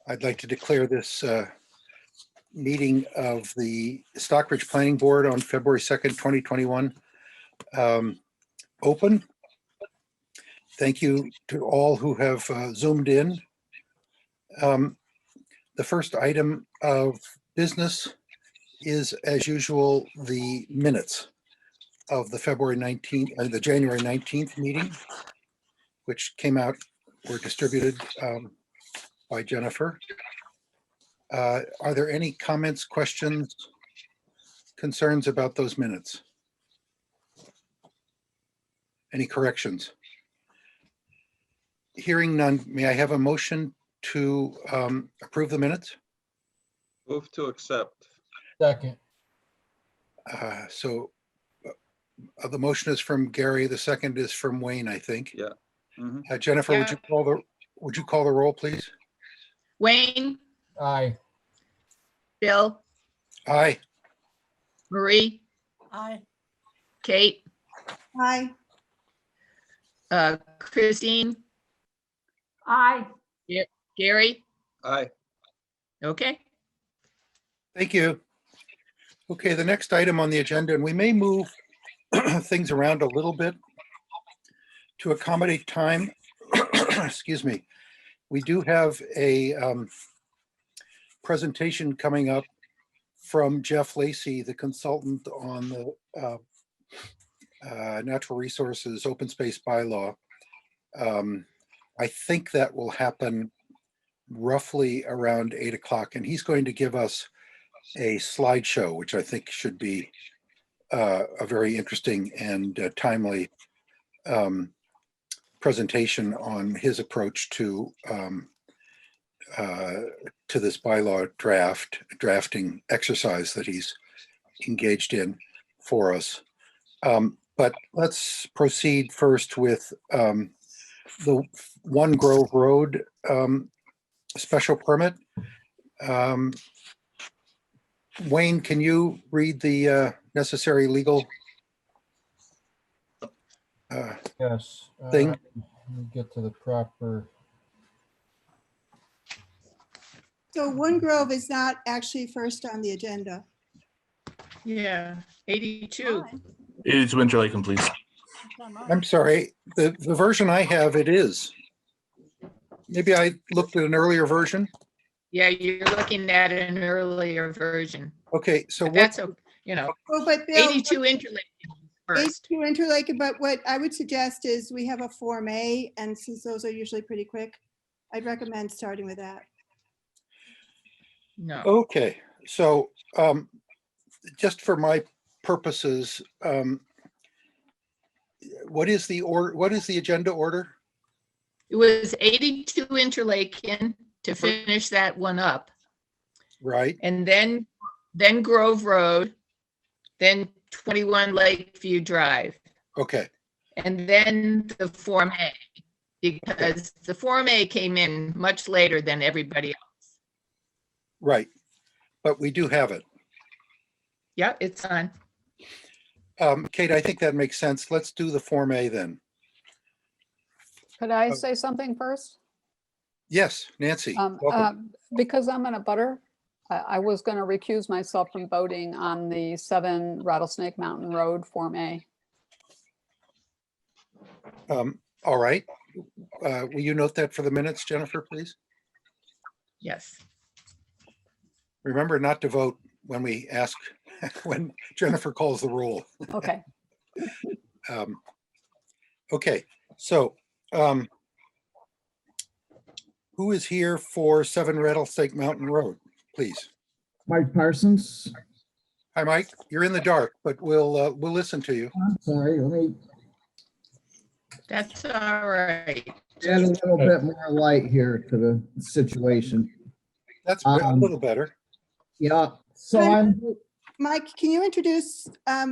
I'd like to declare this meeting of the Stockbridge Planning Board on February 2nd, 2021 open. Thank you to all who have Zoomed in. The first item of business is, as usual, the minutes of the February 19th, the January 19th meeting, which were distributed by Jennifer. Are there any comments, questions, concerns about those minutes? Any corrections? Hearing none, may I have a motion to approve the minutes? Move to accept. Second. The motion is from Gary. The second is from Wayne, I think. Yeah. Mhm. Jennifer, Yeah. would you call the roll, please? Wayne, Aye. Bill, Aye. Marie, Aye. Kate, Aye. Christine, Aye. Gary. Aye. Okay. Thank you. Okay, the next item on the agenda, and we may move things around a little bit to accommodate time. Excuse me. We do have a presentation coming up from Jeff Lacey, the consultant on the Natural Resources Open Space Bylaw. I think that will happen roughly around 8 o'clock, and he's going to give us a slideshow, which I think should be a very interesting and timely presentation on his approach to this bylaw drafting exercise that he's engaged in for us. But let's proceed first with the One Grove Road special permit. Wayne, can you read the necessary legal Yes. thing? Let me get to the proper. So One Grove is not actually first on the agenda. Yeah, 82. It's Winter Lake, please. I'm sorry, the version I have, it is. Maybe I looked at an earlier version. Yeah, you're looking at an earlier version. Okay, so But what, that's, Oh, but Bill, 82 Interlake first. 82 Interlake, but what I would suggest is we have a Form A, and since those are usually pretty quick, I'd recommend starting with that. No, okay, so just for my purposes, what is the agenda order? it was 82 Interlaken to finish that one up. Right, And then Grove Road, then 21 Lakeview Drive, okay, and then the Form A, because the Form A came in much later than everybody else. right. But we do have it. Yeah, it's on. Kate, I think that makes sense. Let's do the Form A then. Could I say something first? Yes, Nancy. welcome. Because I'm in a butter, I was going to recuse myself from voting on the 7 Rattlesnake Mountain Road Form A. All right. Will you note that for the minutes, Jennifer, please? Yes. Remember not to vote when we ask, when Jennifer calls the roll. Okay. Okay, so who is here for 7 Rattlesnake Mountain Road, please? Mike Parsons. Hi, Mike. You're in the dark, but we'll listen to you. I'm sorry, let me That's all right. add a little bit more light here to the situation. That's a little better. Yeah, so I'm, Mike, can you introduce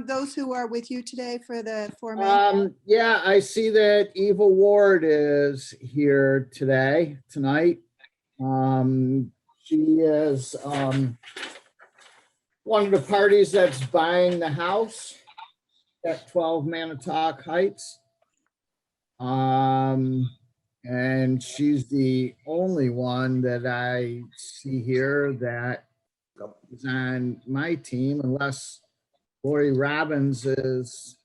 those who are with you today for the Form A? yeah, I see that Eva Ward is here tonight. She is one of the parties that's buying the house at 12 Manitowoc Heights. And she's the only one that I see here that is on my team, unless Lori Robbins is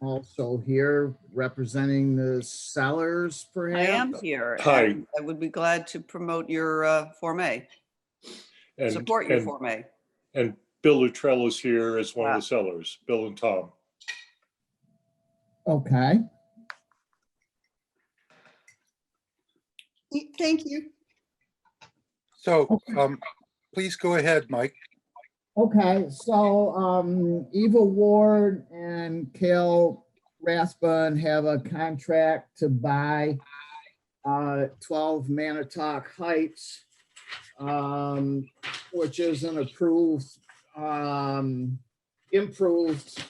also here representing the sellers, I perhaps. am here. Hi. And I would be glad to promote your Form A, And, support your and, Form A. and Bill Luttrell is here as one of Wow. the sellers, Bill and Tom. Okay. Thank you. So, please go ahead, Mike. Okay, so Eva Ward and Kale Rathbun have a contract to buy 12 Manitowoc Heights, which is an improved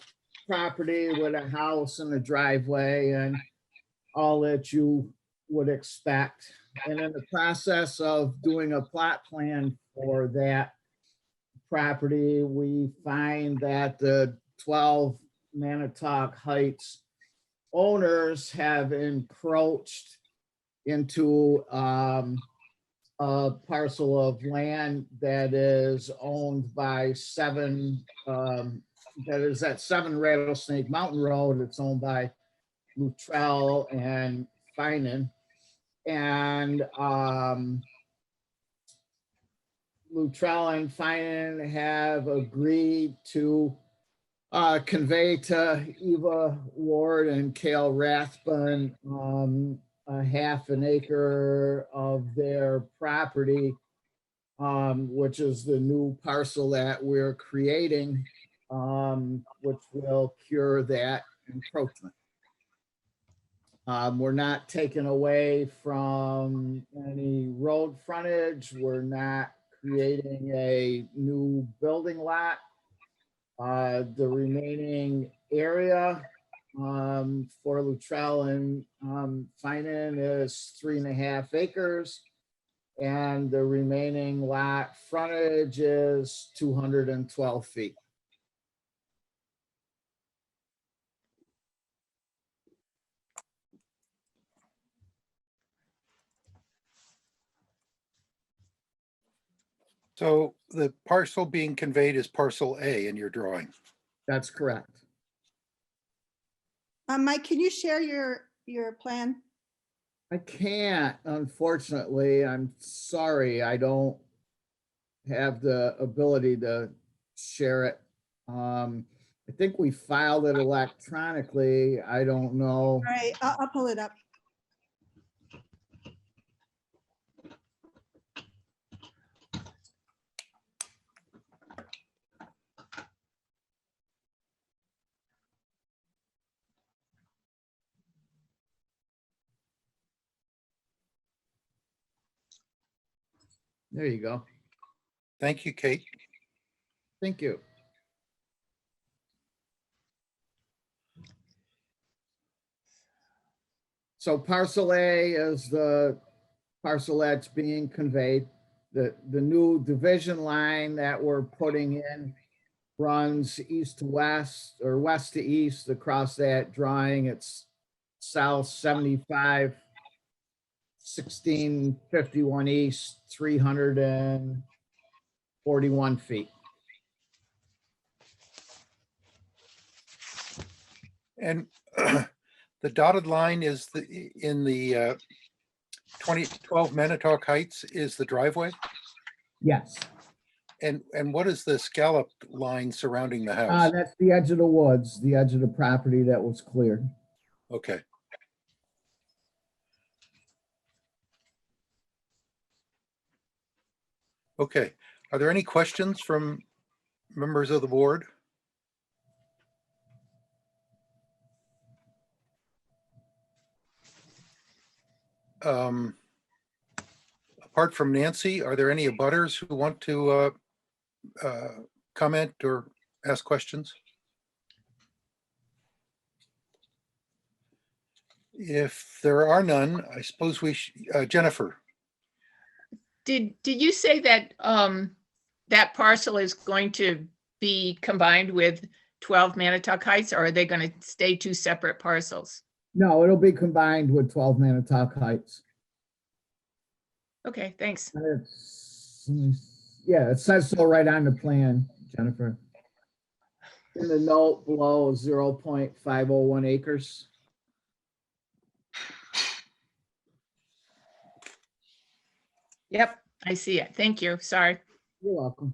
property with a house and a driveway and all that you would expect. And in the process of doing a plot plan for that property, we find that the 12 Manitowoc Heights owners have encroached into a parcel of land that is owned by that is at 7 Rattlesnake Mountain Road. It's owned by Luttrell and Finan. And Luttrell and Finan have agreed to convey to Eva Ward and Kale Rathbun a half an acre of their property, which is the new parcel that we're creating, which will cure that encroachment. We're not taking away from any road frontage. We're not creating a new building lot. The remaining area for Luttrell and Finan is 3.5 acres. And the remaining lot frontage is 212 feet. So the parcel being conveyed is parcel A in your drawing. That's correct. Mike, can you share your plan? I can't, unfortunately. I'm sorry. I don't have the ability to share it. I think we filed it electronically. I don't know. All right, I'll pull it up. There you go. Thank you, Kate. Thank you. So parcel A is the parcel that's being conveyed. The new division line that we're putting in runs east to west or west to east across that drawing. It's south 75, 1651 east, 341 feet. And the dotted line is in the 2012 Manitowoc Heights is the driveway? Yes. And what is the scalloped line surrounding the house? That's the edge of the woods, the edge of the property that was cleared. Okay. Okay. Are there any questions from members of the board? Apart from Nancy, are there any abutters who want to comment or ask questions? If there are none, I suppose we Jennifer. Did you say that that parcel is going to be combined with 12 Manitowoc Heights, or are they going to stay two separate parcels? No, it'll be combined with 12 Manitowoc Heights. Okay, thanks. Yeah, it says so right on the plan, Jennifer. In the note below, 0.501 acres. Yep, I see it. Thank you. Sorry. You're welcome.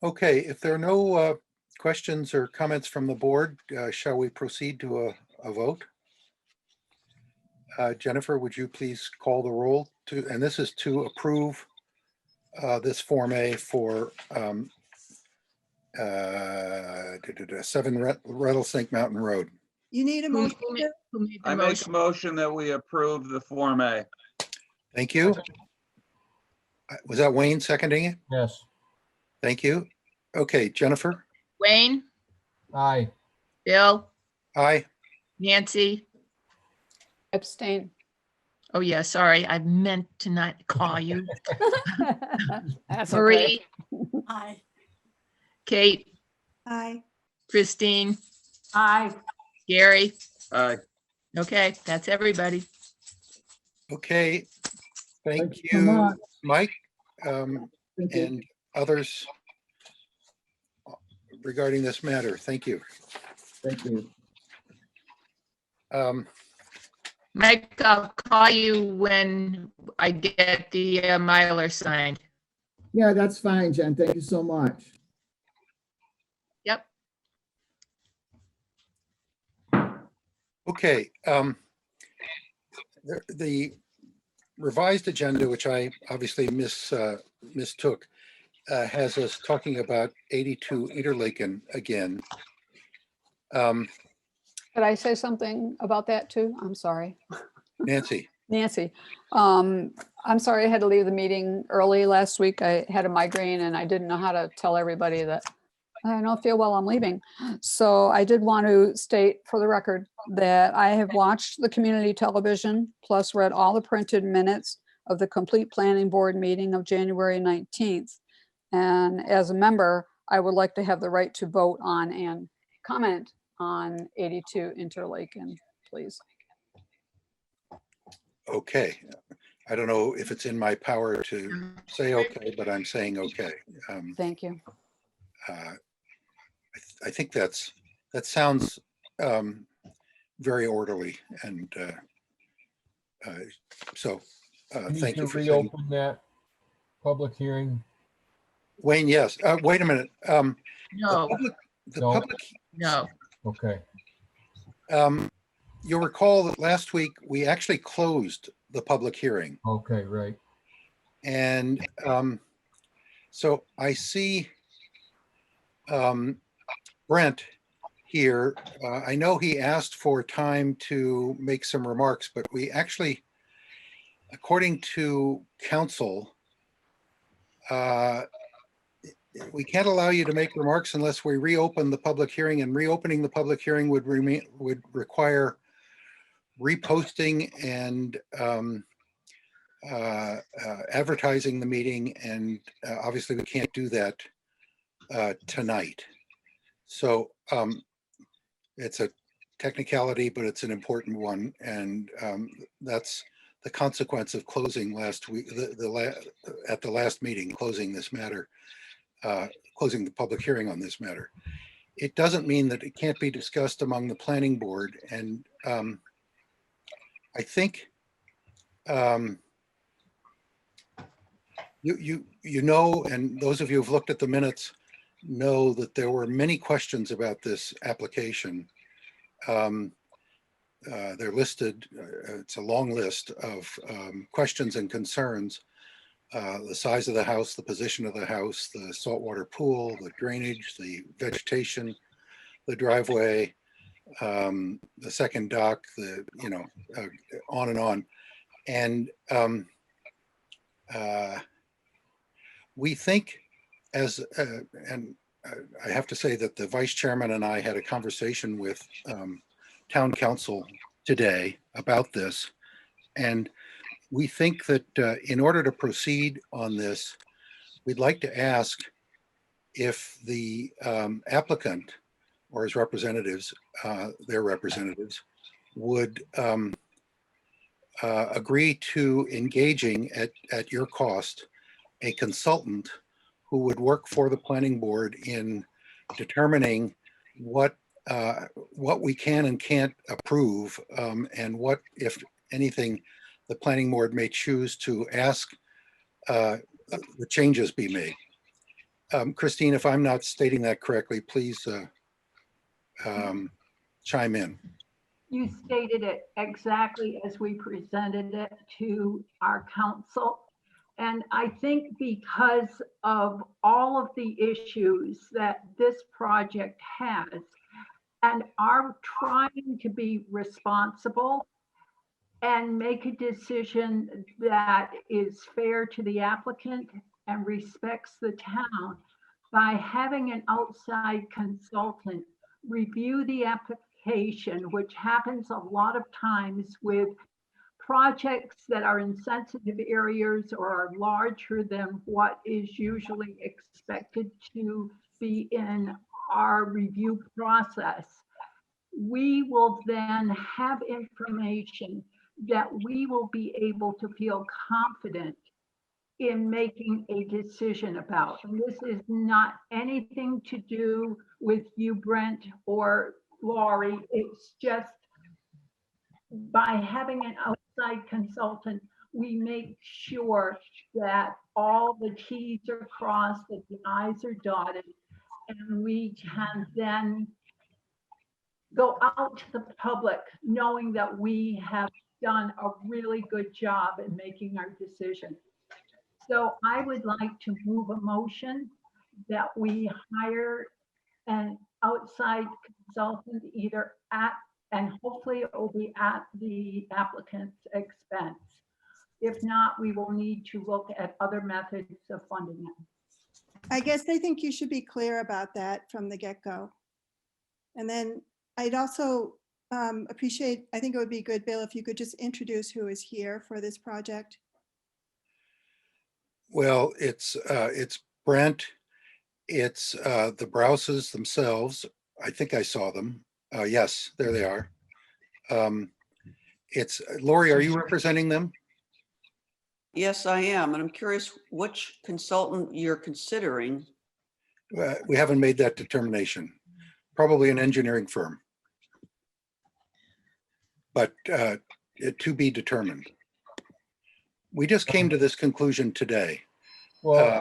Okay, if there are no questions or comments from the board, shall we proceed to a vote? Jennifer, would you please call the roll to, and this is to approve this Form A for 7 Rattlesnake Mountain Road. You need a Who motion. who made who made the I make a motion? motion that we approve the Form A. Thank you. Was that Wayne seconding it? Yes. Thank you. Okay, Jennifer? Wayne, Aye. Bill, Aye. Nancy. Abstain. Oh, yeah, sorry. I meant to not call you. That's okay. Marie, Aye. Kate, Aye. Christine, Aye. Gary. Aye. Okay, that's everybody. Okay. Thank Thank you so you, much. Mike, Thank you. and others regarding this matter. Thank you. Thank you. Mike, I'll call you when I get the Mylar signed. Yeah, that's fine, Jen. Thank you so much. Yep. Okay. The revised agenda, which I obviously mistook, has us talking about 82 Interlaken again. Could I say something about that too? I'm sorry. Nancy, Nancy, I'm sorry I had to leave the meeting early last week. I had a migraine and I didn't know how to tell everybody that I don't feel well, I'm leaving. So I did want to state for the record that I have watched the community television, plus read all the printed minutes of the complete planning board meeting of January 19th. And as a member, I would like to have the right to vote on and comment on 82 Interlaken, please. okay. I don't know if it's in my power to say okay, but I'm saying okay. Thank you. I think that sounds very orderly, and so Need thank to you for saying. reopen that public hearing. Wayne, yes. Wait a minute. No, The No. public. no. Okay. You'll recall that last week we actually closed the public hearing, Okay, right. and so I see Brent here. I know he asked for time to make some remarks, but we actually, according to council, we can't allow you to make remarks unless we reopen the public hearing, and reopening the public hearing would require reposting and advertising the meeting, and obviously we can't do that tonight. So it's a technicality, but it's an important one, and that's the consequence of closing last week, at the last meeting, closing this matter, closing the public hearing on this matter. It doesn't mean that it can't be discussed among the planning board, and I think you know, and those of you who've looked at the minutes know that there were many questions about this application. They're listed, it's a long list of questions and concerns. The size of the house, the position of the house, the saltwater pool, the drainage, the vegetation, the driveway, the second dock, on and on. And we think and I have to say that the vice chairman and I had a conversation with town council today about this. And we think that in order to proceed on this, we'd like to ask if the applicant or his representatives, their representatives, would agree to engaging at your cost a consultant who would work for the planning board in determining what we can and can't approve, and what, if anything, the planning board may choose to ask the changes be made. Christine, if I'm not stating that correctly, please chime in. You stated it exactly as we presented it to our council. And I think because of all of the issues that this project has, and are trying to be responsible and make a decision that is fair to the applicant and respects the town, by having an outside consultant review the application, which happens a lot of times with projects that are in sensitive areas or are larger than what is usually expected to be in our review process, we will then have information that we will be able to feel confident in making a decision about. And this is not anything to do with you, Brent, or Laurie. It's just by having an outside consultant, we make sure that all the T's are crossed, that the I's are dotted, and we can then go out to the public knowing that we have done a really good job in making our decision. So I would like to move a motion that we hire an outside consultant either at, and hopefully it will be at the applicant's expense. If not, we will need to look at other methods of funding it. I guess I think you should be clear about that from the get-go. And then I'd also appreciate, I think it would be good, Bill, if you could just introduce who is here for this project. Well, it's Brent, it's the Brouses themselves. I think I saw them. Yes, there they are. It's Lori, are you representing them? Yes, I am. And I'm curious which consultant you're considering. We haven't made that determination. Probably an engineering firm. But to be determined. We just came to this conclusion today. Well,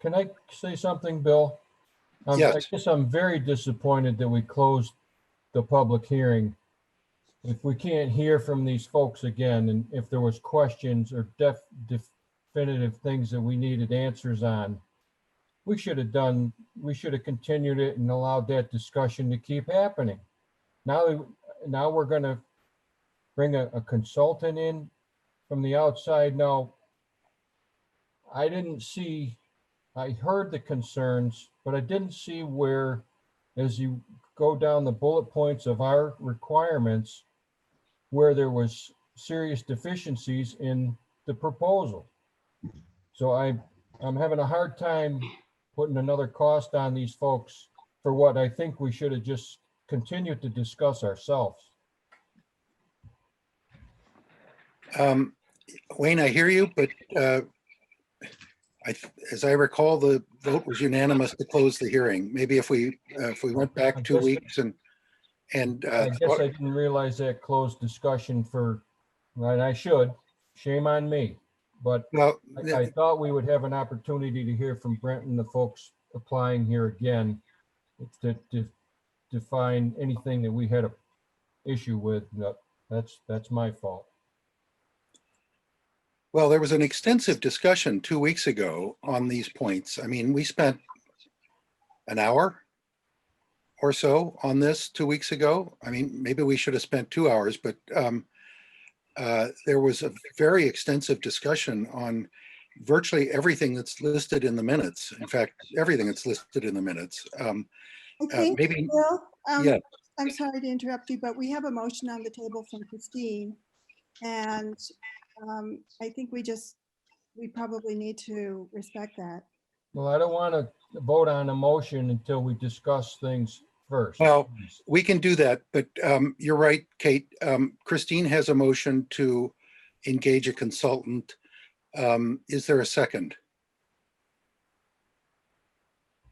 can I say something, Bill? Yes. I guess I'm very disappointed that we closed the public hearing. If we can't hear from these folks again, and if there was questions or definitive things that we needed answers on, we should have continued it and allowed that discussion to keep happening. Now we're going to bring a consultant in from the outside. Now, I heard the concerns, but I didn't see where, as you go down the bullet points of our requirements, where there was serious deficiencies in the proposal. So I'm having a hard time putting another cost on these folks for what I think we should have just continued to discuss ourselves. Wayne, I hear you, but as I recall, the vote was unanimous to close the hearing. Maybe if we went back 2 weeks and I guess I didn't realize that closed discussion and I should, shame on me. But well, I thought we would have an opportunity to hear from Brent and the folks applying here again to define anything that we had an issue with. That's my fault. well, there was an extensive discussion 2 weeks ago on these points. I mean, we spent an hour or so on this 2 weeks ago. I mean, maybe we should have spent 2 hours, but there was a very extensive discussion on virtually everything that's listed in the minutes. In fact, everything that's listed in the minutes. I think, Maybe, Bill, yeah. I'm sorry to interrupt you, but we have a motion on the table from Christine. And I think we probably need to respect that. Well, I don't want to vote on a motion until we discuss things first. Well, we can do that, but you're right, Kate. Christine has a motion to engage a consultant. Is there a second?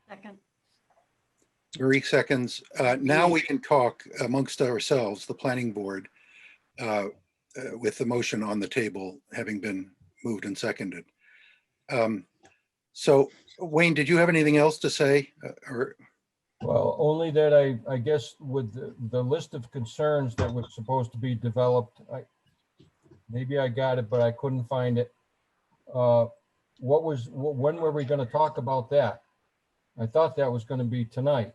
Second. Marie seconds. Now we can talk amongst ourselves, the planning board, with the motion on the table having been moved and seconded. So Wayne, did you have anything else to say? Or Well, only that I guess with the list of concerns that was supposed to be developed, maybe I got it, but I couldn't find it. When were we going to talk about that? I thought that was going to be tonight.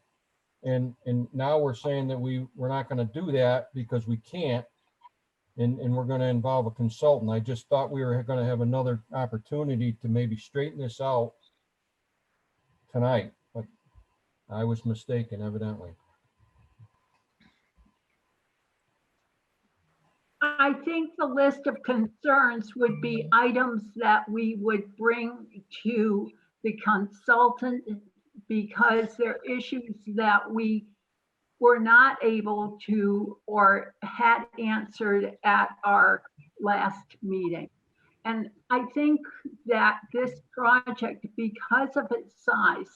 And now we're saying that we're not going to do that because we can't. And we're going to involve a consultant. I just thought we were going to have another opportunity to maybe straighten this out tonight, but I was mistaken evidently. I think the list of concerns would be items that we would bring to the consultant because they're issues that we were not able to or had answered at our last meeting. And I think that this project, because of its size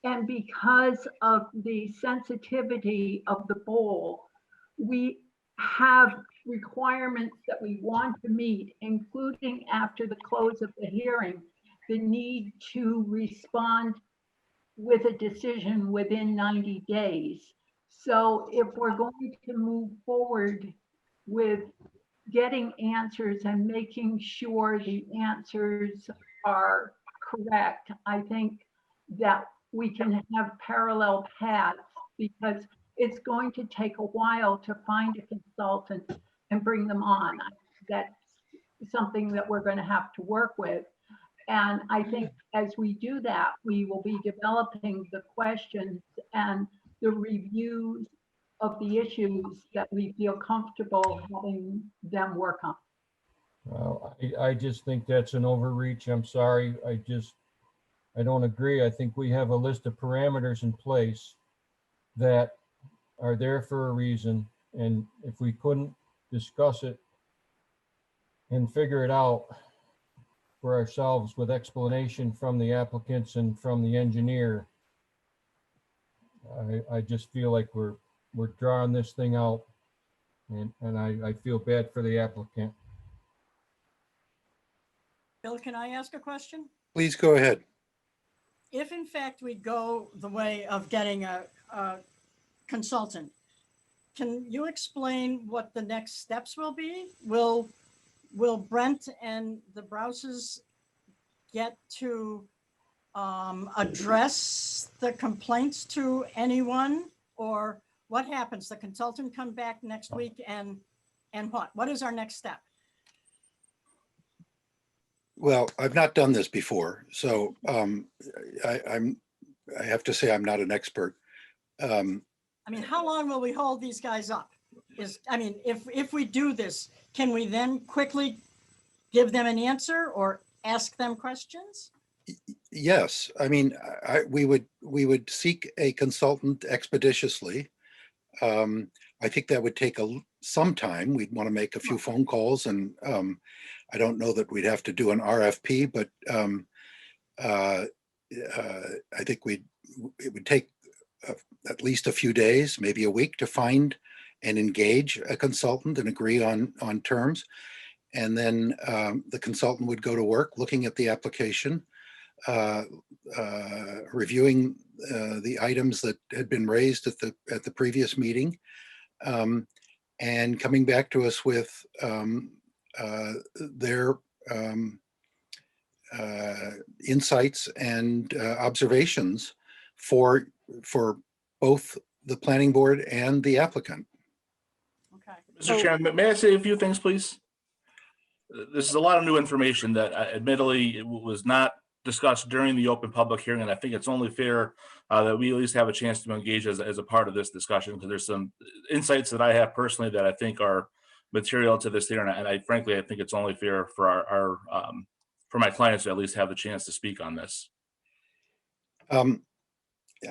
and because of the sensitivity of the bowl, we have requirements that we want to meet, including after the close of the hearing, the need to respond with a decision within 90 days. So if we're going to move forward with getting answers and making sure the answers are correct, I think that we can have parallel paths because it's going to take a while to find a consultant and bring them on. That's something that we're going to have to work with. And I think as we do that, we will be developing the questions and the reviews of the issues that we feel comfortable having them work on. Well, I just think that's an overreach. I'm sorry. I don't agree. I think we have a list of parameters in place that are there for a reason. And if we couldn't discuss it and figure it out for ourselves with explanation from the applicants and from the engineer, I just feel like we're drawing this thing out, and I feel bad for the applicant. Bill, can I ask a question? please go ahead. If in fact we go the way of getting a consultant, can you explain what the next steps will be? Will Brent and the Brouses get to address the complaints to anyone, or what happens? The consultant come back next week and what? What is our next step? Well, I've not done this before, so I have to say I'm not an expert. I mean, how long will we hold these guys up? If we do this, can we then quickly give them an answer or ask them questions? Yes, I mean, we would seek a consultant expeditiously. I think that would take some time. We'd want to make a few phone calls, and I don't know that we'd have to do an RFP, but I think it would take at least a few days, maybe a week, to find and engage a consultant and agree on terms. And then the consultant would go to work looking at the application, reviewing the items that had been raised at the previous meeting, and coming back to us with their insights and observations for both the planning board and the applicant. Okay. Mr. Chairman, may I say a few things, please? This is a lot of new information that admittedly it was not discussed during the open public hearing, and I think it's only fair that we at least have a chance to engage as a part of this discussion, because there's some insights that I have personally that I think are material to this hearing, and I frankly think it's only fair for our for my clients to at least have the chance to speak on this.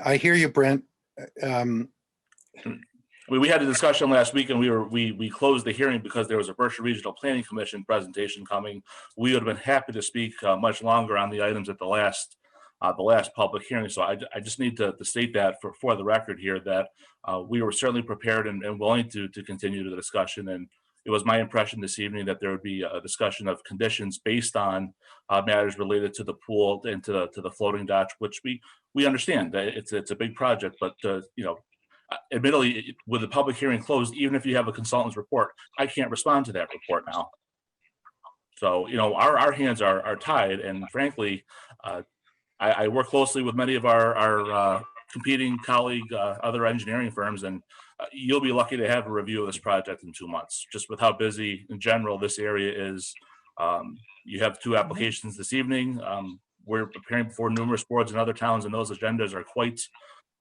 I hear you, Brent. we had a discussion last week and we closed the hearing because there was a Berkshire Regional Planning Commission presentation coming. We would have been happy to speak much longer on the items at the last public hearing. So I just need to state that for the record here that we were certainly prepared and willing to continue the discussion. And it was my impression this evening that there would be a discussion of conditions based on matters related to the pool and to the floating dock, which we understand that it's a big project, but admittedly, with the public hearing closed, even if you have a consultant's report, I can't respond to that report now. So, our hands are tied, and frankly, I work closely with many of our competing colleague, other engineering firms, and you'll be lucky to have a review of this project in 2 months, just with how busy in general this area is. You have 2 applications this evening. We're preparing for numerous boards in other towns, and those agendas are quite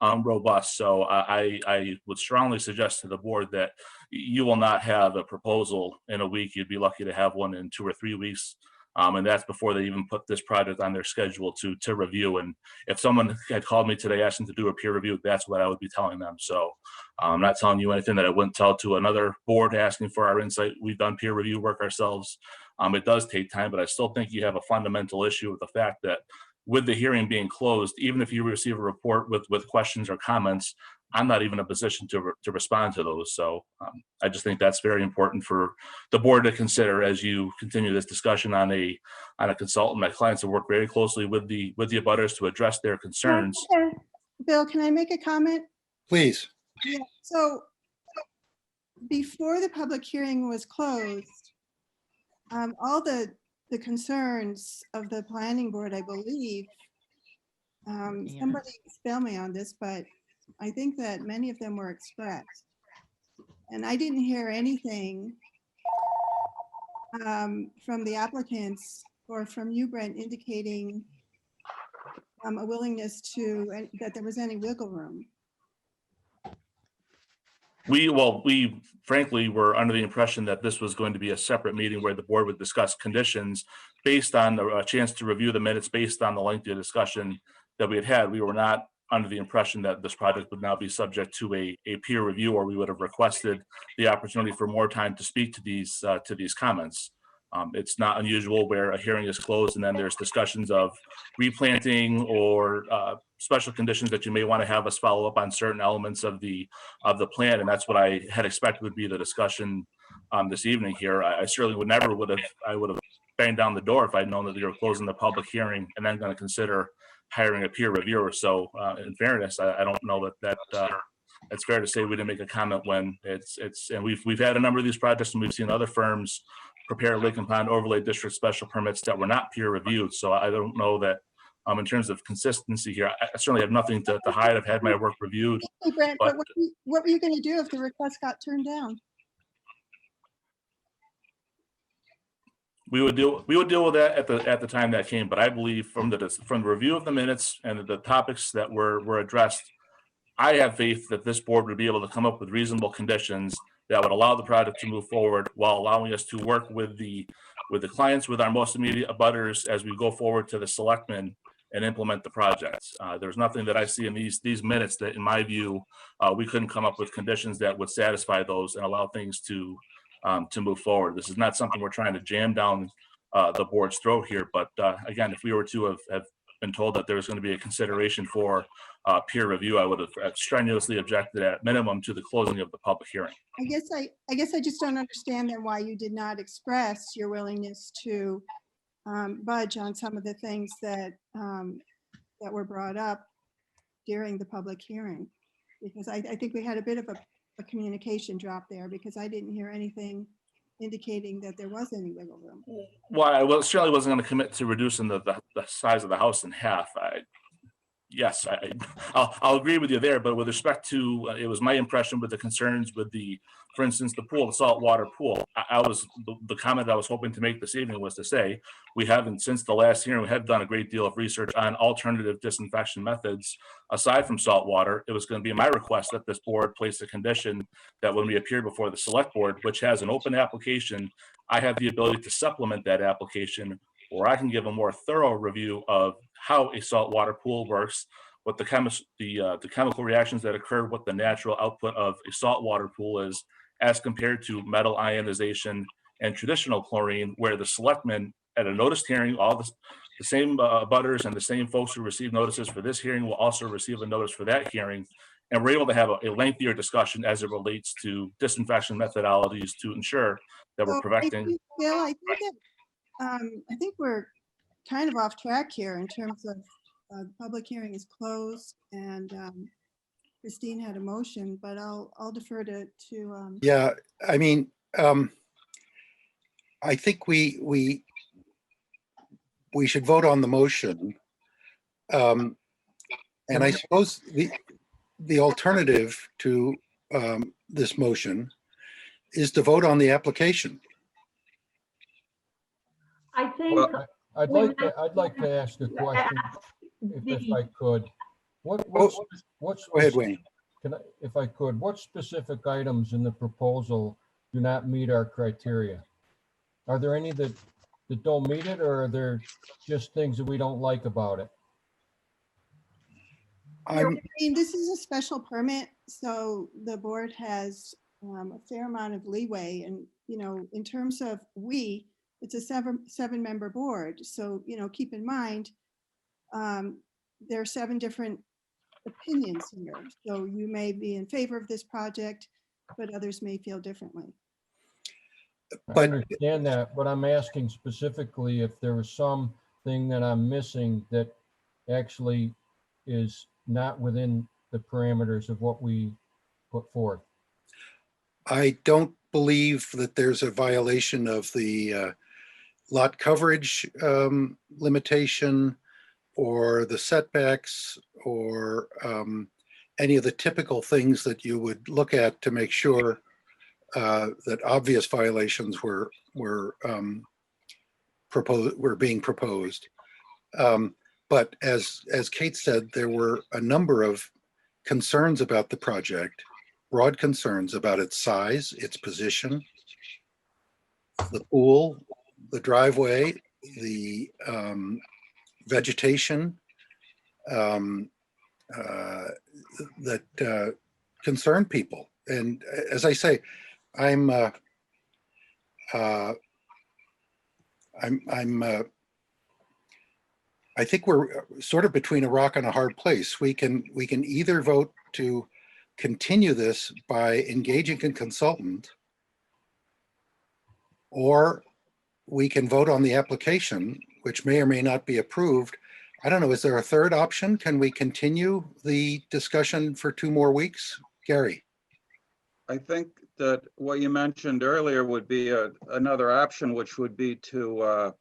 robust. So I would strongly suggest to the board that you will not have a proposal in a week. You'd be lucky to have one in 2 or 3 weeks. And that's before they even put this project on their schedule to review. And if someone had called me today asking to do a peer review, that's what I would be telling them. So I'm not telling you anything that I wouldn't tell to another board asking for our insight. We've done peer review work ourselves. It does take time, but I still think you have a fundamental issue with the fact that with the hearing being closed, even if you receive a report with questions or comments, I'm not even in a position to respond to those. So I just think that's very important for the board to consider as you continue this discussion on a consultant. My clients have worked very closely with the abutters to address their concerns. Okay. Bill, can I make a comment? Please. Yeah, so before the public hearing was closed, all the concerns of the planning board, I believe, somebody spell me on this, but I think that many of them were expressed. And I didn't hear anything from the applicants or from you, Brent, indicating a willingness that there was any wiggle room. We frankly were under the impression that this was going to be a separate meeting where the board would discuss conditions based on a chance to review the minutes based on the lengthy discussion that we had. We were not under the impression that this project would now be subject to a peer review, or we would have requested the opportunity for more time to speak to these comments. It's not unusual where a hearing is closed and then there's discussions of replanting or special conditions that you may want to have us follow up on certain elements of the plan. And that's what I had expected would be the discussion this evening here. I certainly would have banged down the door if I'd known that they were closing the public hearing and then going to consider hiring a peer reviewer. So in fairness, I don't know that it's fair to say we didn't make a comment when and we've had a number of these projects and we've seen other firms prepare Lake and Pond Overlay District special permits that were not peer reviewed. So I don't know that in terms of consistency here, I certainly have nothing to hide. I've had my work reviewed. Hey, Brent, but what were you going to do if the request got turned down? We would deal with that at the time that came. But I believe from the review of the minutes and the topics that were addressed, I have faith that this board would be able to come up with reasonable conditions that would allow the project to move forward while allowing us to work with the clients, with our most immediate abutters as we go forward to the selectmen and implement the projects. There's nothing that I see in these minutes that, in my view, we couldn't come up with conditions that would satisfy those and allow things to move forward. This is not something we're trying to jam down the board's throat here. But again, if we were to have been told that there was going to be a consideration for peer review, I would have strenuously objected at minimum to the closing of the public hearing. I guess I just don't understand then why you did not express your willingness to budge on some of the things that that were brought up during the public hearing, because I think we had a bit of a communication drop there, because I didn't hear anything indicating that there was any wiggle room. Well, I certainly wasn't going to commit to reducing the size of the house in half. I'll agree with you there, but with respect to, it was my impression with the concerns with for instance, the pool, the saltwater pool, the comment I was hoping to make this evening was to say, we haven't, since the last hearing, we have done a great deal of research on alternative disinfection methods aside from salt water. It was going to be my request that this board place a condition that when we appear before the select board, which has an open application, I have the ability to supplement that application, or I can give a more thorough review of how a saltwater pool works, what the chemical reactions that occur, what the natural output of a saltwater pool is, as compared to metal ionization and traditional chlorine, where the selectmen at a noticed hearing, all the same butters and the same folks who receive notices for this hearing will also receive a notice for that hearing. And we're able to have a lengthier discussion as it relates to disinfection methodologies to ensure that we're So I preventing. think, Bill, I think that, I think we're kind of off track here in terms of, the public hearing is closed and, Christine had a motion, but I'll defer to, Yeah, I mean, I think we should vote on the motion. And I suppose the alternative to this motion is to vote on the application. I think. Well, I'd like to ask a question, if I could. What's Go ahead, Wayne. if I could, what specific items in the proposal do not meet our criteria? Are there any that don't meet it, or are there just things that we don't like about it? I mean, this is a special permit, so the board has a fair amount of leeway and, you know, in terms of it's a seven-member board. So, you know, keep in mind, there are 7 different opinions here. So you may be in favor of this project, but others may feel differently. I understand that, but I'm asking specifically if there was something that I'm missing that actually is not within the parameters of what we put forth. I don't believe that there's a violation of the lot coverage limitation or the setbacks or any of the typical things that you would look at to make sure that obvious violations were being proposed. But as Kate said, there were a number of concerns about the project, broad concerns about its size, its position, the pool, the driveway, the vegetation that concern people. And as I say, I think we're sort of between a rock and a hard place. We can either vote to continue this by engaging a consultant, or we can vote on the application, which may or may not be approved. I don't know, is there a third option? Can we continue the discussion for 2 more weeks? Gary? I think that what you mentioned earlier would be another option, which would be to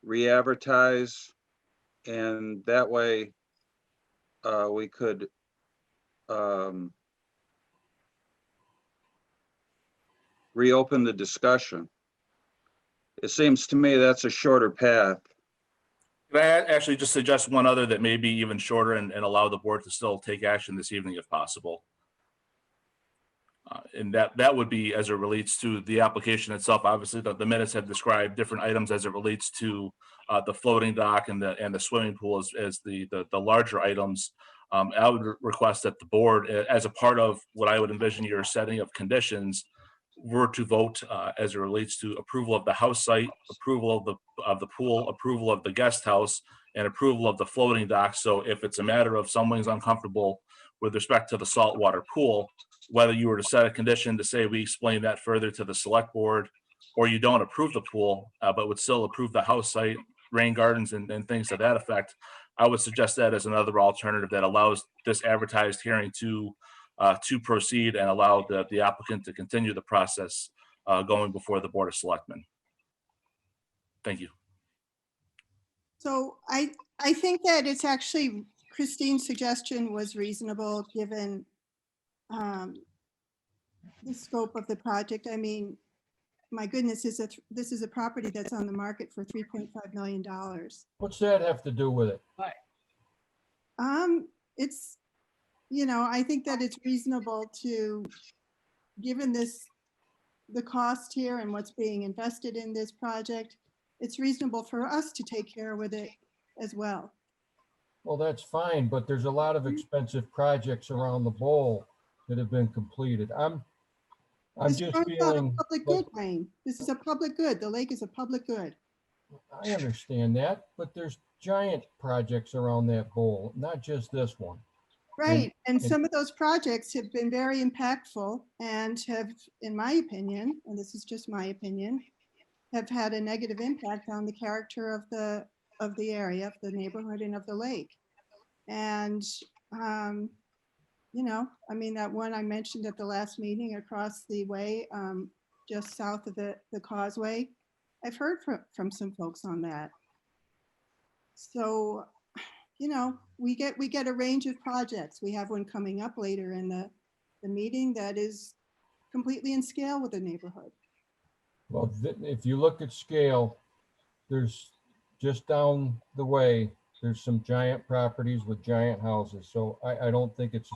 re-advertise, and that way we could reopen the discussion. It seems to me that's a shorter path. Can I actually just suggest one other that may be even shorter and allow the board to still take action this evening if possible? And that would be as it relates to the application itself. Obviously, the minutes have described different items as it relates to the floating dock and the swimming pool as the larger items. I would request that the board, as a part of what I would envision your setting of conditions, were to vote as it relates to approval of the house site, approval of the pool, approval of the guest house, and approval of the floating dock. So if it's a matter of someone's uncomfortable with respect to the saltwater pool, whether you were to set a condition to say we explain that further to the select board, or you don't approve the pool, but would still approve the house site, rain gardens, and things to that effect, I would suggest that as another alternative that allows this advertised hearing to proceed and allow the applicant to continue the process going before the Board of Selectmen. Thank you. So I think that it's actually, Christine's suggestion was reasonable given the scope of the project. I mean, my goodness, this is a property that's on the market for $3.5 million. What's that have to do with it? It's, you know, I think that it's reasonable to, given the cost here and what's being invested in this project, it's reasonable for us to take care with it as well. Well, that's fine, but there's a lot of expensive projects around the bowl that have been completed. I'm This just runs out of feeling public like, good, Wayne. This is a public good. The lake is a public good. I understand that, but there's giant projects around that bowl, not just this one. Right, and and- some of those projects have been very impactful and have, in my opinion, and this is just my opinion, have had a negative impact on the character of the area, of the neighborhood and of the lake. And, you know, I mean, that one I mentioned at the last meeting across the way, just south of the causeway, I've heard from some folks on that. So, you know, we get a range of projects. We have one coming up later in the meeting that is completely in scale with the neighborhood. Well, if you look at scale, there's just down the way, there's some giant properties with giant houses. So I don't think it's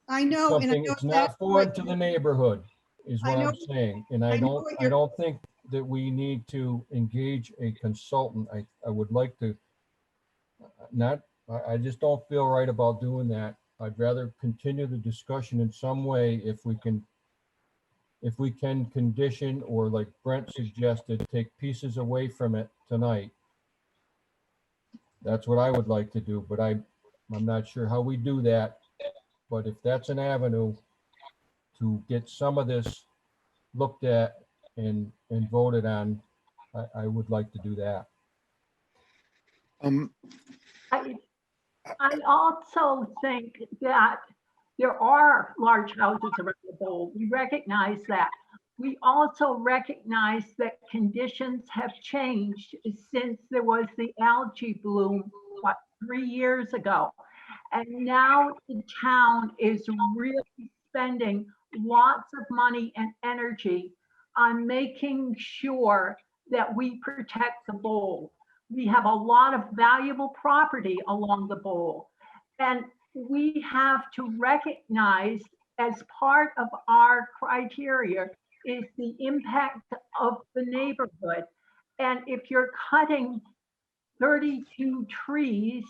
I know, and I something, know it's not exactly foreign what to the neighborhood is I what I'm know- saying. And I I know what you're- don't think that we need to engage a consultant. I would like to I just don't feel right about doing that. I'd rather continue the discussion in some way if we can condition, or like Brent suggested, take pieces away from it tonight. That's what I would like to do, but I'm not sure how we do that. But if that's an avenue to get some of this looked at and voted on, I would like to do that. I also think that there are large houses around the bowl. We recognize that. We also recognize that conditions have changed since there was the algae bloom, 3 years ago. And now the town is really spending lots of money and energy on making sure that we protect the bowl. We have a lot of valuable property along the bowl. And we have to recognize, as part of our criteria, is the impact of the neighborhood. And if you're cutting 32 trees,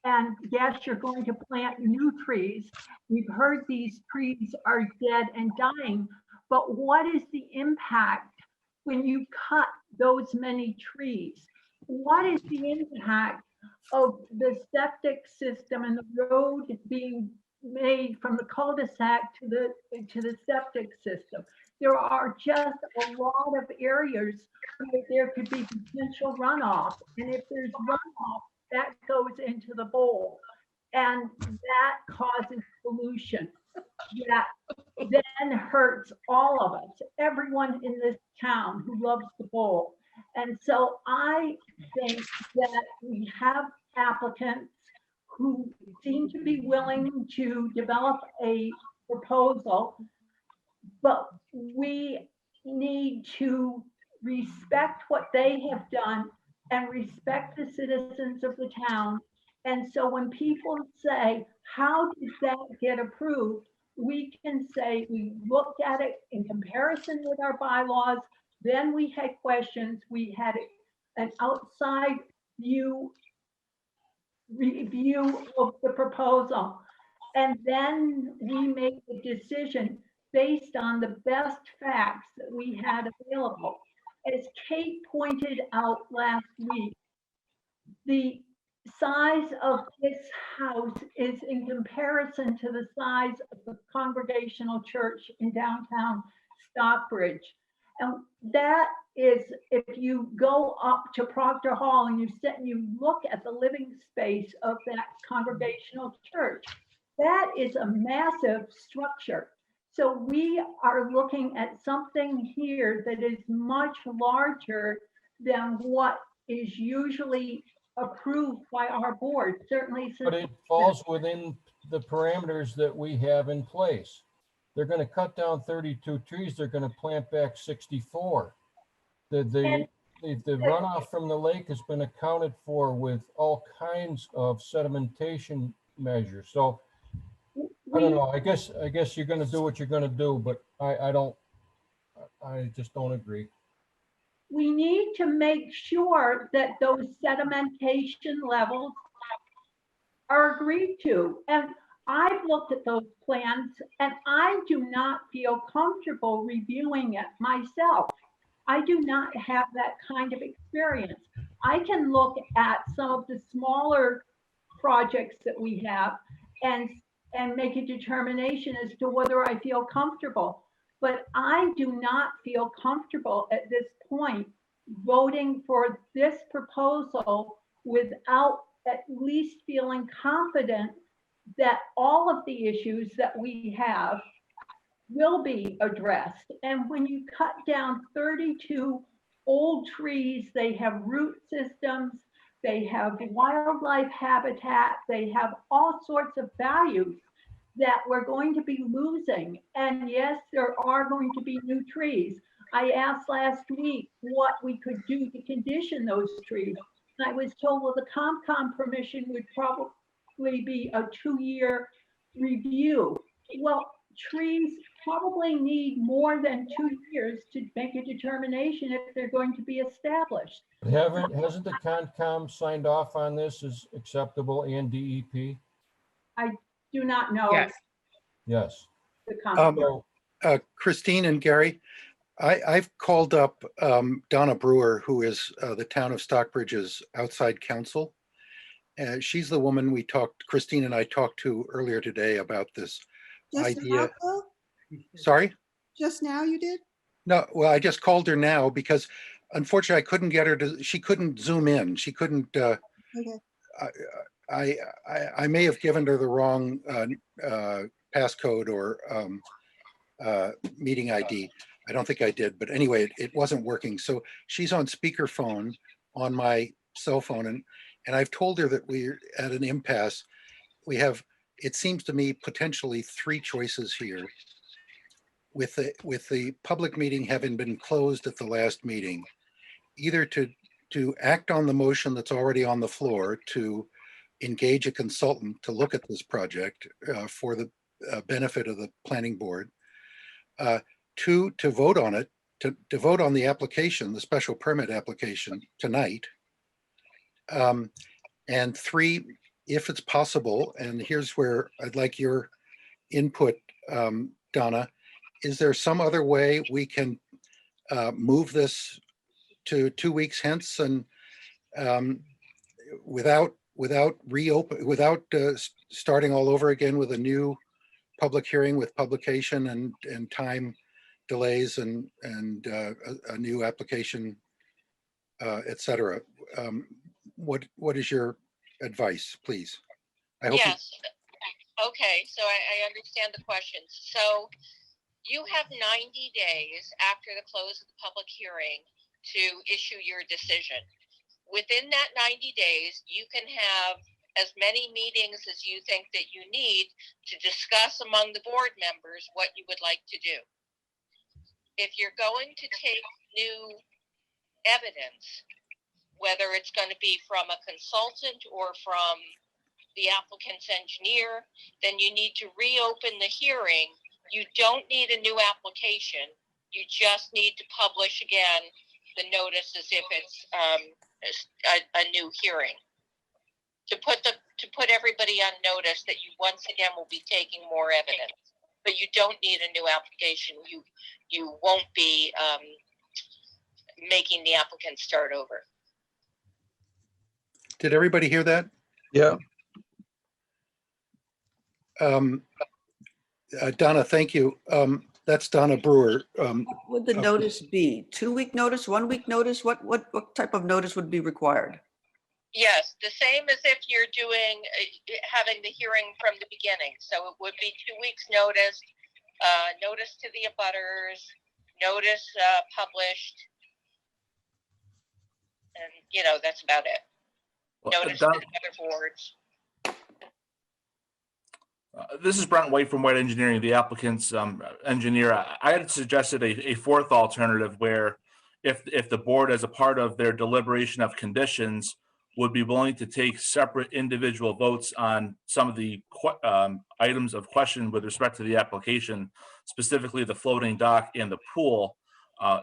and yes, you're going to plant new trees. We've heard these trees are dead and dying, but what is the impact when you cut those many trees? What is the impact of the septic system and the road being made from the cul-de-sac to the septic system? There are just a lot of areas where there could be potential runoff. And if there's runoff, that goes into the bowl. And that causes pollution that then hurts all of us, everyone in this town who loves the bowl. And so I think that we have applicants who seem to be willing to develop a proposal, but we need to respect what they have done and respect the citizens of the town. And so when people say, how did that get approved? We can say, we looked at it in comparison with our bylaws, then we had questions, we had an outside review of the proposal. And then we made the decision based on the best facts that we had available. As Kate pointed out last week, the size of this house is in comparison to the size of the Congregational Church in downtown Stockbridge. And that is, if you go up to Proctor Hall and you sit and you look at the living space of that Congregational Church, that is a massive structure. So we are looking at something here that is much larger than what is usually approved by our board, certainly. But it falls within the parameters that we have in place. They're going to cut down 32 trees. They're going to plant back 64. The runoff from the lake has been accounted for with all kinds of sedimentation measures. So I don't know. I guess you're going to do what you're going to do, but I just don't agree. We need to make sure that those sedimentation levels are agreed to. And I've looked at those plans and I do not feel comfortable reviewing it myself. I do not have that kind of experience. I can look at some of the smaller projects that we have and make a determination as to whether I feel comfortable. But I do not feel comfortable at this point voting for this proposal without at least feeling confident that all of the issues that we have will be addressed. And when you cut down 32 old trees, they have root systems, they have wildlife habitat, they have all sorts of values that we're going to be losing. And yes, there are going to be new trees. I asked last week what we could do to condition those trees. And I was told, well, the COMCOM permission would probably be a 2-year review. Well, trees probably need more than 2 years to make a determination if they're going to be established. Hasn't the Concom signed off on this as acceptable and DEP? I do not know. Yes. Yes. The COMCOM. So, Christine and Gary, I've called up Donna Brewer, who is the town of Stockbridge's outside counsel. She's the woman Christine and I talked to earlier today about this Just idea. now, Bill? Sorry? Just now you did? No, well, I just called her now because unfortunately I couldn't get her she couldn't zoom in. She couldn't, Okay. I may have given her the wrong passcode or meeting ID. I don't think I did, but anyway, it wasn't working. So she's on speakerphone on my cell phone, and I've told her that we're at an impasse. We have, it seems to me, potentially 3 choices here. With the public meeting having been closed at the last meeting, either to act on the motion that's already on the floor to engage a consultant to look at this project for the benefit of the planning board. 2, to vote on it, to vote on the application, the special permit application tonight. And 3, if it's possible, and here's where I'd like your input, Donna, is there some other way we can move this to 2 weeks hence and without starting all over again with a new public hearing with publication and time delays and a new application, et cetera. What is your advice, please? I hope Yes. Okay, so I understand the questions. So you have 90 days after the close of the public hearing to issue your decision. Within that 90 days, you can have as many meetings as you think that you need to discuss among the board members what you would like to do. If you're going to take new evidence, whether it's going to be from a consultant or from the applicant's engineer, then you need to reopen the hearing. You don't need a new application. You just need to publish again the notice as if it's a new hearing. To put everybody on notice that you once again will be taking more evidence. But you don't need a new application. You won't be making the applicant start over. Did everybody hear that? Yeah. Donna, thank you. That's Donna Brewer. What would the notice be? 2-week notice, 1-week notice? What type of notice would be required? Yes, the same as if you're doing having the hearing from the beginning. So it would be 2 weeks notice, notice to the abutters, notice published, and that's about it. Notice to the other boards. This is Brent White from White Engineering, the applicant's engineer. I had suggested a 4th alternative where if the board, as a part of their deliberation of conditions, would be willing to take separate individual votes on some of the items of question with respect to the application, specifically the floating dock and the pool,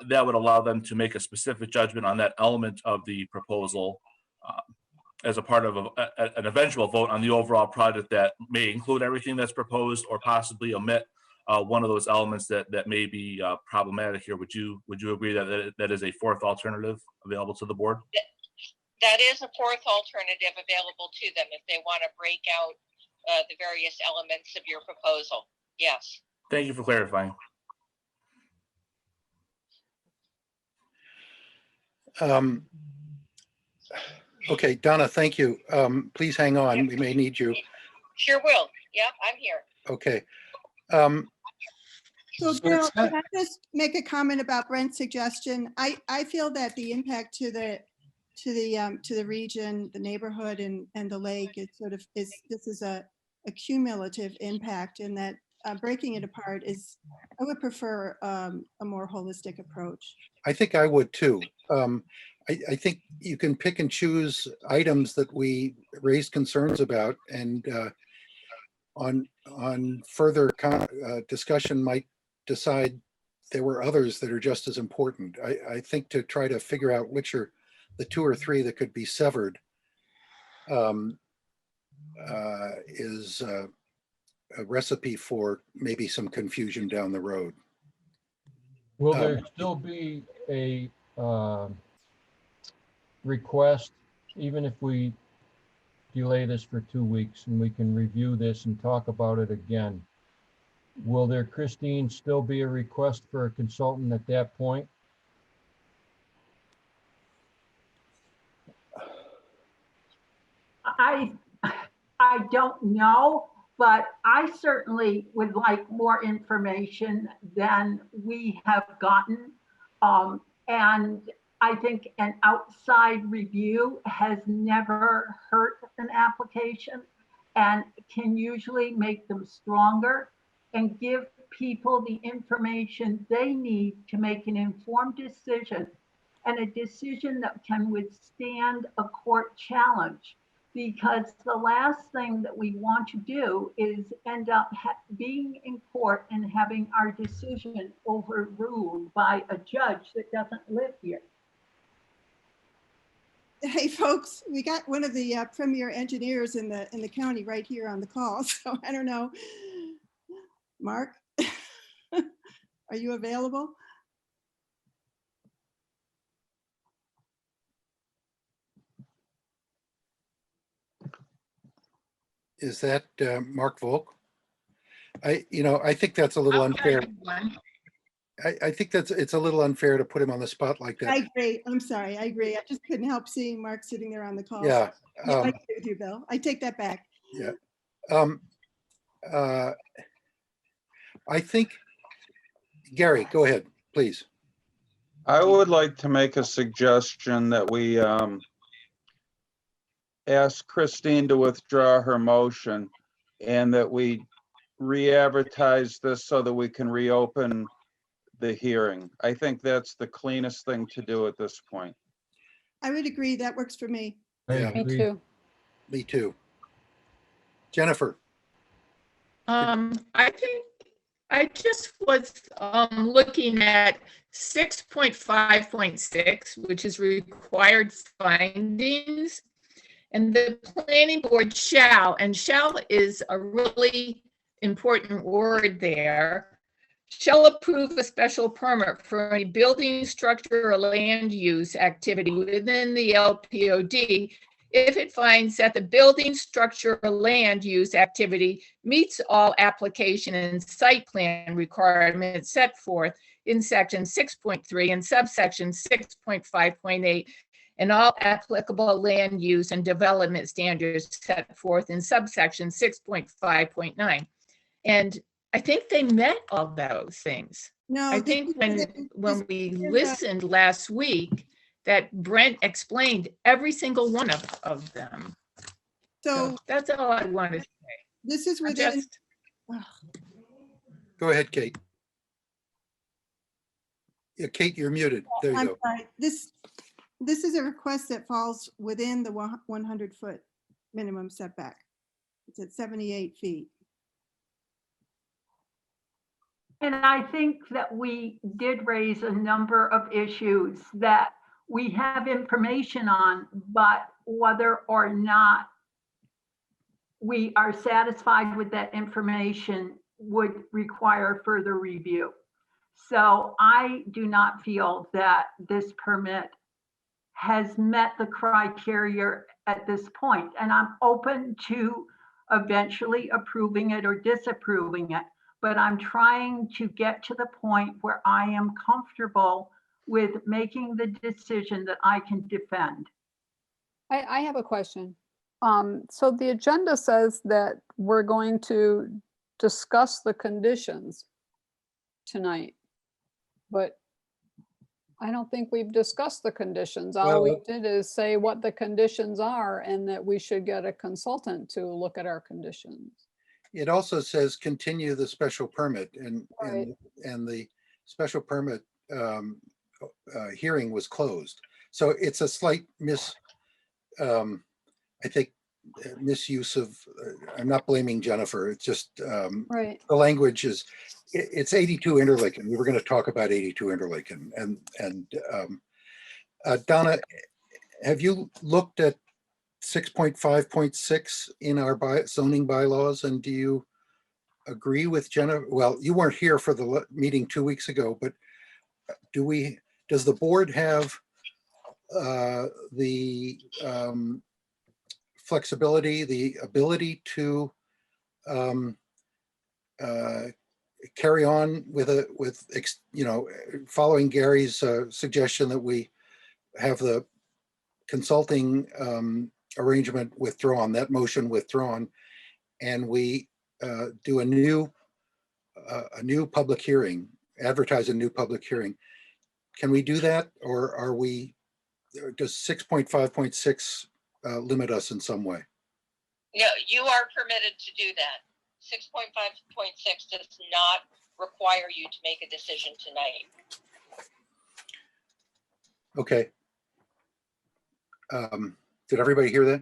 that would allow them to make a specific judgment on that element of the proposal. as a part of an eventual vote on the overall project that may include everything that's proposed or possibly omit one of those elements that may be problematic here. Would you agree that that is a fourth alternative available to the board? That is a fourth alternative available to them if they want to break out the various elements of your proposal. Yes. Thank you for clarifying. Okay, Donna, thank you. Please hang on. We may need you. Sure will. Yep, I'm here. Okay. So So Bill, it's not- can I just make a comment about Brent's suggestion? I feel that the impact to the region, the neighborhood and the lake is this is a cumulative impact, and that breaking it apart I would prefer a more holistic approach. I think I would too. I think you can pick and choose items that we raised concerns about, and on further discussion might decide there were others that are just as important. I think to try to figure out which are the two or three that could be severed is a recipe for maybe some confusion down the road. Will there still be a request, even if we delay this for 2 weeks and we can review this and talk about it again? Will there, Christine, still be a request for a consultant at that point? I don't know, but I certainly would like more information than we have gotten. And I think an outside review has never hurt an application and can usually make them stronger and give people the information they need to make an informed decision, and a decision that can withstand a court challenge. Because the last thing that we want to do is end up being in court and having our decision overruled by a judge that doesn't live here. Hey, folks, we got one of the premier engineers in the county right here on the call. So I don't know. Mark, are you available? Is that Mark Volk? I think that's a little unfair. I think it's a little unfair to put him on the spot like that. I agree. I'm sorry. I agree. I just couldn't help seeing Mark sitting there on the call. Yeah. I agree with you, Bill. I take that back. Yeah. I think, Gary, go ahead, please. I would like to make a suggestion that we ask Christine to withdraw her motion and that we re-advertise this so that we can reopen the hearing. I think that's the cleanest thing to do at this point. I would agree. That works for me. Yeah. Me too. Me too. Jennifer. I think I just was looking at 6.5.6, which is required findings. And the planning board shall is a really important word there, shall approve a special permit for any building, structure, or land use activity within the LPOD if it finds that the building, structure, or land use activity meets all application and site plan requirements set forth in section 6.3 and subsection 6.5.8 and all applicable land use and development standards set forth in subsection 6.5.9. And I think they met all those things. No, I think when we listened last week, that Brent explained every single one of them. So that's all I wanted to say. This is within. Go ahead, Kate. Yeah, Kate, you're muted. There you I'm go. sorry. This is a request that falls within the 100-foot minimum setback. It's at 78 feet. And I think that we did raise a number of issues that we have information on, but whether or not we are satisfied with that information would require further review. So I do not feel that this permit has met the criteria at this point, and I'm open to eventually approving it or disapproving it. But I'm trying to get to the point where I am comfortable with making the decision that I can defend. I have a question. So the agenda says that we're going to discuss the conditions tonight, but I don't think we've discussed the conditions. All we Well- did is say what the conditions are and that we should get a consultant to look at our conditions. It also says continue the special permit Right. and the special permit hearing was closed. So it's a slight I think misuse of, I'm not blaming Jennifer. It's just Right. the language is, it's 82 Interlaken. We were going to talk about 82 Interlaken and Donna, have you looked at 6.5.6 in our zoning bylaws, and do you agree with Jenna? Well, you weren't here for the meeting 2 weeks ago, but does the board have the flexibility, the ability to carry on with following Gary's suggestion that we have the consulting arrangement withdrawn, that motion withdrawn, and we do a new public hearing, advertise a new public hearing. Can we do that, or does 6.5.6 limit us in some way? No, you are permitted to do that. 6.5.6 does not require you to make a decision tonight. Okay. Did everybody hear that?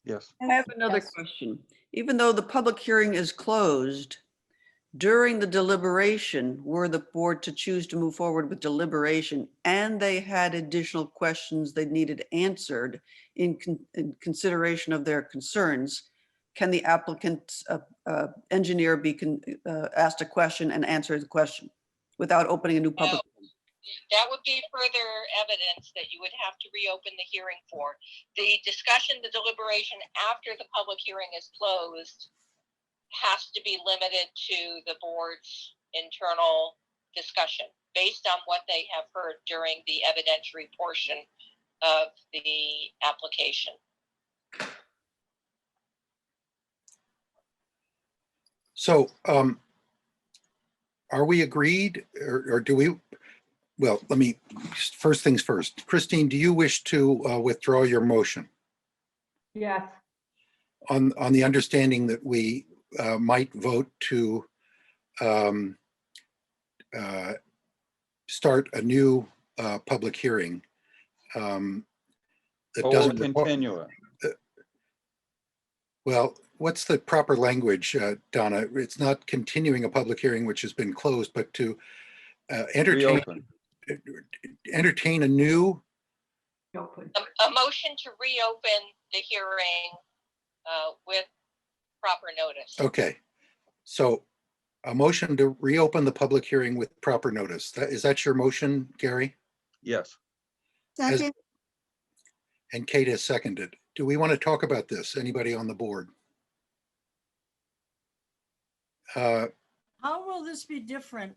Yes. I have another Yes. question. Even though the public hearing is closed, during the deliberation, were the board to choose to move forward with deliberation and they had additional questions they needed answered in consideration of their concerns, can the applicant's engineer be asked a question and answer the question without opening a new public? That would be further evidence that you would have to reopen the hearing for. The discussion, the deliberation after the public hearing is closed has to be limited to the board's internal discussion based on what they have heard during the evidentiary portion of the application. So are we agreed, or do we, well, let me, first things first. Christine, do you wish to withdraw your motion Yes. on the understanding that we might vote to start a new public hearing that Or we'll doesn't require, continue it. well, what's the proper language, Donna? It's not continuing a public hearing which has been closed, but to entertain a new, A motion to reopen the hearing with proper notice. okay. So a motion to reopen the public hearing with proper notice. Is that your motion, Gary? Yes. Second, And Kate has seconded. Do we want to talk about this? Anybody on the board? How will this be different?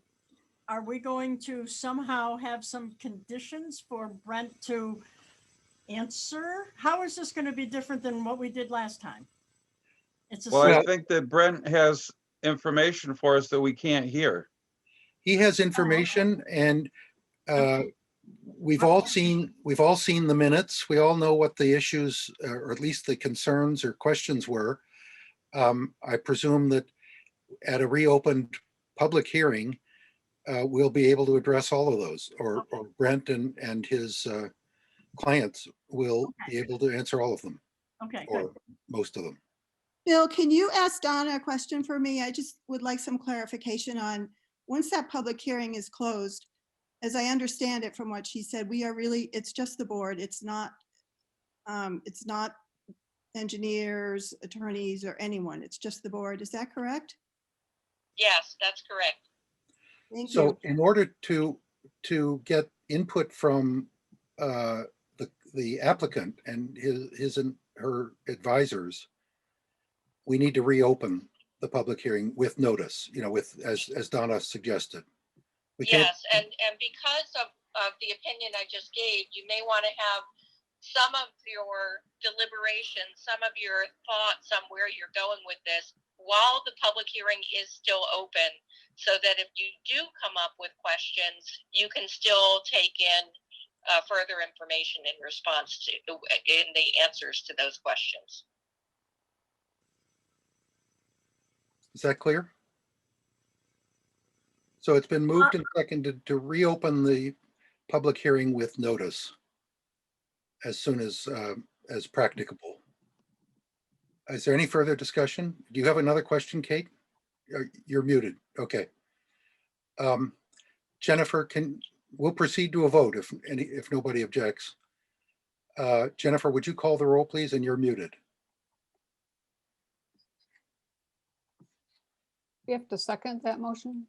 Are we going to somehow have some conditions for Brent to answer? How is this going to be different than what we did last time? It's a Well, I Well- think that Brent has information for us that we can't hear. He has information, and we've all seen the minutes. We all know what the issues, or at least the concerns or questions were. I presume that at a reopened public hearing, we'll be able to address all of those, or Brent and his clients will be able to answer all of them, Okay, good. or most of them. Bill, can you ask Donna a question for me? I just would like some clarification on, once that public hearing is closed, as I understand it from what she said, we are really, it's just the board. It's not engineers, attorneys, or anyone. It's just the board. Is that correct? Yes, that's correct. Thank you. So in order to get input from the applicant and his and her advisors, we need to reopen the public hearing with notice, with, as Donna suggested. We can't, Yes, and because of the opinion I just gave, you may want to have some of your deliberations, some of your thoughts on where you're going with this while the public hearing is still open, so that if you do come up with questions, you can still take in further information in response to, in the answers to those questions. is that clear? So it's been moved and seconded to reopen the public hearing with notice as soon as practicable. Is there any further discussion? Do you have another question, Kate? You're muted. Okay. Jennifer, we'll proceed to a vote if nobody objects. Jennifer, would you call the roll, please? And you're muted. You have to second that motion?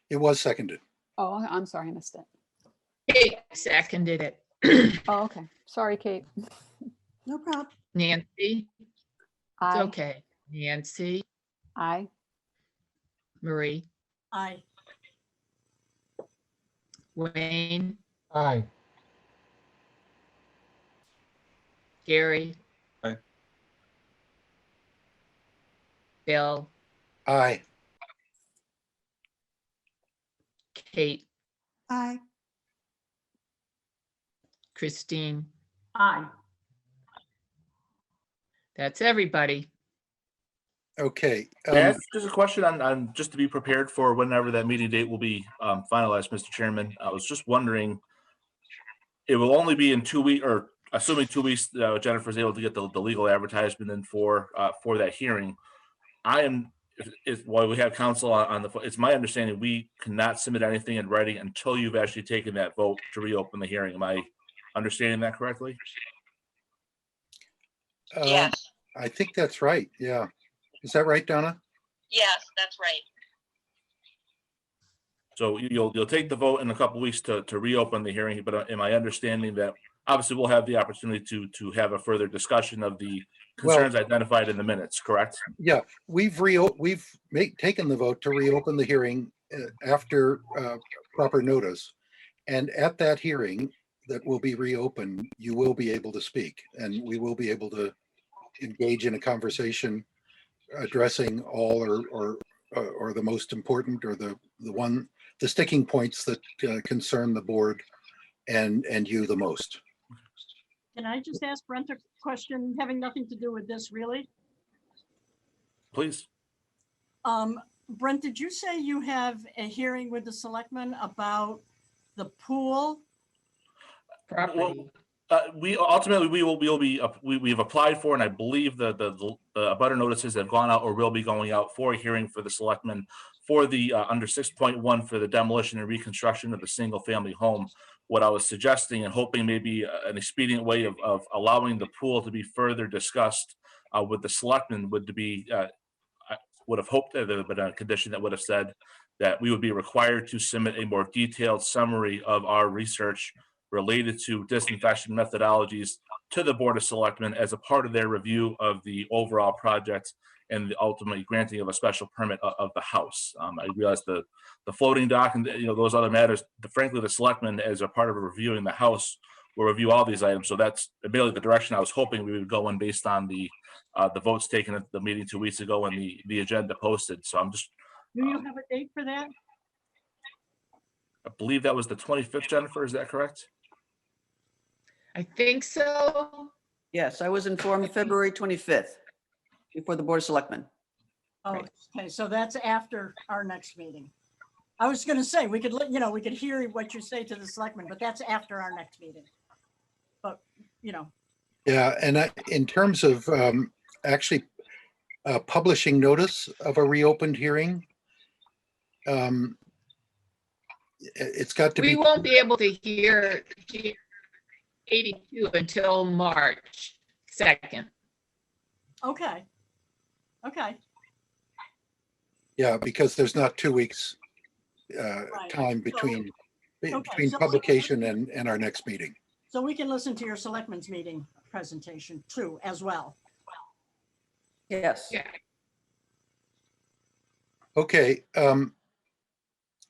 It was seconded. Oh, I'm sorry, I missed it. Kate seconded it. Oh, okay. Sorry, Kate. No problem. Nancy, it's Aye. okay. Nancy, Aye. Marie, Aye. Wayne, Aye. Gary. Aye. Bill, Aye. Kate, Aye. Christine. Aye. That's everybody. Okay. May I ask just a question on just to be prepared for whenever that meeting date will be finalized, Mr. Chairman. I was just wondering, it will only be in 2 weeks, or assuming 2 weeks, Jennifer's able to get the legal advertisement in for that hearing. While we have counsel on the phone, it's my understanding we cannot submit anything in writing until you've actually taken that vote to reopen the hearing. Am I understanding that correctly? Yes, I think that's right. Yeah. Is that right, Donna? yes, that's right. So you'll take the vote in a couple weeks to reopen the hearing, but am I understanding that obviously we'll have the opportunity to have a further discussion of the concerns identified in the minutes, correct? Yeah, we've taken the vote to reopen the hearing after proper notice. And at that hearing that will be reopened, you will be able to speak, and we will be able to engage in a conversation addressing all or the most important, or the sticking points that concern the board and you the most. Can I just ask Brent a question having nothing to do with this, really? Please. Brent, did you say you have a hearing with the selectmen about the pool? Property. We ultimately we've applied for, and I believe the abutter notices have gone out or will be going out for a hearing for the selectmen for the under 6.1 for the demolition and reconstruction of the single family home. What I was suggesting and hoping maybe an expedient way of allowing the pool to be further discussed with the selectmen would be, I would have hoped that there would have been a condition that would have said that we would be required to submit a more detailed summary of our research related to disinfection methodologies to the Board of Selectmen as a part of their review of the overall project and the ultimate granting of a special permit of the house. I realize the floating dock and those other matters, frankly, the selectmen as a part of reviewing the house will review all these items. So that's really the direction I was hoping we would go in based on the votes taken at the meeting 2 weeks ago and the agenda posted. So I'm just. Do you have a date for that? I believe that was the 25th, Jennifer, is that correct? I think so. Yes, I was informed February 25th before the Board of Selectmen. Oh, okay, so that's after our next meeting. I was gonna say, we could we could hear what you say to the selectmen, but that's after our next meeting. But, Yeah, and in terms of actually publishing notice of a reopened hearing, it's got to We be, won't be able to hear 82 until March 2nd. Okay. Okay. yeah, because there's not 2 weeks Right. time So- between Okay, between so- publication and our next meeting. So we can listen to your selectmen's meeting presentation too, as well. Yes. Yeah. Okay,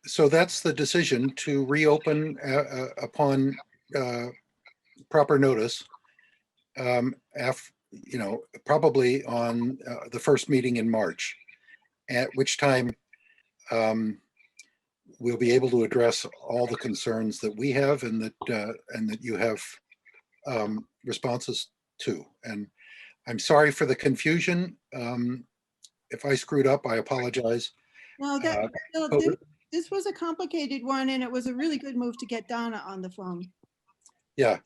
so that's the decision to reopen upon proper notice. Probably on the first meeting in March, at which time we'll be able to address all the concerns that we have and that you have responses to. And I'm sorry for the confusion. If I screwed up, I apologize. No, no, but this was a complicated one, and it was a really good move to get Donna on the phone. Yeah,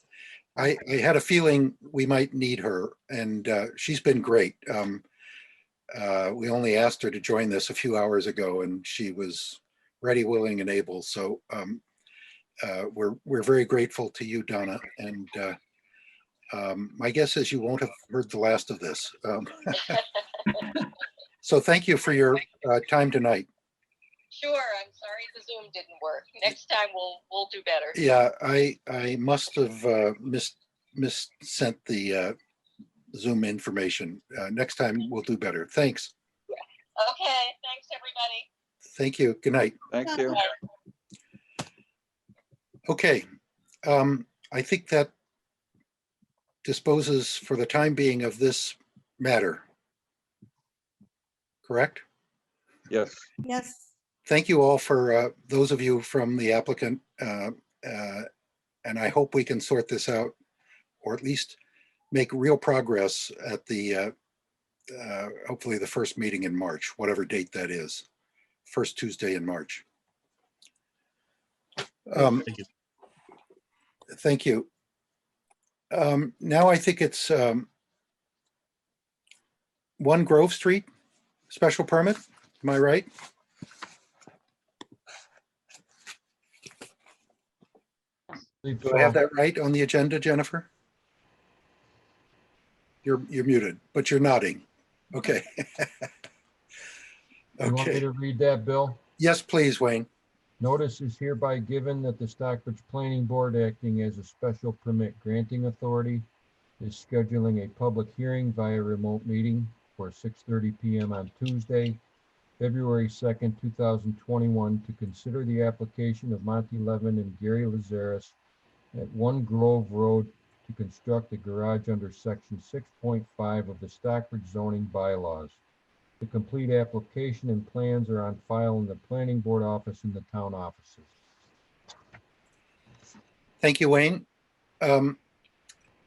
I had a feeling we might need her, and she's been great. We only asked her to join this a few hours ago, and she was ready, willing, and able. So we're very grateful to you, Donna. And my guess is you won't have heard the last of this. So thank you for your time tonight. Sure, I'm sorry the Zoom didn't work. Next time we'll do better. Yeah, I must have missent the Zoom information. Next time we'll do better. Thanks. Okay, thanks, everybody. Thank you. Good night. Thank you. Okay. I think that disposes for the time being of this matter. Correct? Yes. Yes. Thank you all for those of you from the applicant. And I hope we can sort this out, or at least make real progress at the hopefully the first meeting in March, whatever date that is, first Tuesday in March. Thank you. Thank you. Now I think it's 1 Grove Street, special permit. Am I right? Do I have that right on the agenda, Jennifer? You're muted, but you're nodding. Okay. You want me Okay. to read that, Bill? Yes, please, Wayne. Notice is hereby given that the Stockbridge Planning Board, acting as a special permit granting authority, is scheduling a public hearing via remote meeting for 6:30 PM on Tuesday, February 2nd, 2021, to consider the application of Monty Levin and Gary Lazaris at 1 Grove Road to construct a garage under section 6.5 of the Stockbridge zoning bylaws. The complete application and plans are on file in the planning board office in the town offices. Thank you, Wayne.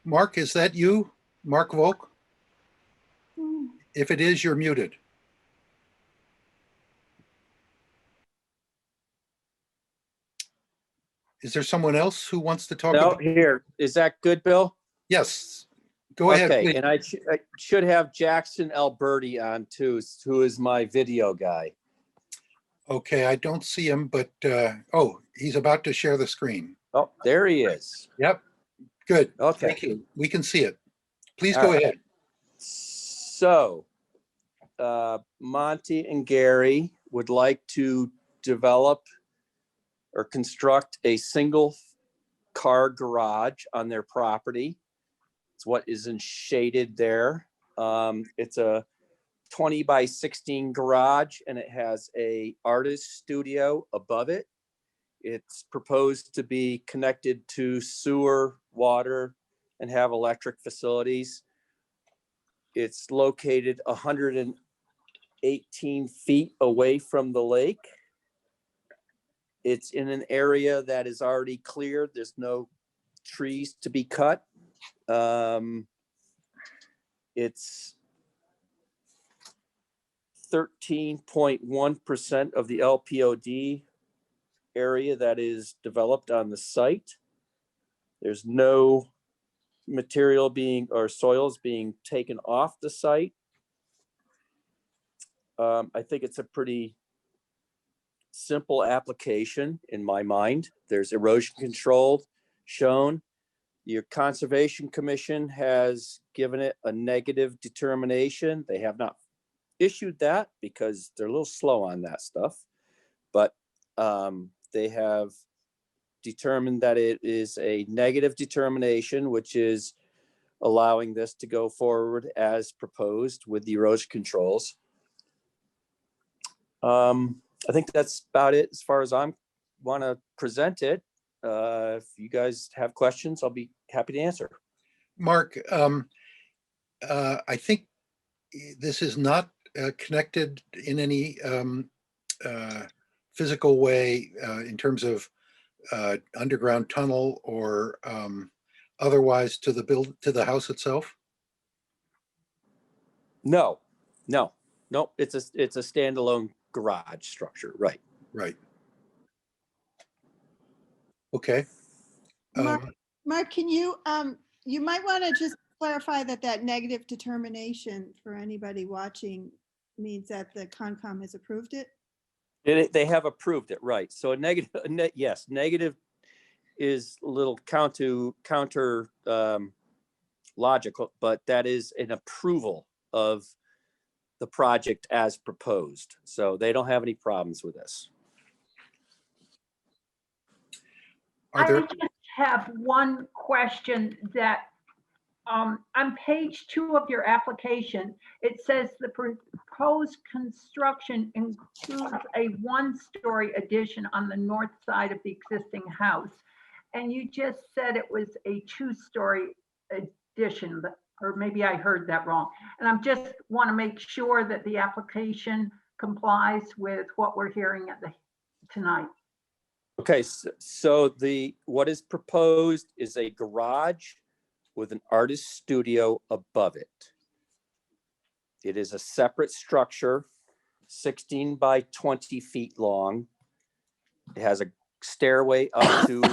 Mark, is that you? Mark Volk? If it is, you're muted. Is there someone else who wants to talk? No, about? here. Is that good, Bill? Yes. Go ahead, Okay, please. and I should have Jackson Alberti on too, who is my video guy. Okay, I don't see him, but oh, he's about to share the screen. Oh, there he is. Yep. Good. Okay. Thank you. We can see it. Please All go right. ahead. So, Monty and Gary would like to develop or construct a single car garage on their property. It's what is in shaded there. It's a 20 by 16 garage, and it has a artist studio above it. It's proposed to be connected to sewer, water, and have electric facilities. It's located 118 feet away from the lake. It's in an area that is already cleared. There's no trees to be cut. It's 13.1% of the LPOD area that is developed on the site. There's no material being or soils being taken off the site. I think it's a pretty simple application in my mind. There's erosion control shown. Your Conservation Commission has given it a negative determination. They have not issued that because they're a little slow on that stuff, but they have determined that it is a negative determination, which is allowing this to go forward as proposed with the erosion controls. I think that's about it as far as I'm want to present it. If you guys have questions, I'll be happy to answer. Mark, I think this is not connected in any physical way in terms of underground tunnel or otherwise to the house itself? No. It's a standalone garage structure, right? Right. Okay. Mark, can you, you might want to just clarify that negative determination for anybody watching means that the Concom has approved it? They have approved it, right? So a negative, yes, negative is a little counter logical, but that is an approval of the project as proposed. So they don't have any problems with this. I just have one question that on page 2 of your application, it says the proposed construction includes a 1-story addition on the north side of the existing house. And you just said it was a 2-story addition, or maybe I heard that wrong. And I just want to make sure that the application complies with what we're hearing tonight. Okay, so what is proposed is a garage with an artist studio above it. It is a separate structure, 16 by 20 feet long. It has a stairway up to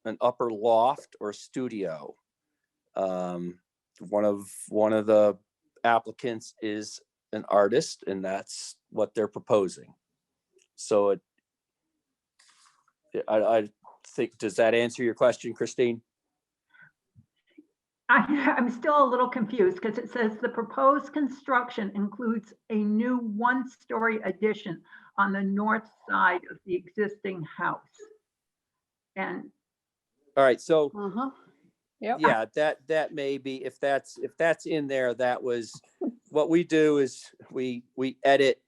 an upper loft or studio. One of the applicants is an artist, and that's what they're proposing. So I think, does that answer your question, Christine? I'm still a little confused because it says the proposed construction includes a new 1-story addition on the north side of the existing house. And all right, so Yep. yeah, that may be, if that's in there, that was what we do is we edit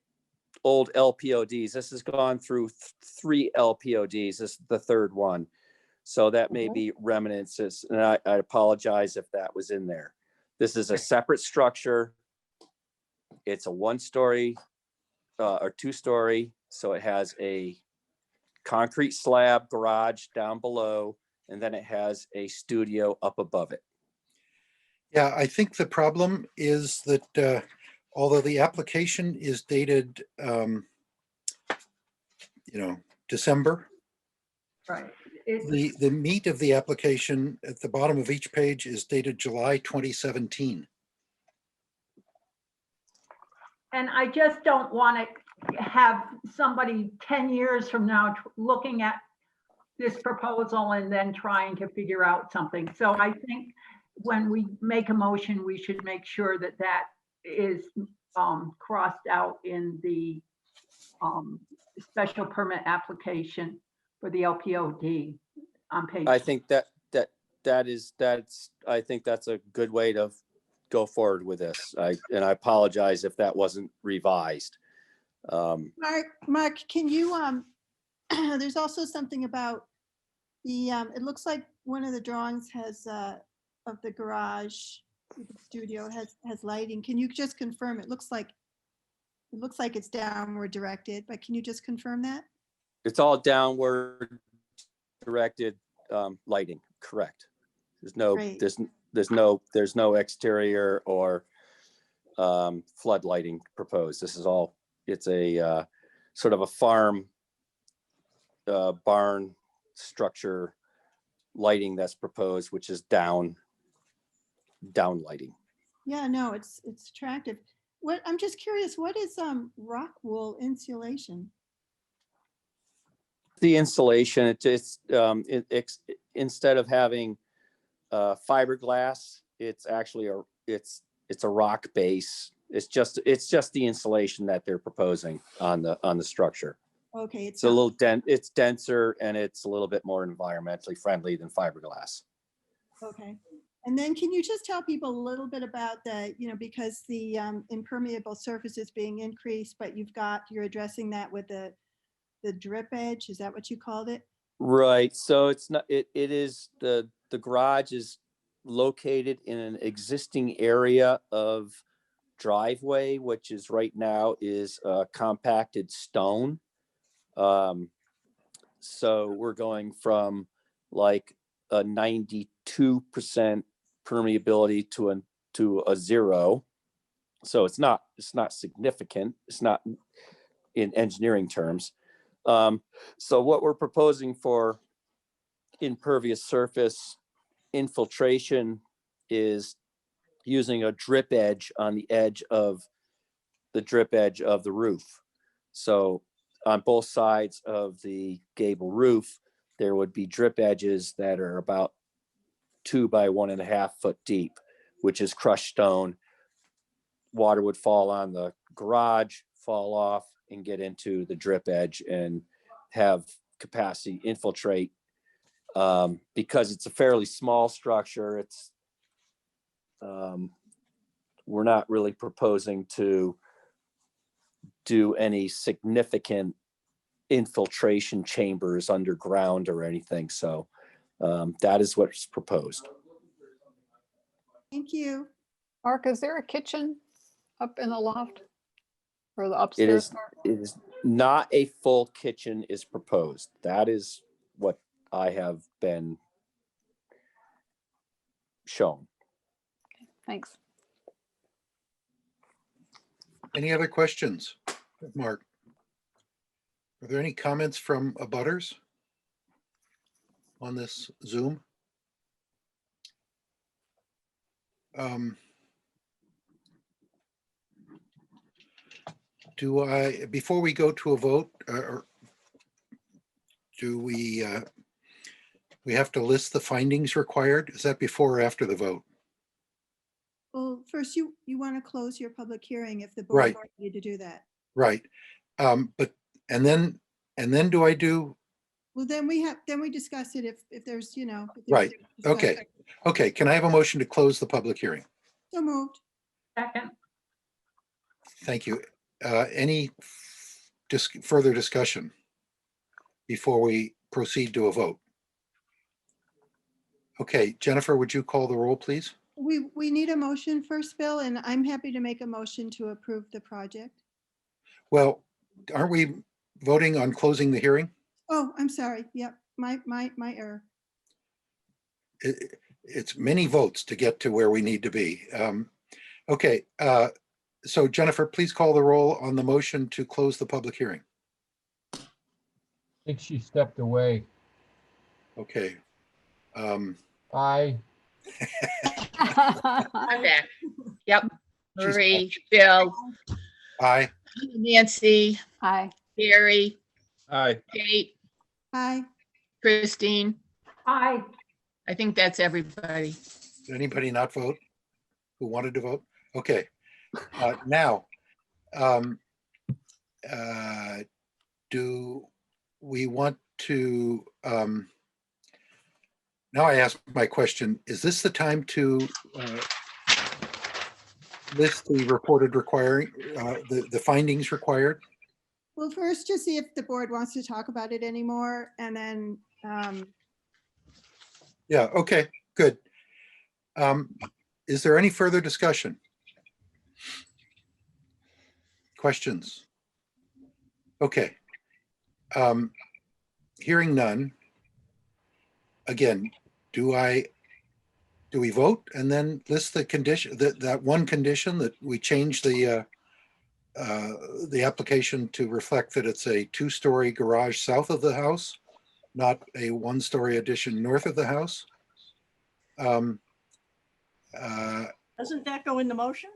old LPODs. This has gone through 3 LPODs. This is the 3rd one. So that may be reminiscences, and I apologize if that was in there. This is a separate structure. It's a 1-story or 2-story. So it has a concrete slab garage down below, and then it has a studio up above it. Yeah, I think the problem is that although the application is dated, December, right. The meat of the application at the bottom of each page is dated July 2017. And I just don't want to have somebody 10 years from now looking at this proposal and then trying to figure out something. So I think when we make a motion, we should make sure that that is crossed out in the special permit application for the LPOD on page. I think I think that's a good way to go forward with this. And I apologize if that wasn't revised. Mark, can you, there's also something about the, it looks like one of the drawings has, of the garage, the studio has lighting. Can you just confirm? It looks like it's downward directed, but can you just confirm that? It's all downward directed lighting, correct. There's no exterior or flood lighting proposed. This is all, it's a sort of a farm barn structure lighting that's proposed, which is down lighting. Yeah, no, it's attractive. I'm just curious, what is rock wool insulation? the insulation. Instead of having fiberglass, it's actually it's a rock base. It's just the insulation that they're proposing on the structure. Okay, It's a little it's denser and it's a little bit more environmentally friendly than fiberglass. okay. And then can you just tell people a little bit about because the impermeable surface is being increased, but you're addressing that with the drip edge, is that what you called it? Right. So it's not, it is the garage is located in an existing area of driveway, which is right now is compacted stone. So we're going from like a 92% permeability to a 0. So it's not significant. It's not in engineering terms. So what we're proposing for impervious surface infiltration is using a drip edge on the edge of the roof. So on both sides of the gable roof, there would be drip edges that are about 2 by 1.5 foot deep, which is crushed stone. Water would fall on the garage, fall off, and get into the drip edge and have capacity infiltrate. Because it's a fairly small structure, we're not really proposing to do any significant infiltration chambers underground or anything. So that is what's proposed. Thank you. Mark, is there a kitchen up in the loft or the upstairs part? It is not a full kitchen is proposed. That is what I have been shown. Thanks. Any other questions, Mark? Are there any comments from abutters on this Zoom? Before we go to a vote, do we have to list the findings required? Is that before or after the vote? Well, first you want to close your public hearing if the board Right. wants you to do that. Right. And then do I do? Well, then we discuss it if there's, if there's Right. Okay. discussion. Okay. Can I have a motion to close the public hearing? So moved. Second. Thank you. Any further discussion before we proceed to a vote? Okay, Jennifer, would you call the roll, please? We need a motion first, Bill, and I'm happy to make a motion to approve the project. Well, aren't we voting on closing the hearing? Oh, I'm sorry. Yep, my error. It's many votes to get to where we need to be. Okay, so Jennifer, please call the roll on the motion to close the public hearing. I think she stepped away. Okay. Aye. I'm back. Yep. She's Marie, Bill, Aye. Nancy, Hi. Gary, Aye. Kate, Hi. Christine. Aye. I think that's everybody. Did anybody not vote who wanted to vote? Okay. Now, do we want to, now I ask my question, is this the time to list the reported requiring, the findings required? Well, first, just see if the board wants to talk about it anymore, and then, Yeah, okay, good. Is there any further discussion? Questions? Okay. Hearing none. Again, do we vote and then list the condition, that one condition that we change the application to reflect that it's a 2-story garage south of the house, not a 1-story addition north of the house? Doesn't that go in the motion?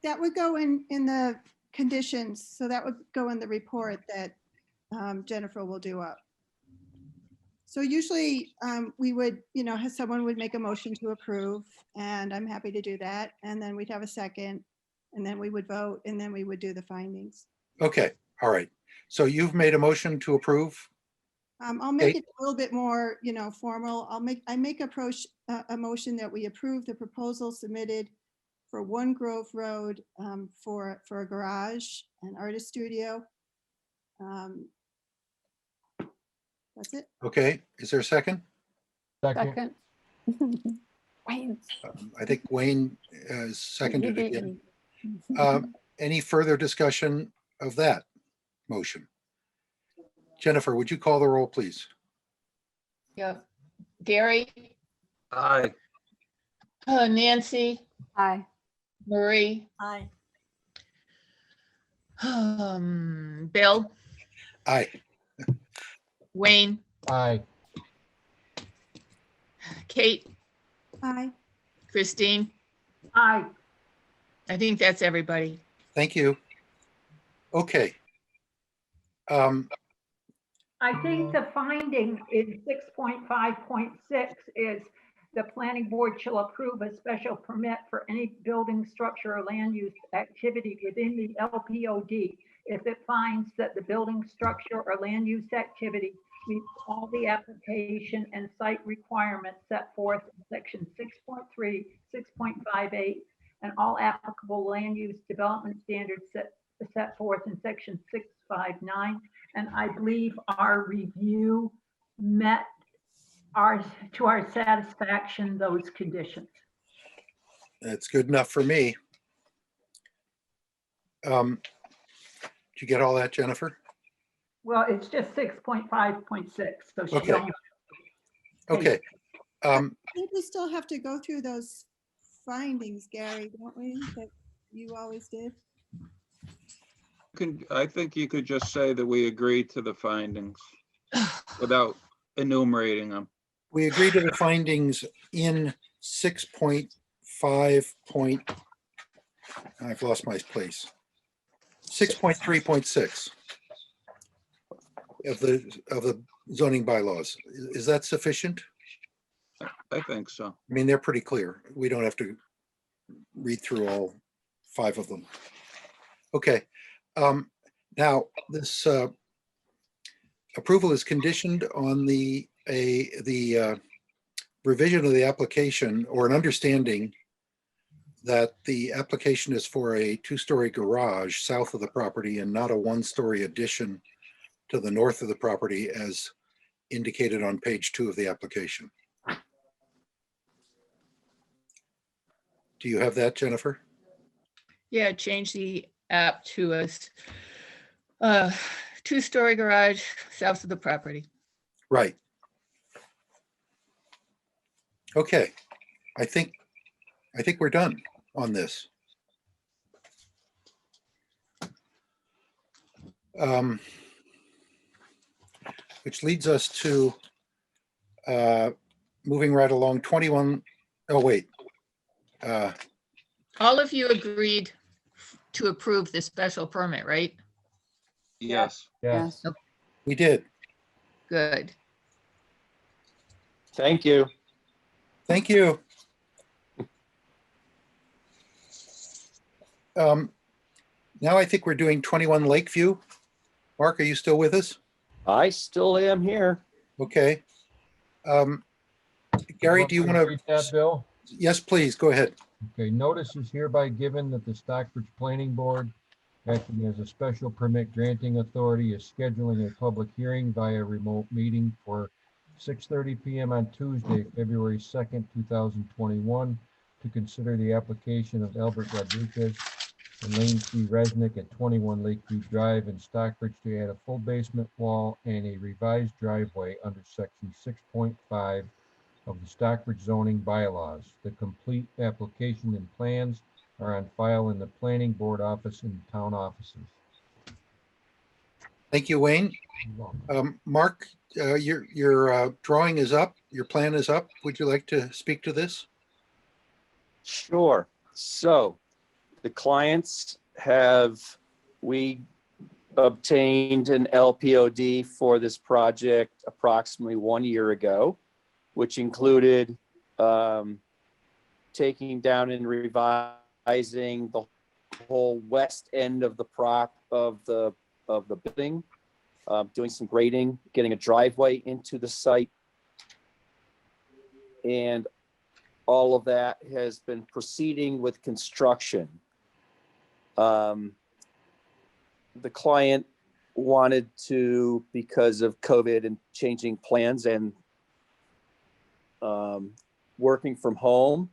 that would go in the conditions, so that would go in the report that Jennifer will do up. So usually we would, someone would make a motion to approve, and I'm happy to do that. And then we'd have a second, and then we would vote, and then we would do the findings. Okay, all right. So you've made a motion to approve? I'll make it a little bit more, formal. I make a motion that we approve the proposal submitted for One Grove Road for a garage, an artist studio. That's it. Okay, is there a second? Second. Second. Wayne. I think Wayne has seconded You it beat again. me. Any further discussion of that motion? Jennifer, would you call the roll, please? Yep. Gary, Aye. Nancy, Aye. Marie, Aye. Bill, Aye. Wayne, Aye. Kate, Aye. Christine. Aye. I think that's everybody. Thank you. Okay. I think the finding in 6.5.6 is the planning board shall approve a special permit for any building, structure, or land use activity within the LPOD if it finds that the building, structure, or land use activity meets all the application and site requirements set forth in section 6.3, 6.58, and all applicable land use development standards set forth in section 659. And I believe our review met to our satisfaction those conditions. That's good enough for me. Did you get all that, Jennifer? Well, it's just 6.5.6. So she Okay. don't. Okay. I think we still have to go through those findings, Gary, don't we? That you always did. I think you could just say that we agree to the findings without enumerating them. We agree to the findings in 6.5 I've lost my place. 6.3.6 of the zoning bylaws. Is that sufficient? I think so. I mean, they're pretty clear. We don't have to read through all 5 of them. Okay. Now this approval is conditioned on the revision of the application, or an understanding that the application is for a 2-story garage south of the property and not a 1-story addition to the north of the property as indicated on page 2 of the application. Do you have that, Jennifer? Yeah, change the app to a 2-story garage south of the property. Right. Okay. I think we're done on this. Which leads us to moving right along 21. Oh, wait. All of you agreed to approve this special permit, right? Yes. Yes. We did. Good. Thank you. Thank you. Now I think we're doing 21 Lakeview. Mark, are you still with us? I still am here. Okay. Gary, do you want Read that, to? Bill? Yes, please, go ahead. Okay, notice is hereby given that the Stockbridge Planning Board, acting as a special permit granting authority, is scheduling a public hearing via remote meeting for 6:30 p.m. on Tuesday, February 2nd, 2021, to consider the application of Albert Rodriguez and Lane C. Resnick at 21 Lakeview Drive in Stockbridge to add a full basement wall and a revised driveway under section 6.5 of the Stockbridge zoning bylaws. The complete application and plans are on file in the planning board office and town offices. Thank you, Wayne. You're welcome. Mark, your drawing is up. Your plan is up. Would you like to speak to this? Sure. So the clients we obtained an LPOD for this project approximately 1 year ago, which included taking down and revising the whole west end of the building, doing some grading, getting a driveway into the site. And all of that has been proceeding with construction. The client wanted to, because of COVID and changing plans and working from home,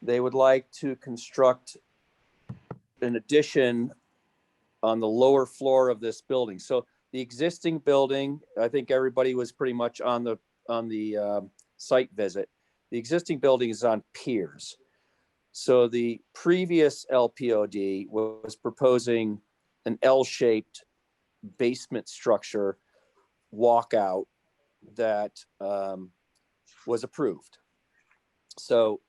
they would like to construct an addition on the lower floor of this building. So the existing building, I think everybody was pretty much on the site visit. The existing building is on piers. So the previous LPOD was proposing an L-shaped basement structure walkout that was approved. So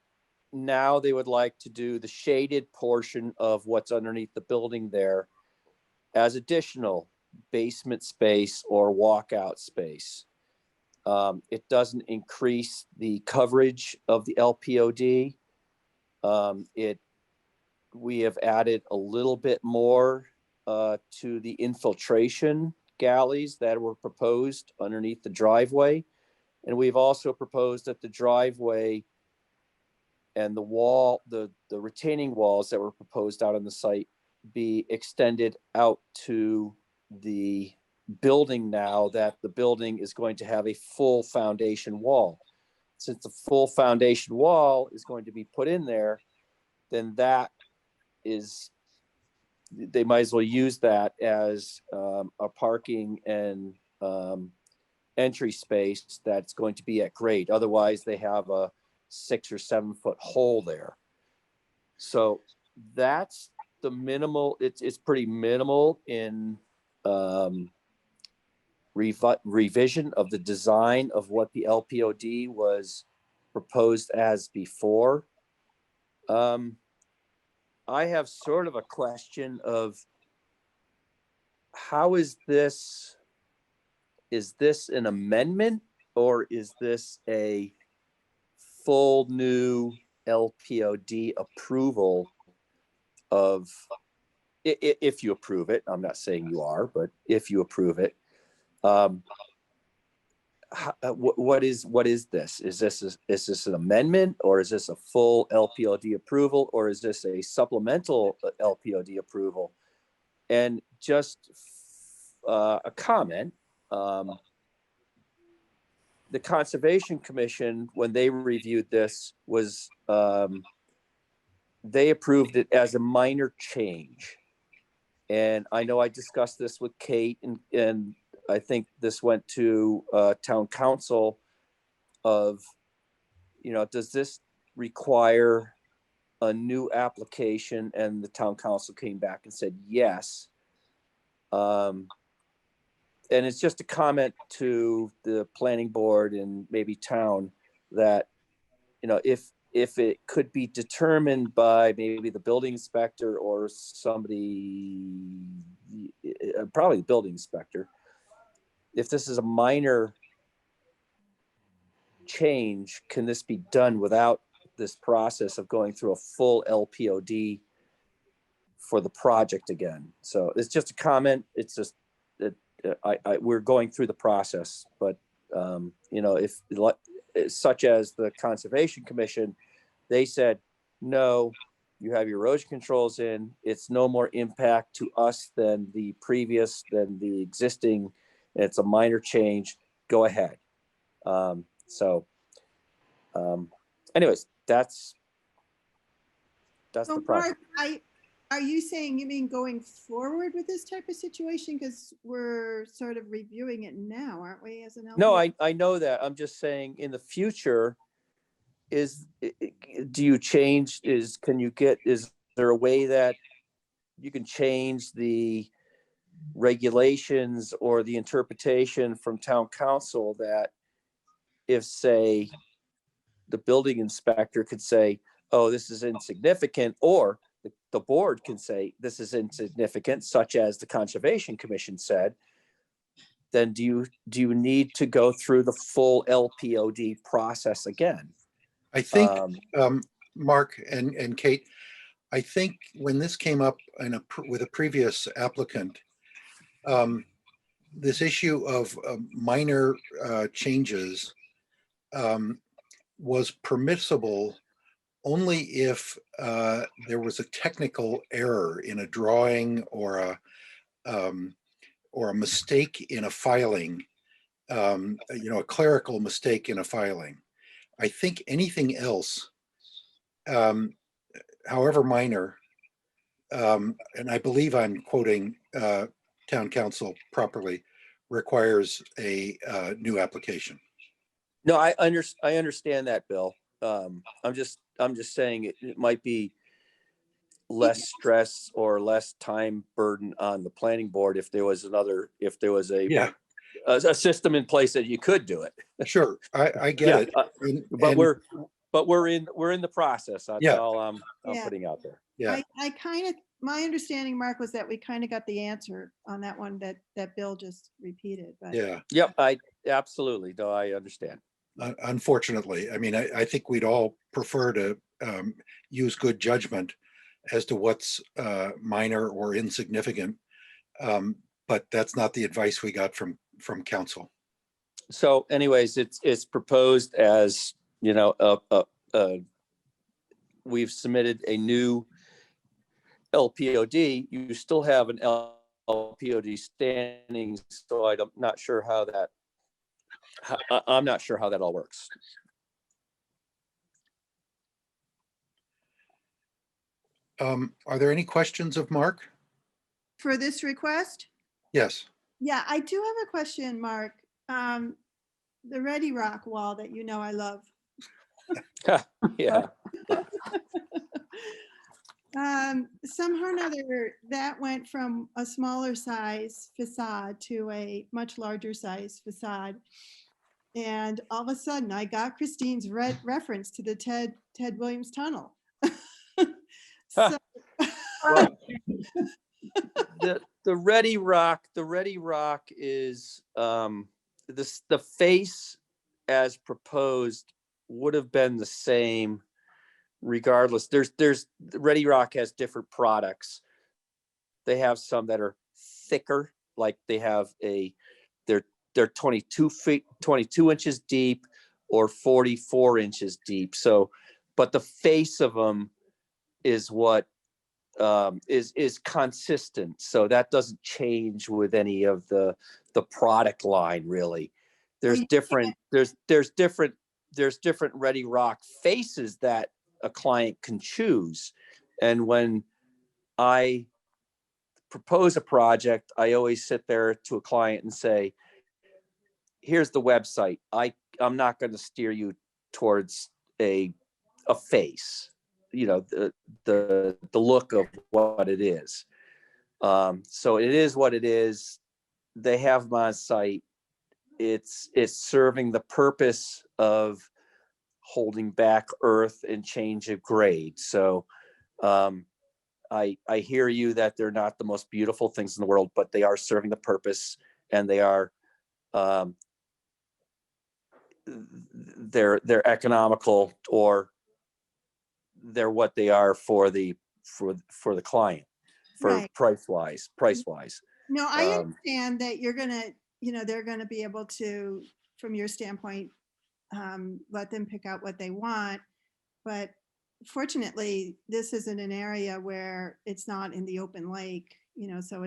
now they would like to do the shaded portion of what's underneath the building there as additional basement space or walkout space. It doesn't increase the coverage of the LPOD. We have added a little bit more to the infiltration galleys that were proposed underneath the driveway. And we've also proposed that the driveway and the wall, the retaining walls that were proposed out on the site be extended out to the building now that the building is going to have a full foundation wall. Since the full foundation wall is going to be put in there, then that is, they might as well use that as a parking and entry space that's going to be at grade. Otherwise, they have a 6 or 7 foot hole there. So that's the minimal. It's pretty minimal in revision of the design of what the LPOD was proposed as before. I have sort of a question of how is this an amendment or is this a full new LPOD approval of, if you approve it? I'm not saying you are, but if you approve it, what is this? Is this an amendment, or is this a full LPOD approval, or is this a supplemental LPOD approval? And just a comment, the Conservation Commission, when they reviewed this, was they approved it as a minor change. And I know I discussed this with Kate, and I think this went to town council of, does this require a new application? And the town council came back and said yes. And it's just a comment to the planning board and maybe town that, if it could be determined by maybe the building inspector or somebody, probably the building inspector, if this is a minor change, can this be done without this process of going through a full LPOD for the project again? So it's just a comment. It's just that we're going through the process, but if such as the Conservation Commission, they said, no, you have your erosion controls in, it's no more impact to us than the existing, it's a minor change, go ahead. Anyways, that's So the project. Mark, are you saying you mean going forward with this type of situation? Because we're sort of reviewing it now, aren't we, as an LPO? No, I know that. I'm just saying in the future, is there a way that you can change the regulations or the interpretation from town council that if, say, the building inspector could say, oh, this is insignificant, or the board can say this is insignificant, such as the Conservation Commission said, then do you need to go through the full LPOD process again? I think, Mark and Kate, I think when this came up with a previous applicant, this issue of minor changes was permissible only if there was a technical error in a drawing or a mistake in a filing, a clerical mistake in a filing. I think anything else, however minor, and I believe I'm quoting town council properly, requires a new application. No, I understand that, Bill. I'm just saying it might be less stress or less time burden on the planning board if there was Yeah, a system in place that you could do it. sure. I get it. But we're in the process. That's Yeah. all I'm Yeah. putting out there. Yeah. My understanding, Mark, was that we kind of got the answer on that one that Bill just repeated, but. Yeah. Yep, I absolutely. No, I understand. Unfortunately, I mean, I think we'd all prefer to use good judgment as to what's minor or insignificant, but that's not the advice we got from council. So, anyways, it's proposed as we've submitted a new LPOD. You still have an LPOD standing, so I'm not sure how that. I'm not sure how that all works. Are there any questions of Mark? For this request? Yes. Yeah, I do have a question, Mark. The Ready Rock wall that I love. Yeah. Somehow or another, that went from a smaller size facade to a much larger size facade. And all of a sudden, I got Christine's reference to the Ted Williams Tunnel. So, Well, the Ready Rock is the face as proposed would have been the same regardless. There's Ready Rock has different products. They have some that are thicker, like they have they're 22 inches deep or 44 inches deep. So, but the face of them is what is consistent. So that doesn't change with any of the product line really. There's different Ready Rock faces that a client can choose. And when I propose a project, I always sit there to a client and say, here's the website. I'm not going to steer you towards a face, the look of what it is. So it is what it is. They have them on site. It's serving the purpose of holding back earth and change of grade. So I hear you that they're not the most beautiful things in the world, but they are serving the purpose, and they are they're economical, or they're what they are for the client, for Right. price wise. No, I understand that you're gonna, they're gonna be able to, from your standpoint, let them pick out what they want. But fortunately, this isn't an area where it's not in the open lake, so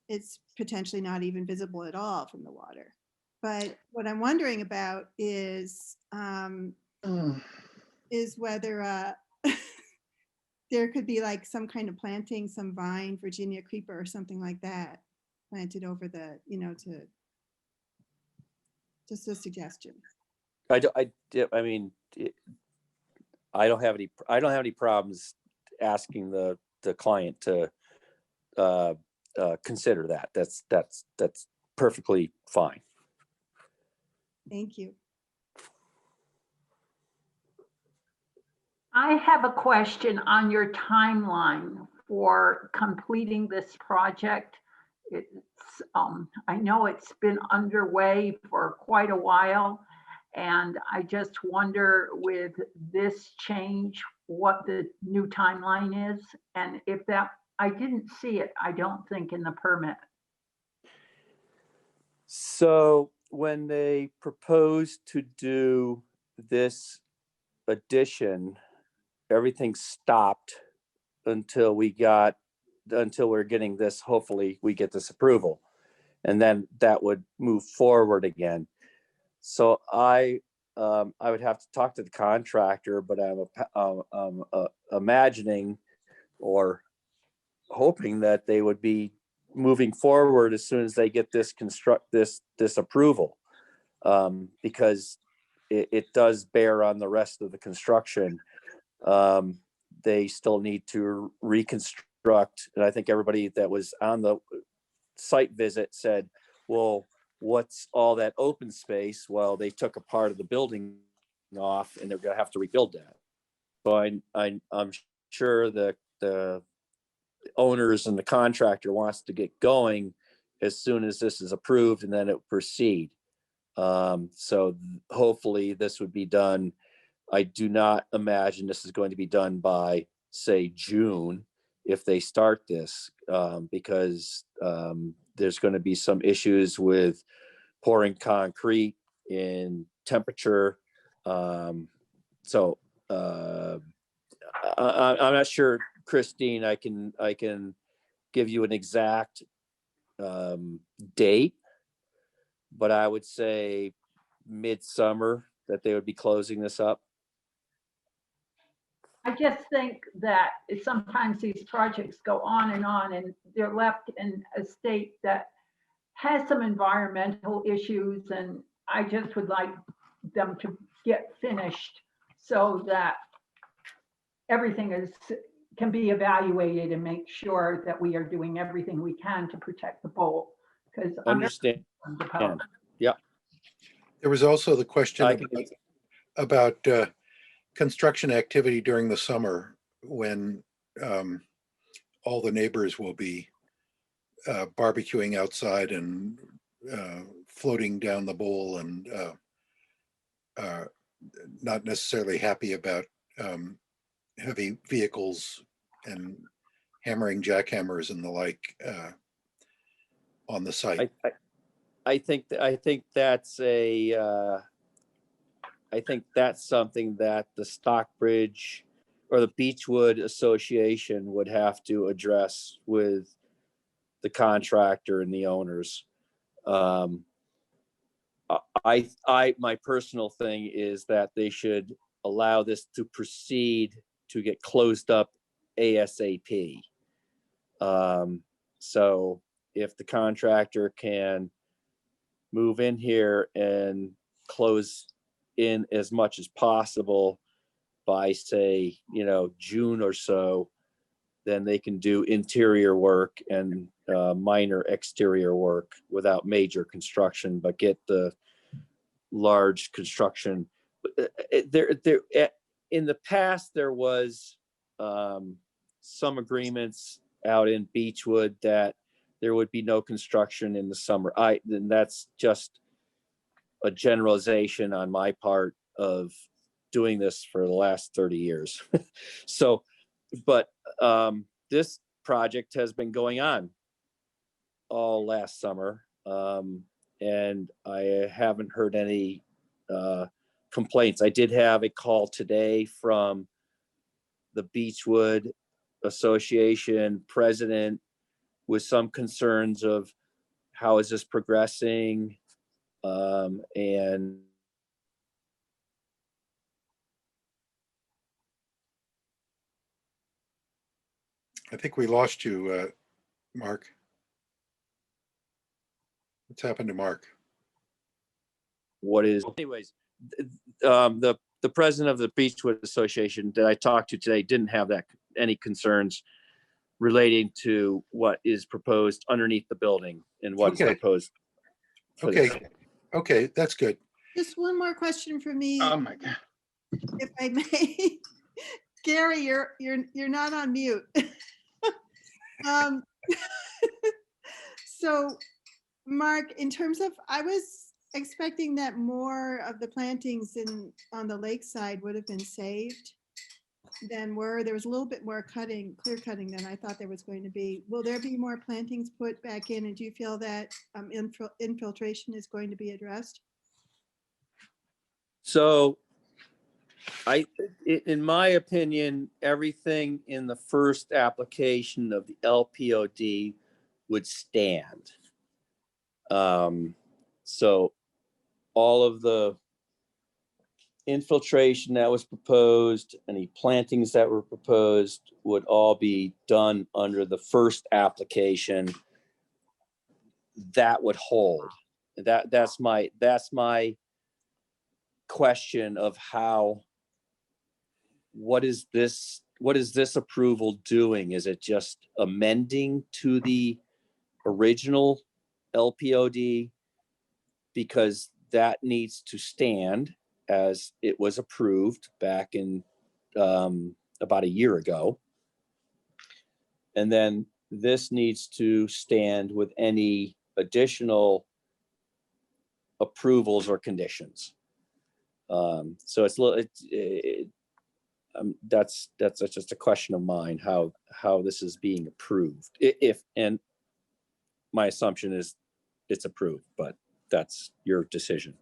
it's potentially not even visible at all from the water. But what I'm wondering about is whether there could be like some kind of planting, some vine, Virginia creeper or something like that planted over the, just a suggestion. I don't have any problems asking the client to consider that. That's perfectly fine. Thank you. I have a question on your timeline for completing this project. It's, I know it's been underway for quite a while, and I just wonder with this change, what the new timeline is, and if that, I didn't see it, I don't think, in the permit. So when they proposed to do this addition, everything stopped until we're getting this, hopefully we get this approval. And then that would move forward again. So I would have to talk to the contractor, but I'm imagining or hoping that they would be moving forward as soon as they get this approval, because it does bear on the rest of the construction. They still need to reconstruct, and I think everybody that was on the site visit said, well, what's all that open space? Well, they took a part of the building off and they're gonna have to rebuild that. So I'm sure that the owners and the contractor wants to get going as soon as this is approved, and then it will proceed. So hopefully this would be done. I do not imagine this is going to be done by, say, June if they start this, because there's going to be some issues with pouring concrete in temperature. So I'm not sure, Christine, I can give you an exact date, but I would say midsummer that they would be closing this up. I just think that sometimes these projects go on, and they're left in a state that has some environmental issues, and I just would like them to get finished so that everything can be evaluated and make sure that we are doing everything we can to protect the bowl. Because Understand. Yeah. There was also the question about construction activity during the summer when all the neighbors will be barbecuing outside and floating down the bowl and not necessarily happy about heavy vehicles and hammering jackhammers and the like on the site. I think that's something that the Stockbridge or the Beechwood Association would have to address with the contractor and the owners. My personal thing is that they should allow this to proceed to get closed up ASAP. So if the contractor can move in here and close in as much as possible by, say, June or so, then they can do interior work and minor exterior work without major construction, but get the large construction. In the past, there was some agreements out in Beechwood that there would be no construction in the summer. Then that's just a generalization on my part of doing this for the last 30 years. So, but this project has been going on all last summer, and I haven't heard any complaints. I did have a call today from the Beechwood Association president with some concerns of how is this progressing, and I think we lost you, Mark. What's happened to Mark? Anyways, the president of the Beechwood Association that I talked to today didn't have any concerns relating to what is proposed underneath the building and what's proposed. Okay, that's good. Just one more question for me, Oh my God. if I may. Gary, you're not on mute. Um, So, Mark, in terms of, I was expecting that more of the plantings on the lakeside would have been saved than there was a little bit more clear cutting than I thought there was going to be. Will there be more plantings put back in? And do you feel that infiltration is going to be addressed? So in my opinion, everything in the first application of the LPOD would stand. So all of the infiltration that was proposed, any plantings that were proposed would all be done under the first application. That would hold. That's my question of what is this approval doing? Is it just amending to the original LPOD? Because that needs to stand as it was approved back in about a year ago. And then this needs to stand with any additional approvals or conditions. So that's just a question of mine, how this is being approved. And my assumption is it's approved, but that's your decision.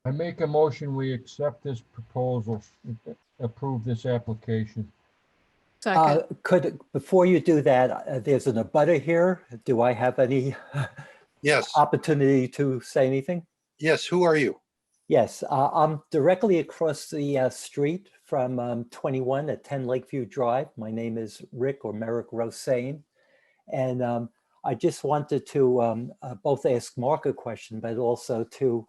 I make a motion, we accept this proposal, approve this application. Second. Before you do that, there's an abutter here. Do I have any Yes, opportunity to say anything? yes. Who are you? Yes, I'm directly across the street from 21 at 10 Lakeview Drive. My name is Rick or Merrick Rosane. And I just wanted to both ask Mark a question, but also to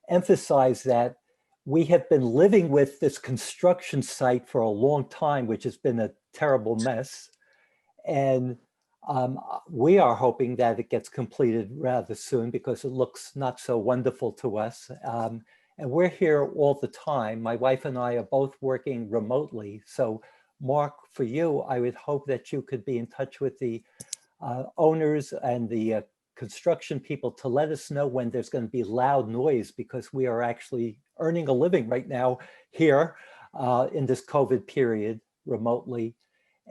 emphasize that we have been living with this construction site for a long time, which has been a terrible mess. And we are hoping that it gets completed rather soon because it looks not so wonderful to us. And we're here all the time. My wife and I are both working remotely. So Mark, for you, I would hope that you could be in touch with the owners and the construction people to let us know when there's going to be loud noise, because we are actually earning a living right now here in this COVID period remotely.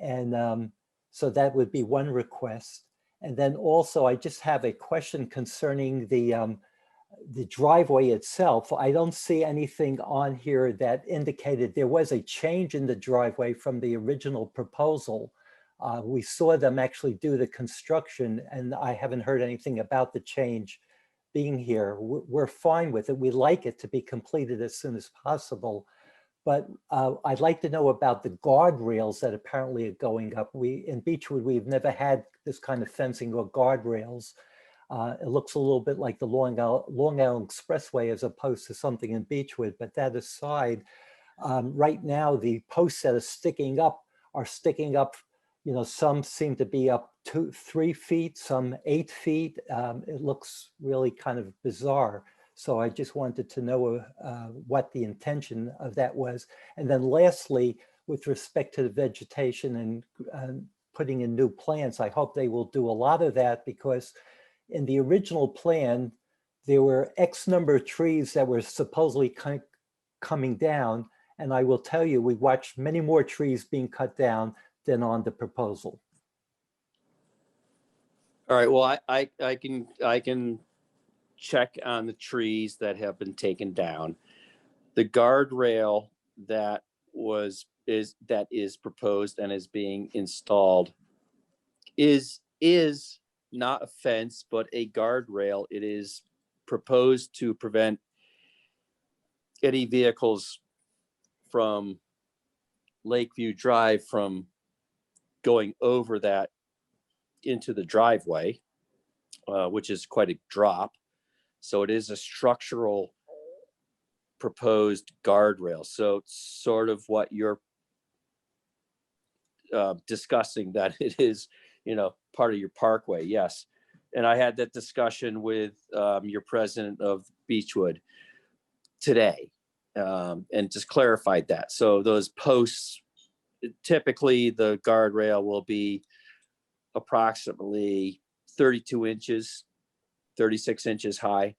And so that would be one request. And then also I just have a question concerning the driveway itself. I don't see anything on here that indicated there was a change in the driveway from the original proposal. We saw them actually do the construction, and I haven't heard anything about the change being here. We're fine with it. We like it to be completed as soon as possible. But I'd like to know about the guardrails that apparently are going up. In Beechwood, we've never had this kind of fencing or guardrails. It looks a little bit like the Long Island Expressway as opposed to something in Beechwood. But that aside, right now, the posts that are sticking up, you know, some seem to be up 2-3 feet, some 8 feet. It looks really kind of bizarre. So I just wanted to know what the intention of that was. And then lastly, with respect to the vegetation and putting in new plants, I hope they will do a lot of that, because in the original plan, there were X number of trees that were supposedly coming down. And I will tell you, we watched many more trees being cut down than on the proposal. All right, well, I can check on the trees that have been taken down. The guardrail that is proposed and is being installed is not a fence, but a guardrail. It is proposed to prevent any vehicles from Lakeview Drive from going over that into the driveway, which is quite a drop. So it is a structural proposed guardrail. So it's sort of what you're discussing, that it is, you know, part of your parkway. Yes. And I had that discussion with your president of Beechwood today. and just clarified that. So those posts, typically the guardrail will be approximately 32 inches, 36 inches high.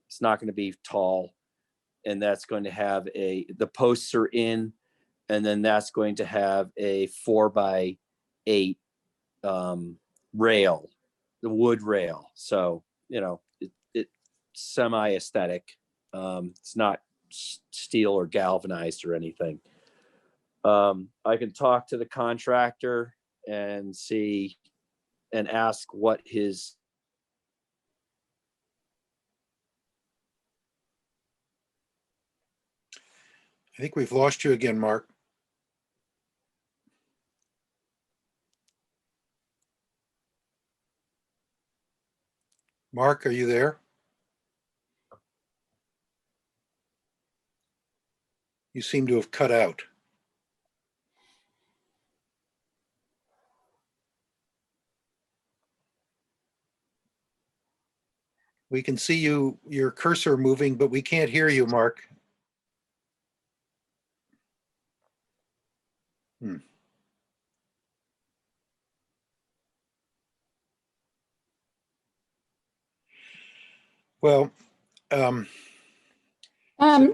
It's not going to be tall. And that's going to have the posts are in, and then that's going to have a 4x8 rail, the wood rail. So, it semi-aesthetic. It's not steel or galvanized or anything. I can talk to the contractor and see and ask what his I think we've lost you again, Mark. Mark, are you there? You seem to have cut out. We can see your cursor moving, but we can't hear you, Mark. Well,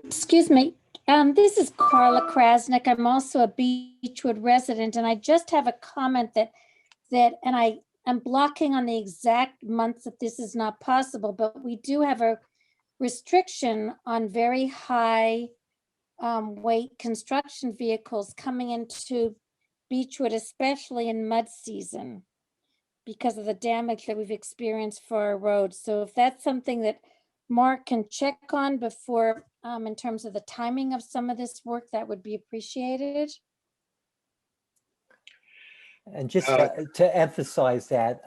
excuse me. This is Carla Krasnick. I'm also a Beechwood resident, and I just have a comment and I'm blocking on the exact months that this is not possible, but we do have a restriction on very high weight construction vehicles coming into Beechwood, especially in mud season, because of the damage that we've experienced for our roads. So if that's something that Mark can check on before, in terms of the timing of some of this work, that would be appreciated. And just to emphasize that,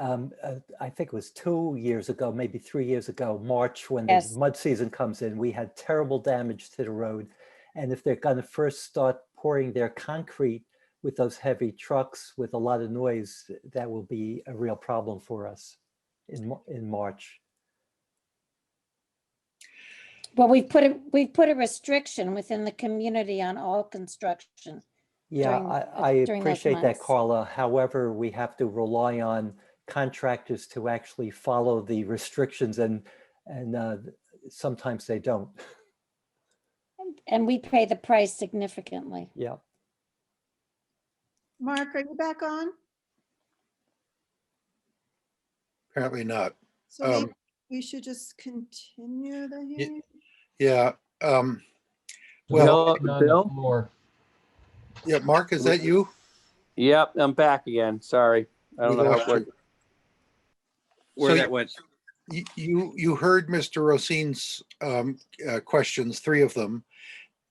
I think it was 2 years ago, maybe 3 years ago, March, when Yes. the mud season comes in, we had terrible damage to the road. And if they're going to first start pouring their concrete with those heavy trucks with a lot of noise, that will be a real problem for us in March. Well, we've put a restriction within the community on all construction. Yeah, I during those appreciate that, months. Carla. However, we have to rely on contractors to actually follow the restrictions, and sometimes they don't. And we pay the price significantly. Yeah. Mark, are you back on? Apparently not. So maybe we should just continue the hearing? Yeah. There's Well, a motion on the Bill? floor. yeah, Mark, is that you? Yep, I'm back again. Sorry. I don't We know lost where So that went. You heard Mr. Rossine's questions, 3 of them,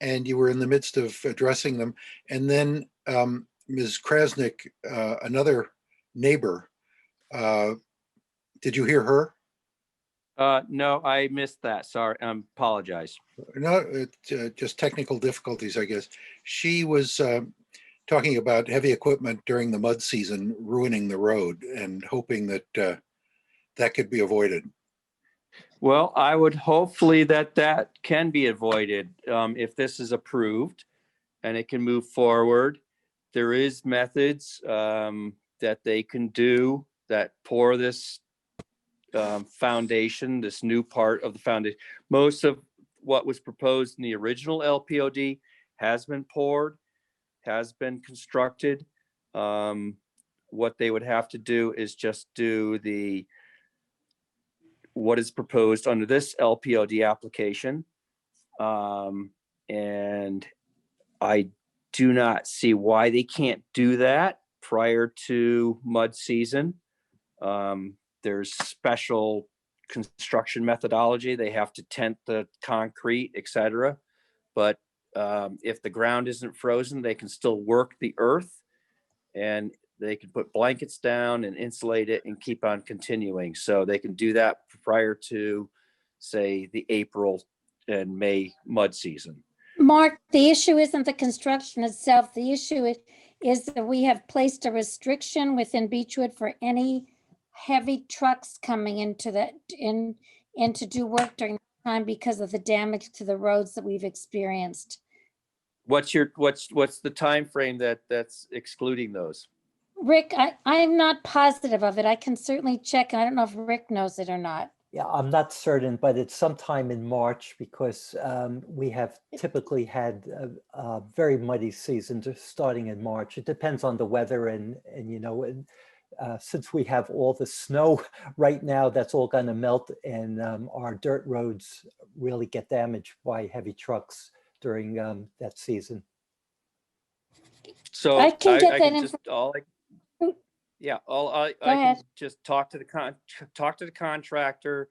and you were in the midst of addressing them. And then Ms. Krasnick, another neighbor, did you hear her? No, I missed that. Sorry. Apologize. No, just technical difficulties, I guess. She was talking about heavy equipment during the mud season ruining the road and hoping that that could be avoided. Well, I would hopefully that can be avoided if this is approved and it can move forward. There is methods that they can do that pour this foundation, this new part of the foundation. Most of what was proposed in the original LPOD has been poured, has been constructed. What they would have to do is just do what is proposed under this LPOD application. And I do not see why they can't do that prior to mud season. There's special construction methodology. They have to tent the concrete, etc. But if the ground isn't frozen, they can still work the earth, and they can put blankets down and insulate it and keep on continuing. So they can do that prior to, say, the April and May mud season. Mark, the issue isn't the construction itself. The issue is that we have placed a restriction within Beechwood for any heavy trucks coming into to do work during the time because of the damage to the roads that we've experienced. What's the time frame that's excluding those? Rick, I'm not positive of it. I can certainly check. I don't know if Rick knows it or not. Yeah, I'm not certain, but it's sometime in March because we have typically had a very muddy season starting in March. It depends on the weather and since we have all the snow right now, that's all going to melt, and our dirt roads really get damaged by heavy trucks during that season. So I can get that can info. just all I yeah, I Go ahead. can just talk to the contractor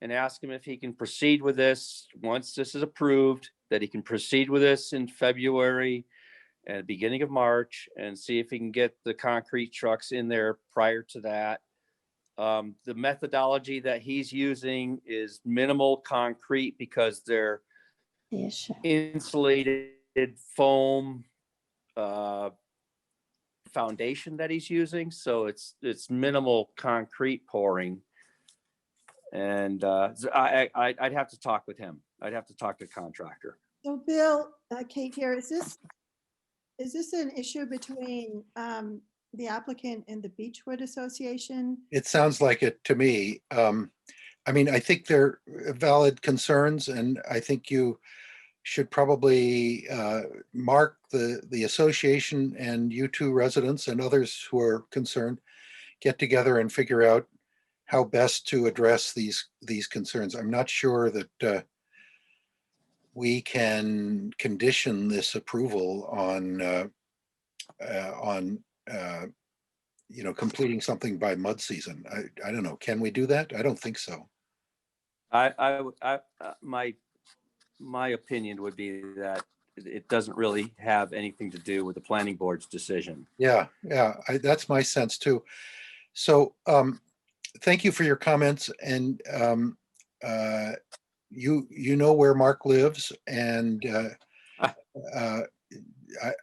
and ask him if he can proceed with this once this is approved, that he can proceed with this in February and beginning of March, and see if he can get the concrete trucks in there prior to that. The methodology that he's using is minimal concrete because they're insulated foam foundation that he's using, so it's minimal concrete pouring. And I'd have to talk with him. I'd have to talk to the contractor. So Bill, Kate here, is this an issue between the applicant and the Beechwood Association? It sounds like it to me. I mean, I think they're valid concerns, and I think you should probably mark the association and you two residents and others who are concerned, get together and figure out how best to address these concerns. I'm not sure that we can condition this approval on completing something by mud season. I don't know. Can we do that? I don't think so. My opinion would be that it doesn't really have anything to do with the planning board's decision. Yeah, that's my sense too. So thank you for your comments, and you know where Mark lives, and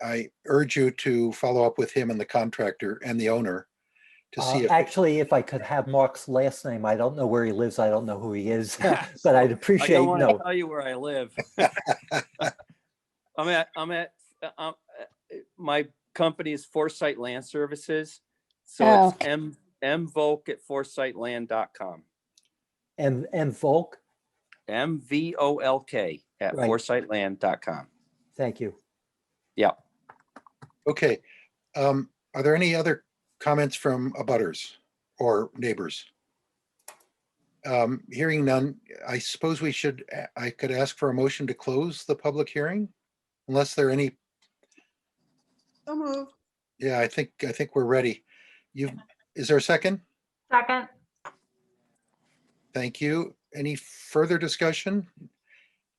I urge you to follow up with him and the contractor and the owner to see if actually, if I could have Mark's last name, I don't know where he lives. I don't know who he is, but I'd appreciate. I don't want to tell you where I live. I'm at my company is Foresight Land Services, so it's mvolk at foresightland.com. Volk? MVOLK at foresightland.com. Thank you. Yeah. Okay. Are there any other comments from abutters or neighbors? Hearing none, I suppose I could ask for a motion to close the public hearing, unless there are any. So moved. Yeah, I think we're ready. Is there a second? Second. Thank you. Any further discussion?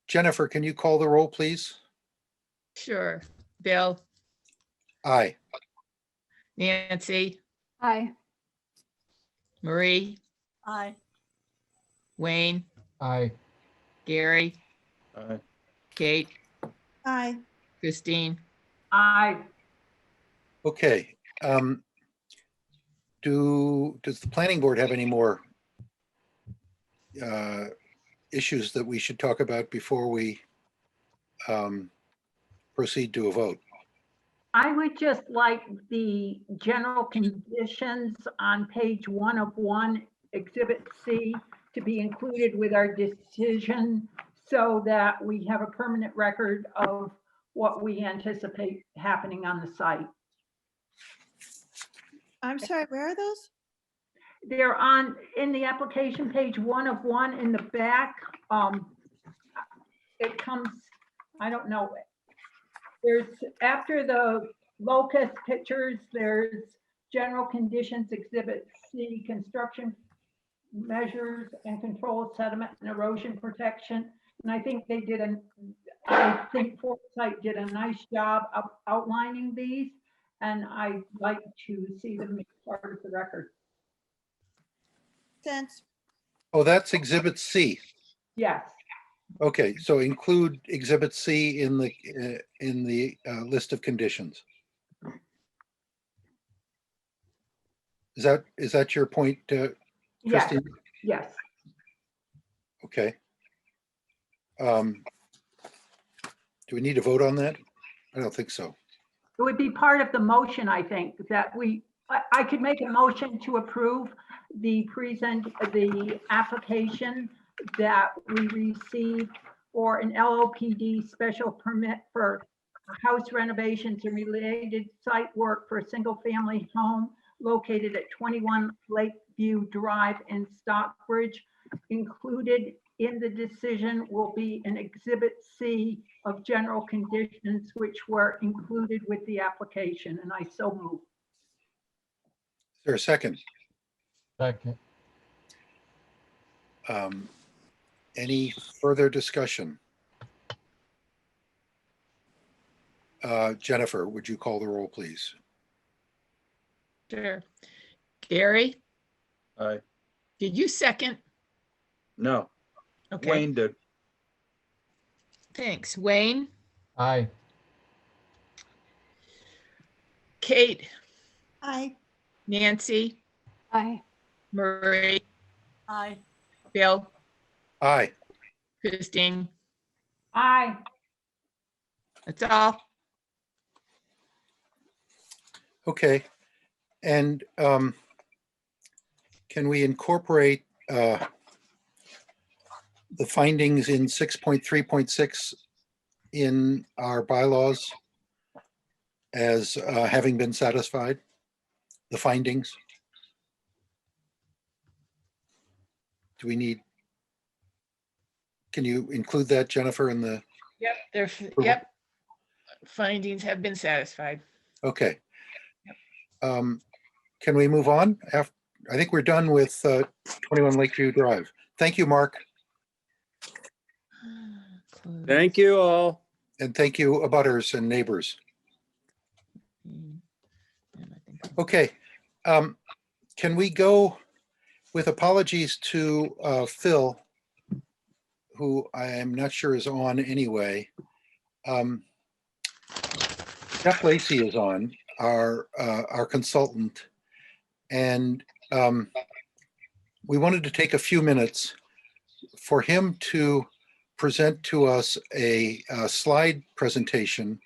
Jennifer, can you call the roll, please? Sure. Bill, Aye. Nancy, Aye. Marie, Aye. Wayne, Aye. Gary, Aye. Kate, Aye. Christine. Aye. Okay. Does the planning board have any more issues that we should talk about before we proceed to a vote? I would just like the general conditions on page 1 of 1, Exhibit C, to be included with our decision so that we have a permanent record of what we anticipate happening on the site. I'm sorry, where are those? They're in the application, page 1 of 1 in the back. It comes, I don't know. There's, after the locust pictures, there's general conditions, Exhibit C, construction measures and control of sediment and erosion protection. And I think I think Foresight did a nice job of outlining these, and I'd like to see them make part of the record. Sense. Oh, that's Exhibit C. Yes. Okay, so include Exhibit C in the list of conditions. Is that your point, Yes. Christine? Yes. Okay. Do we need to vote on that? I don't think so. It would be part of the motion, I think, that I could make a motion to approve the application that we received for an LOPD special permit for house renovations and related site work for a single-family home located at 21 Lakeview Drive in Stockbridge. Included in the decision will be an Exhibit C of general conditions which were included with the application, and I so move. Is there a second? Second. Any further discussion? Jennifer, would you call the roll, please? Sure. Gary, Aye. did you second? No, Okay, Wayne did. thanks. Wayne, Aye. Kate, Aye. Nancy, Aye. Marie, Aye. Bill, Aye. Christine. Aye. That's all. Okay. And can we incorporate the findings in 6.3.6 in our bylaws as having been satisfied? The findings? Do we need? Can you include that, Jennifer, in the? Yep, yep. Findings have been satisfied. Okay. Can we move on? I think we're done with 21 Lakeview Drive. Thank you, Mark. Thank you all. And thank you, abutters and neighbors. Okay. Can we go, with apologies to Phil, who I am not sure is on anyway. Jeff Lacey is on, our consultant, and we wanted to take a few minutes for him to present to us a slide presentation,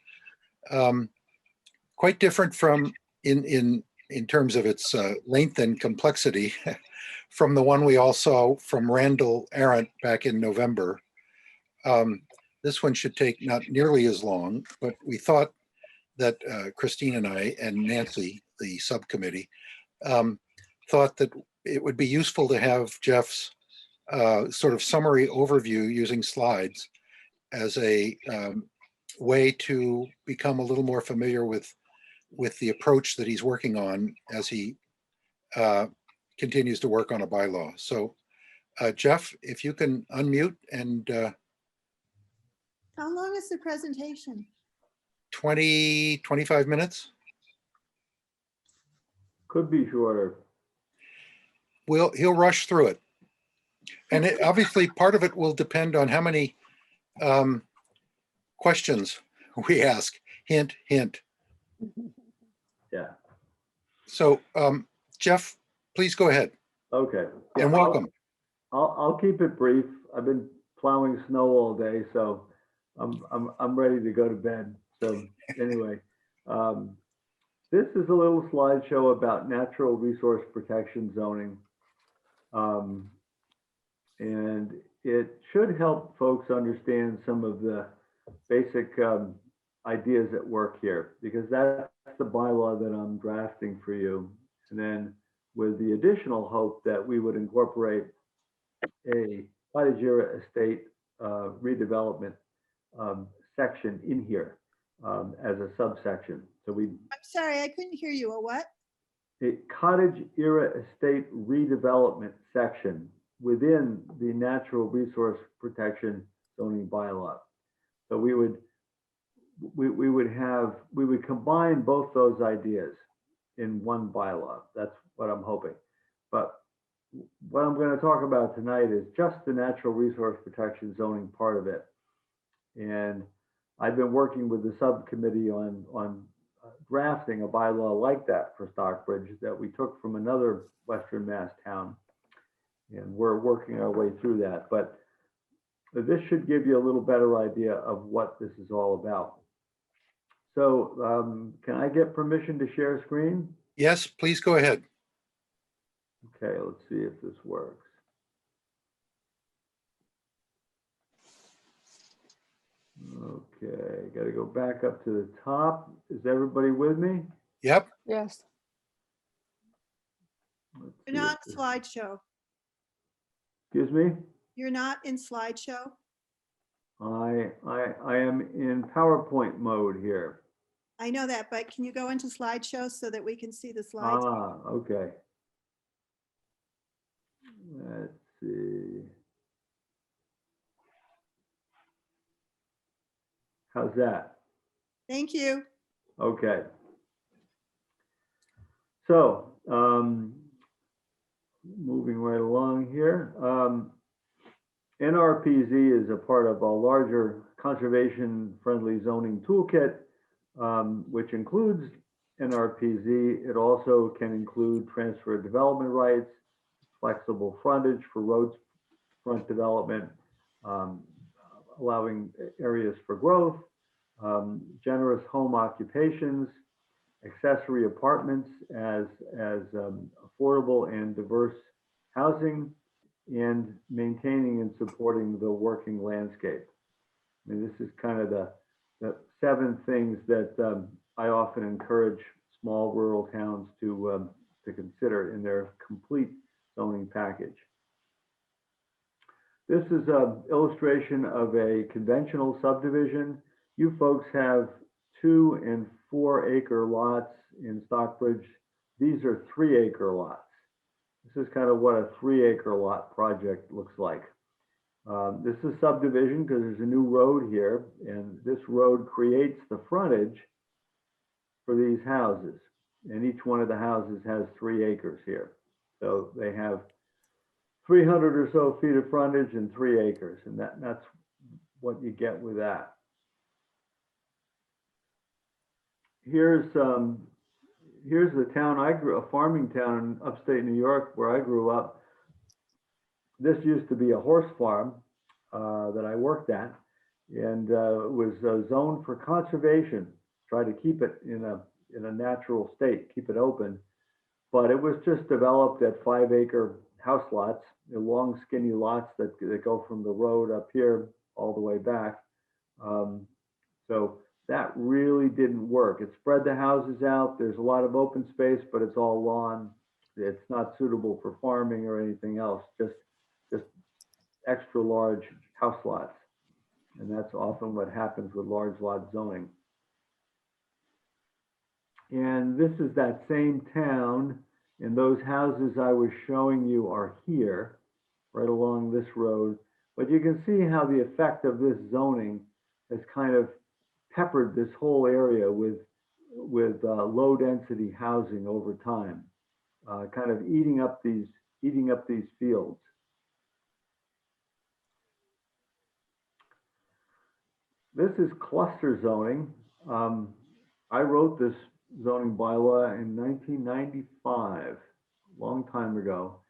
quite different from in terms of its length and complexity from the one we all saw from Randall Arendt back in November. This one should take not nearly as long, but we thought that Christine and I and Nancy, the subcommittee, thought that it would be useful to have Jeff's sort of summary overview using slides as a way to become a little more familiar with the approach that he's working on as he continues to work on a bylaw. So Jeff, if you can unmute and How long is the presentation? 25 minutes. Could be shorter. He'll rush through it. And obviously part of it will depend on how many questions we ask. Hint, hint. Yeah. So Jeff, please go ahead. Okay. And welcome. I'll keep it brief. I've been plowing snow all day, so I'm ready to go to bed. So anyway, this is a little slideshow about natural resource protection zoning. And it should help folks understand some of the basic ideas at work here, because that's the bylaw that I'm drafting for you. And then with the additional hope that we would incorporate a cottage era estate redevelopment section in here as a subsection. So I'm sorry, I couldn't hear you. A what? a cottage era estate redevelopment section within the natural resource protection zoning bylaw. So we would combine both those ideas in one bylaw. That's what I'm hoping. But what I'm going to talk about tonight is just the natural resource protection zoning part of it. And I've been working with the subcommittee on drafting a bylaw like that for Stockbridge that we took from another Western Mass town. And we're working our way through that. But this should give you a little better idea of what this is all about. So can I get permission to share screen? Yes, please go ahead. Okay, let's see if this works. Okay, got to go back up to the top. Is everybody with me? Yep. Yes. Let's You're see not if this- slideshow. Excuse me? You're not in slideshow. I am in PowerPoint mode here. I know that, but can you go into slideshow so that we can see the slides? Ah, okay. Let's see. How's that? Thank you. Okay. So, moving right along here. NRPZ is a part of a larger conservation-friendly zoning toolkit, which includes NRPZ. It also can include transfer of development rights, flexible frontage for roads front development, allowing areas for growth, generous home occupations, accessory apartments as affordable and diverse housing, and maintaining and supporting the working landscape. I mean, this is kind of the 7 things that I often encourage small rural towns to consider in their complete zoning package. This is an illustration of a conventional subdivision. You folks have 2 and 4 acre lots in Stockbridge. These are 3 acre lots. This is kind of what a 3 acre lot project looks like. This is subdivision because there's a new road here, and this road creates the frontage for these houses. And each one of the houses has 3 acres here. So they have 300 or so feet of frontage and 3 acres, and that's what you get with that. Here's the town a farming town in upstate New York where I grew up. This used to be a horse farm that I worked at, and it was zoned for conservation. Try to keep it in a natural state, keep it open, but it was just developed at 5 acre house lots, long skinny lots that go from the road up here all the way back. So that really didn't work. It spread the houses out. There's a lot of open space, but it's all lawn. It's not suitable for farming or anything else, just extra large house lots. And that's often what happens with large lot zoning. And this is that same town, and those houses I was showing you are here, right along this road. But you can see how the effect of this zoning has kind of peppered this whole area with low density housing over time, kind of eating up these fields. This is cluster zoning. I wrote this zoning bylaw in 1995, a long time ago,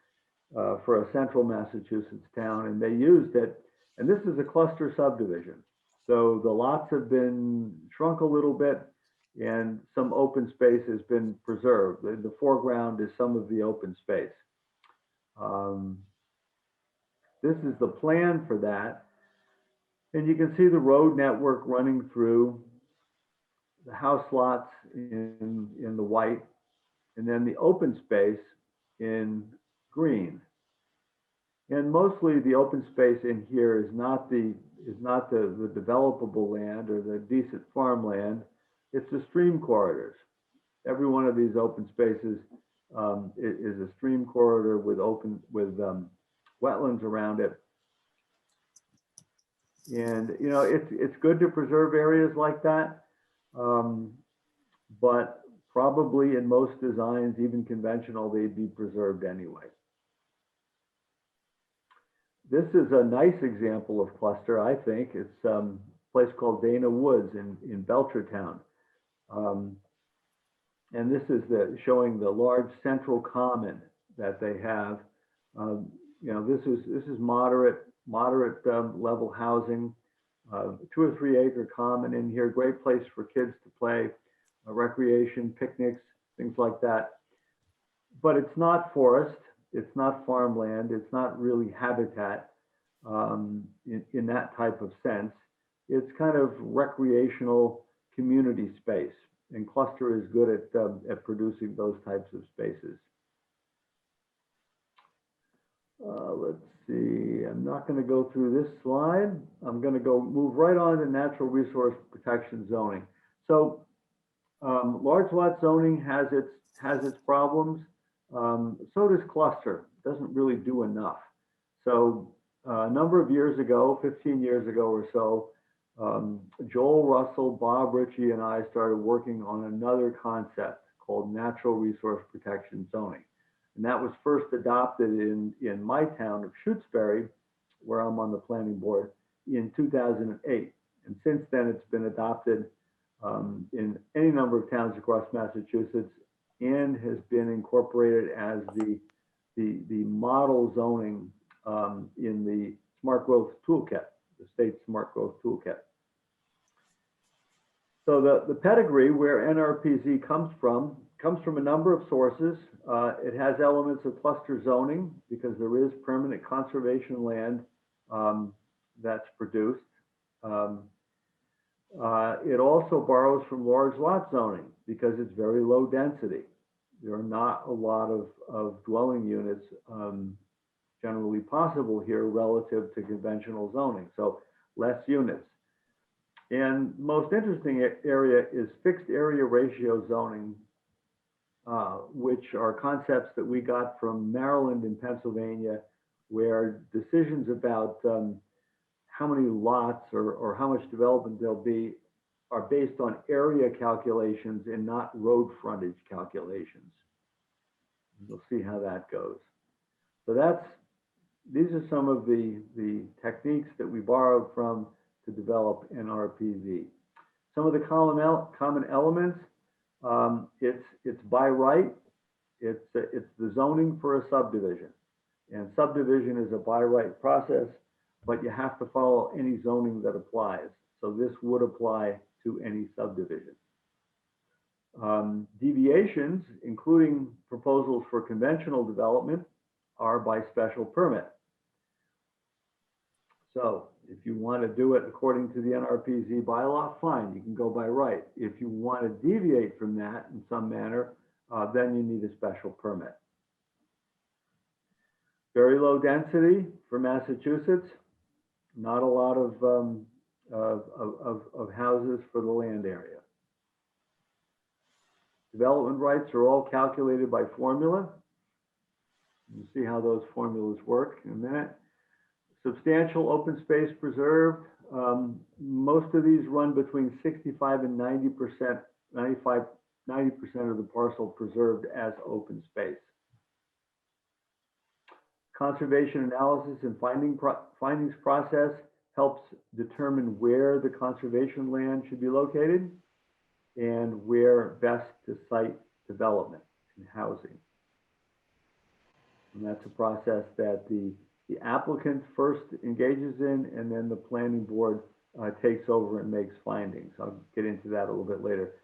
for a central Massachusetts town, and they used it. And this is a cluster subdivision. So the lots have been shrunk a little bit, and some open space has been preserved. In the foreground is some of the open space. This is the plan for that. And you can see the road network running through, the house lots in the white, and then the open space in green. And mostly the open space in here is not the developable land or the decent farmland. It's the stream corridors. Every one of these open spaces is a stream corridor with wetlands around it. And you know, it's good to preserve areas like that, but probably in most designs, even conventional, they'd be preserved anyway. This is a nice example of cluster, I think. It's a place called Dana Woods in Belchertown. And this is showing the large central common that they have. You know, this is moderate moderate level housing, 2 or 3 acre common in here, great place for kids to play, recreation, picnics, things like that. But it's not forest, it's not farmland, it's not really habitat in that type of sense. It's kind of recreational community space, and cluster is good at producing those types of spaces. Let's see, I'm not going to go through this slide. I'm going to move right on to natural resource protection zoning. So large lot zoning has its problems. So does cluster. Doesn't really do enough. So a number of years ago, 15 years ago or so, Joel Russell, Bob Ritchie, and I started working on another concept called natural resource protection zoning. And that was first adopted in my town of Shutesbury, where I'm on the planning board, in 2008. And since then, it's been adopted in any number of towns across Massachusetts and has been incorporated as the model zoning in the Smart Growth Toolkit, the state Smart Growth Toolkit. So the pedigree where NRPZ comes from a number of sources. It has elements of cluster zoning because there is permanent conservation land that's produced. It also borrows from large lot zoning because it's very low density. There are not a lot of dwelling units generally possible here relative to conventional zoning, so less units. And most interesting area is fixed area ratio zoning, which are concepts that we got from Maryland and Pennsylvania, where decisions about how many lots or how much development there'll be are based on area calculations and not road frontage calculations. We'll see how that goes. So these are some of the techniques that we borrowed from to develop NRPZ. Some of the common elements, it's by right, it's the zoning for a subdivision. And subdivision is a by right process, but you have to follow any zoning that applies. So this would apply to any subdivision. Deviations, including proposals for conventional development, are by special permit. So if you want to do it according to the NRPZ bylaw, fine, you can go by right. If you want to deviate from that in some manner, then you need a special permit. Very low density for Massachusetts, not a lot of houses for the land area. Development rights are all calculated by formula. You'll see how those formulas work in a minute. Substantial open space preserved. Most of these run between 65 and 90%, 90% of the parcel preserved as open space. Conservation analysis and findings process helps determine where the conservation land should be located and where best to site development and housing. And that's a process that the applicant first engages in, and then the planning board takes over and makes findings. I'll get into that a little bit later.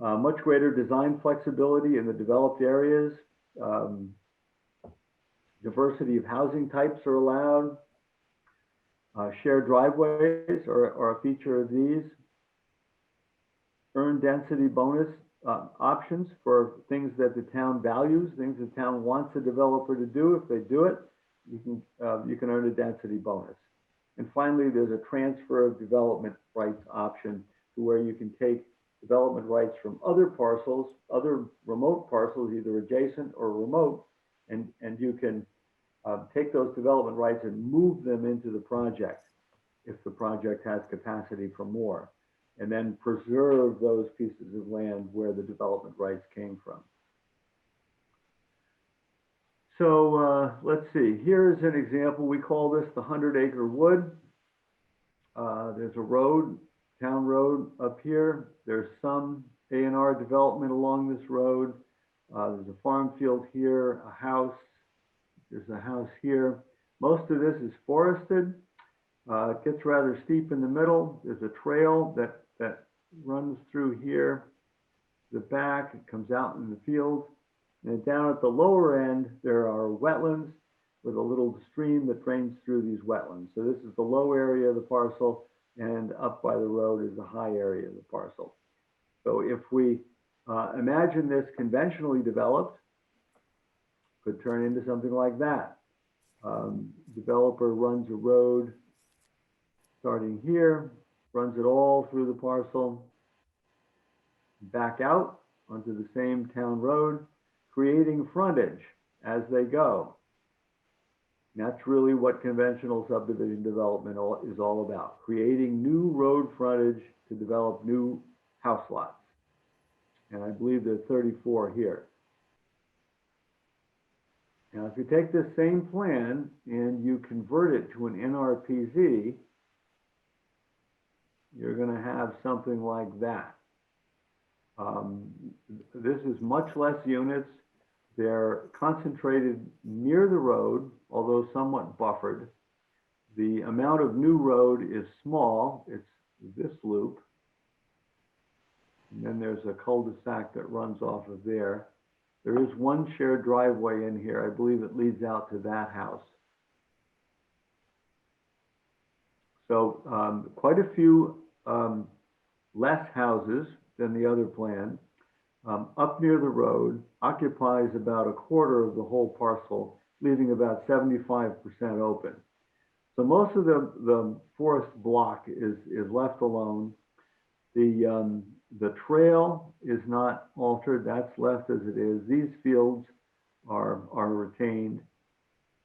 Much greater design flexibility in the developed areas. Diversity of housing types are allowed. Shared driveways are a feature of these. Earned density bonus options for things that the town values, things the town wants a developer to do. If they do it, you can earn a density bonus. And finally, there's a transfer of development rights option to where you can take development rights from other parcels, other remote parcels, either adjacent or remote, and you can take those development rights and move them into the project if the project has capacity for more, and then preserve those pieces of land where the development rights came from. So let's see, here's an example. We call this the 100-acre wood. There's a road, town road up here. There's some A&R development along this road. There's a farm field here, a house. There's a house here. Most of this is forested. It gets rather steep in the middle. There's a trail that runs through here, the back, it comes out in the field. And down at the lower end, there are wetlands with a little stream that drains through these wetlands. So this is the low area of the parcel, and up by the road is the high area of the parcel. So if we imagine this conventionally developed, could turn into something like that. Developer runs a road starting here, runs it all through the parcel, back out onto the same town road, creating frontage as they go. And that's really what conventional subdivision development is all about, creating new road frontage to develop new house lots. And I believe there's 34 here. Now, if you take this same plan and you convert it to an NRPZ, you're going to have something like that. This is much less units. They're concentrated near the road, although somewhat buffered. The amount of new road is small. It's this loop. And then there's a cul-de-sac that runs off of there. There is one shared driveway in here. I believe it leads out to that house. So quite a few less houses than the other plan. Up near the road, occupies about a quarter of the whole parcel, leaving about 75% open. So most of the forest block is left alone. The trail is not altered, that's left as it is. These fields are retained,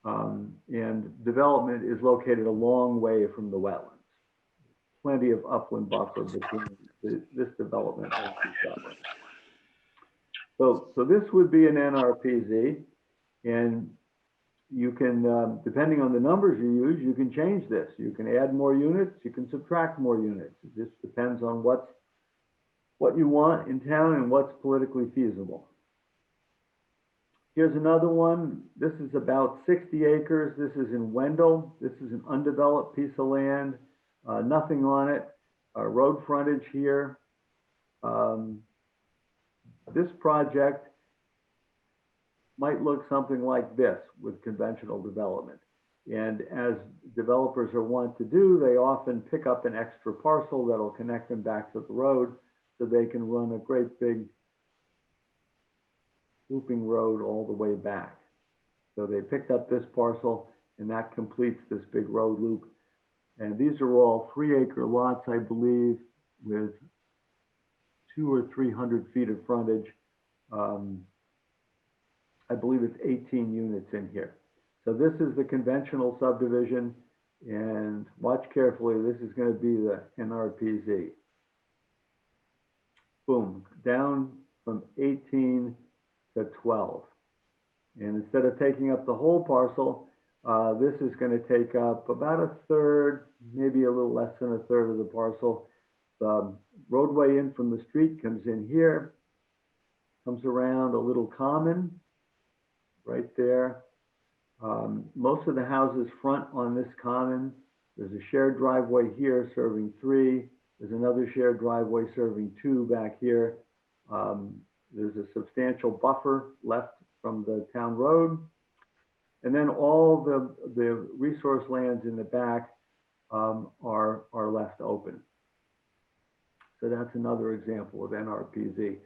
and development is located a long way from the wetlands. Plenty of upland buffer between this development and these wetlands. So this would be an NRPZ, and you can, depending on the numbers you use, you can change this. You can add more units, you can subtract more units. It just depends on what you want in town and what's politically feasible. Here's another one. This is about 60 acres. This is in Wendell. This is an undeveloped piece of land, nothing on it, road frontage here. This project might look something like this with conventional development. And as developers are wont to do, they often pick up an extra parcel that'll connect them back to the road so they can run a great big looping road all the way back. So they picked up this parcel and that completes this big road loop. And these are all 3-acre lots, I believe, with 200 or 300 feet of frontage. I believe it's 18 units in here. So this is the conventional subdivision, and watch carefully, this is going to be the NRPZ. Boom, down from 18 to 12. And instead of taking up the whole parcel, this is going to take up about a third, maybe a little less than a third of the parcel. The roadway in from the street comes in here, comes around a little common right there. Most of the houses front on this common. There's a shared driveway here serving 3. There's another shared driveway serving 2 back here. There's a substantial buffer left from the town road. And then all the resource lands in the back are left open. So that's another example of NRPZ.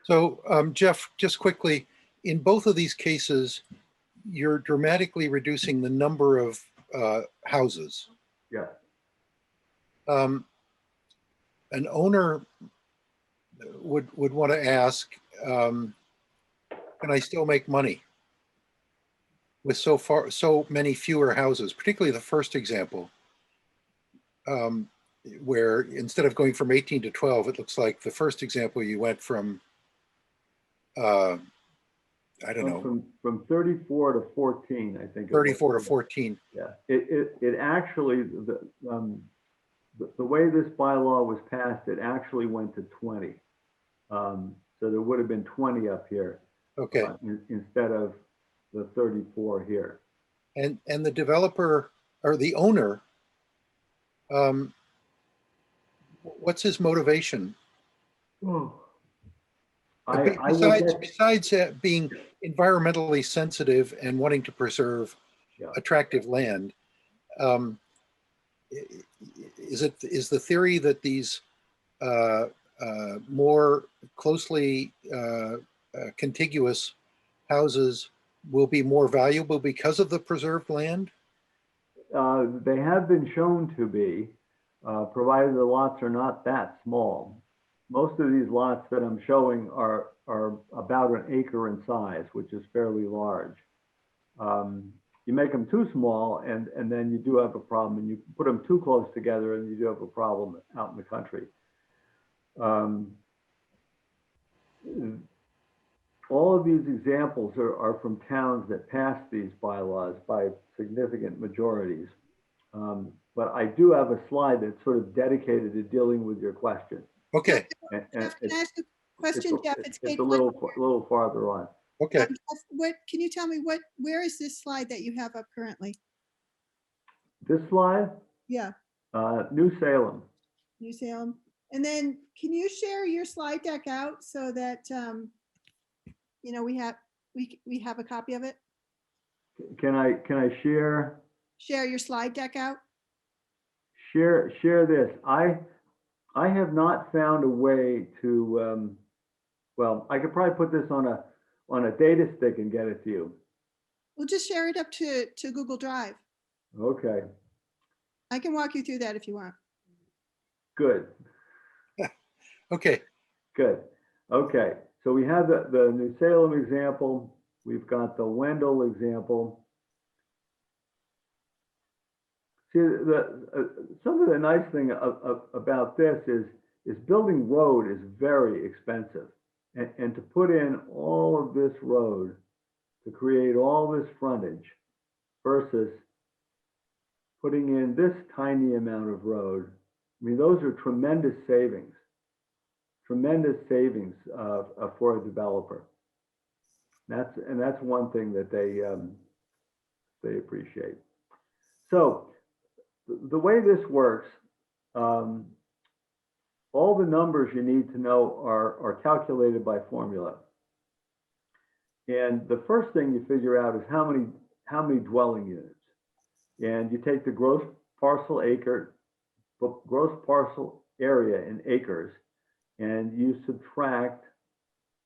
So Jeff, just quickly, in both of these cases, you're dramatically reducing the number of houses. Yeah. An owner would want to ask, can I still make money with so many fewer houses, particularly the first example, where instead of going from 18 to 12, it looks like the first example you went from, I don't know. From 34 to 14, I think. 34 to 14. Yeah, it actually, the way this bylaw was passed, it actually went to 20. So there would have been 20 up here. Okay. Instead of the 34 here. And the developer or the owner, what's his motivation? Oh. I will Besides being environmentally sensitive and wanting to preserve attractive land, is the theory that these more closely contiguous houses will be more valuable because of the preserved land? They have been shown to be, provided the lots are not that small. Most of these lots that I'm showing are about an acre in size, which is fairly large. You make them too small and then you do have a problem, and you put them too close together and you do have a problem out in the country. All of these examples are from towns that passed these bylaws by significant majorities. But I do have a slide that's sort of dedicated to dealing with your question. Okay. And Can I ask a question, Jeff? it's a little farther on. Okay. Jeff, can you tell me where is this slide that you have up currently? This slide, Yeah, New Salem. New Salem. And then can you share your slide deck out so that, you know, we have a copy of it? Can I share Share your slide deck out? share this? I have not found a way to, well, I could probably put this on a data stick and get it to you. We'll just share it up to Google Drive. Okay, I can walk you through that if you want. good, Okay. good. Okay, so we have the New Salem example. We've got the Wendell example. See, some of the nice thing about this is building road is very expensive. And to put in all of this road, to create all this frontage versus putting in this tiny amount of road, I mean, those are tremendous savings for a developer. That's one thing that they appreciate. So the way this works, all the numbers you need to know are calculated by formula. And the first thing you figure out is how many dwelling units. And you take the gross parcel area in acres, and you subtract,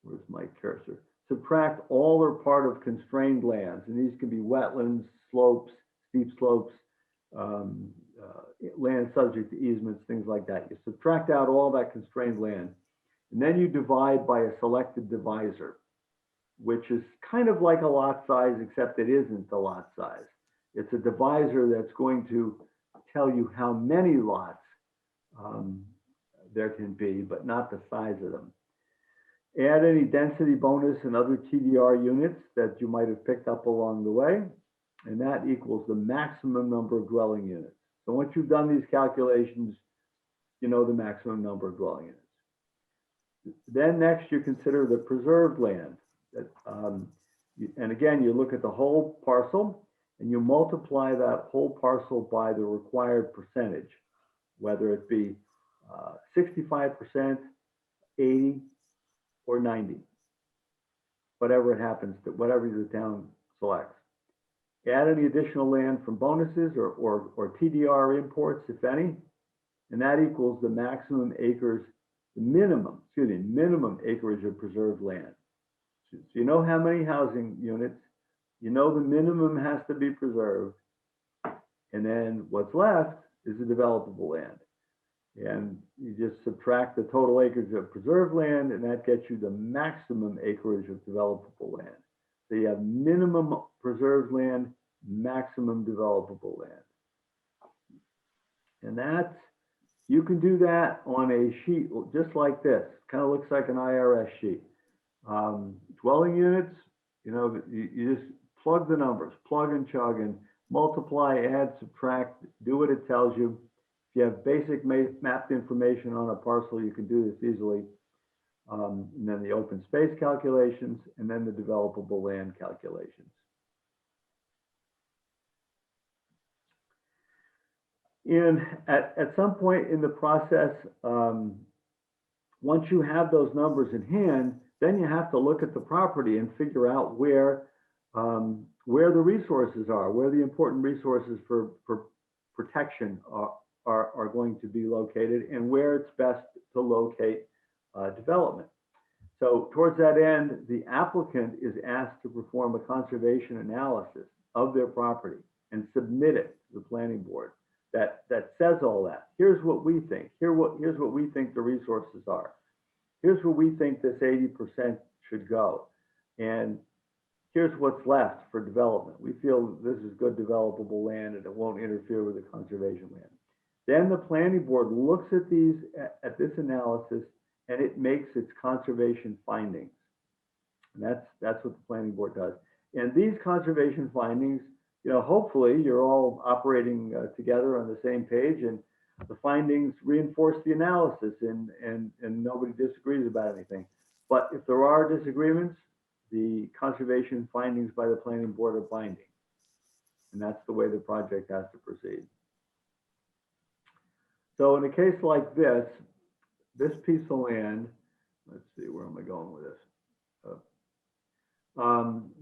where's my cursor? Subtract all or part of constrained lands. And these can be wetlands, slopes, steep slopes, land subject to easements, things like that. You subtract out all that constrained land, and then you divide by a selected divisor, which is kind of like a lot size, except it isn't the lot size. It's a divisor that's going to tell you how many lots there can be, but not the size of them. Add any density bonus and other TDR units that you might have picked up along the way, and that equals the maximum number of dwelling units. So once you've done these calculations, you know the maximum number of dwelling units. Then next you consider the preserved land. And again, you look at the whole parcel and you multiply that whole parcel by the required percentage, whether it be 65%, 80, or 90, whatever it happens to, whatever the town selects. Add any additional land from bonuses or TDR imports, if any, and that equals the maximum acres, the minimum acreage of preserved land. So you know how many housing units, you know the minimum has to be preserved, and then what's left is the developable land. And you just subtract the total acres of preserved land, and that gets you the maximum acreage of developable land. So you have minimum preserved land, maximum developable land. And that's, you can do that on a sheet just like this. Kind of looks like an IRS sheet. Dwelling units, you know, you just plug the numbers, plug and chug, and multiply, add, subtract, do what it tells you. If you have basic mapped information on a parcel, you can do this easily. And then the open space calculations, and then the developable land calculations. And at some point in the process, once you have those numbers in hand, then you have to look at the property and figure out where the resources are, where the important resources for protection are going to be located, and where it's best to locate development. So towards that end, the applicant is asked to perform a conservation analysis of their property and submit it to the planning board that says all that. Here's what we think. Here's what we think the resources are. Here's where we think this 80% should go. And here's what's left for development. We feel this is good developable land and it won't interfere with the conservation land. Then the planning board looks at this analysis and it makes its conservation findings. And that's what the planning board does. And these conservation findings, hopefully you're all operating together on the same page, and the findings reinforce the analysis and nobody disagrees about anything. But if there are disagreements, the conservation findings by the planning board are binding. And that's the way the project has to proceed. So in a case like this piece of land, let's see, where am I going with this?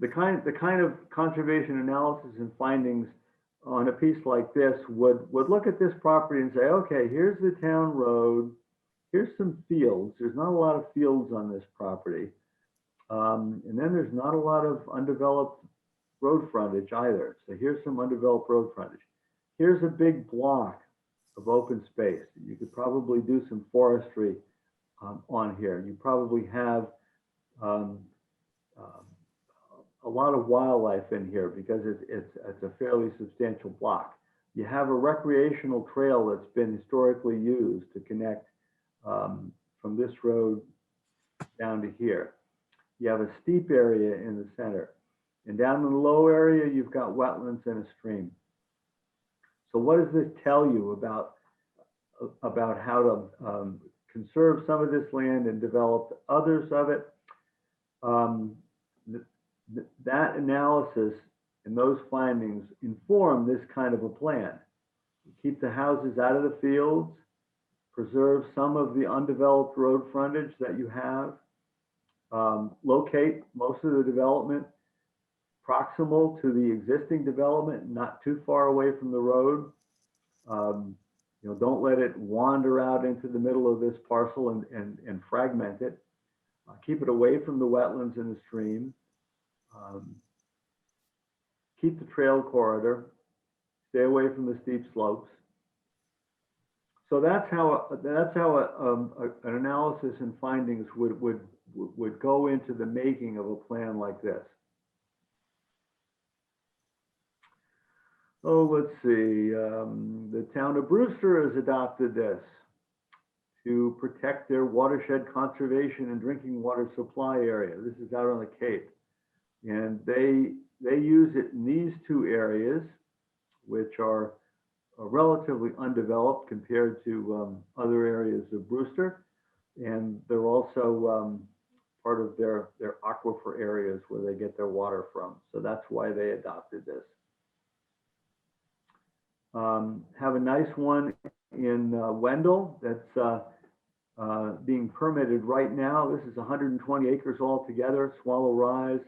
The kind of conservation analysis and findings on a piece like this would look at this property and say, okay, here's the town road, here's some fields. There's not a lot of fields on this property. And then there's not a lot of undeveloped road frontage either. So here's some undeveloped road frontage. Here's a big block of open space. You could probably do some forestry on here. You probably have a lot of wildlife in here because it's a fairly substantial block. You have a recreational trail that's been historically used to connect from this road down to here. You have a steep area in the center. And down in the low area, you've got wetlands and a stream. So what does this tell you about how to conserve some of this land and develop others of it? That analysis and those findings inform this kind of a plan. Keep the houses out of the fields, preserve some of the undeveloped road frontage that you have, locate most of the development proximal to the existing development, not too far away from the road. Don't let it wander out into the middle of this parcel and fragment it. Keep it away from the wetlands and the stream. Keep the trail corridor. Stay away from the steep slopes. So that's how an analysis and findings would go into the making of a plan like this. Oh, let's see. The town of Brewster has adopted this to protect their watershed conservation and drinking water supply area. This is out on the Cape. And they use it in these two areas, which are relatively undeveloped compared to other areas of Brewster. And they're also part of their aquifer areas where they get their water from. So that's why they adopted this. Have a nice one in Wendell that's being permitted right now. This is 120 acres altogether, Swallow Rise,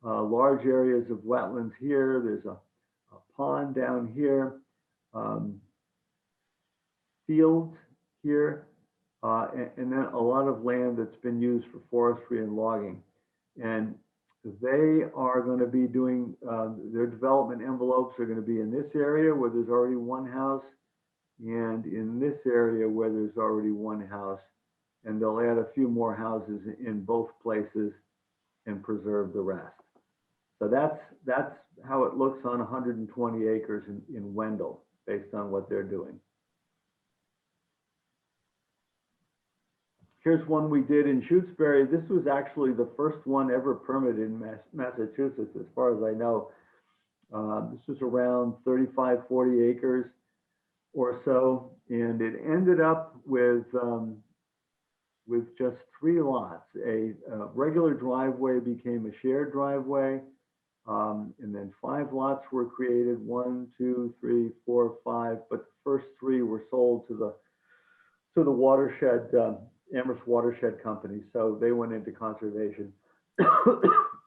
large areas of wetlands here. There's a pond down here, fields here, and then a lot of land that's been used for forestry and logging. And they are going to be doing, their development envelopes are going to be in this area where there's already one house and in this area where there's already one house. And they'll add a few more houses in both places and preserve the rest. So that's how it looks on 120 acres in Wendell, based on what they're doing. Here's one we did in Shutesbury. This was actually the first one ever permitted in Massachusetts, as far as I know. This was around 35, 40 acres or so, and it ended up with just 3 lots. A regular driveway became a shared driveway. And then 5 lots were created, 1, 2, 3, 4, 5, but the first 3 were sold to the watershed, Amherst Watershed Company. So they went into conservation.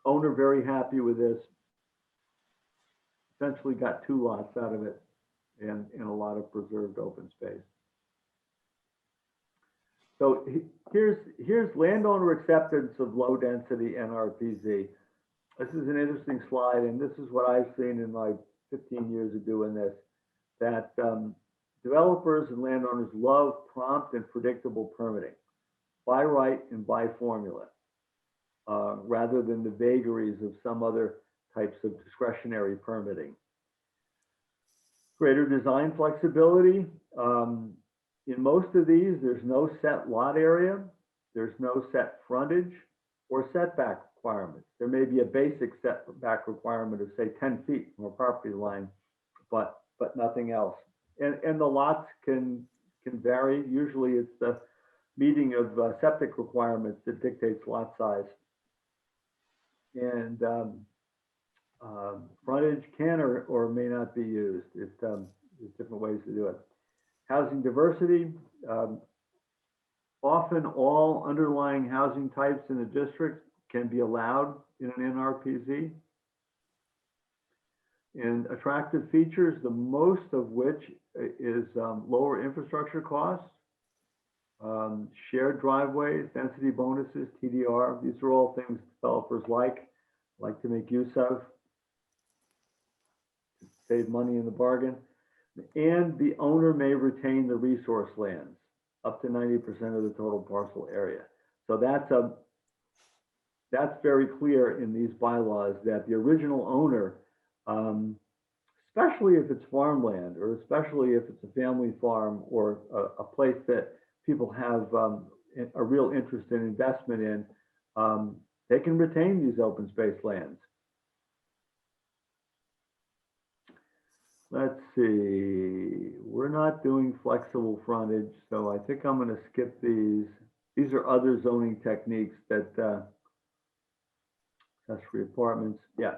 Owner very happy with this. Essentially got 2 lots out of it and a lot of preserved open space. So here's landowner acceptance of low density NRPZ. This is an interesting slide, and this is what I've seen in my 15 years of doing this, that developers and landowners love prompt and predictable permitting, by right and by formula, rather than the vagaries of some other types of discretionary permitting. Greater design flexibility. In most of these, there's no set lot area, there's no set frontage or setback requirements. There may be a basic setback requirement of, say, 10 feet from a property line, but nothing else. And the lots can vary. Usually it's the meeting of septic requirements that dictates lot size. And frontage can or may not be used. There's different ways to do it. Housing diversity. Often all underlying housing types in the district can be allowed in an NRPZ. And attractive features, the most of which is lower infrastructure costs, shared driveways, density bonuses, TDR. These are all things developers like to make use of, save money in the bargain. And the owner may retain the resource lands up to 90% of the total parcel area. So that's very clear in these bylaws, that the original owner, especially if it's farmland, or especially if it's a family farm or a place that people have a real interest in investment in, they can retain these open space lands. Let's see, we're not doing flexible frontage, so I think I'm going to skip these. These are other zoning techniques that accessory apartments, yeah.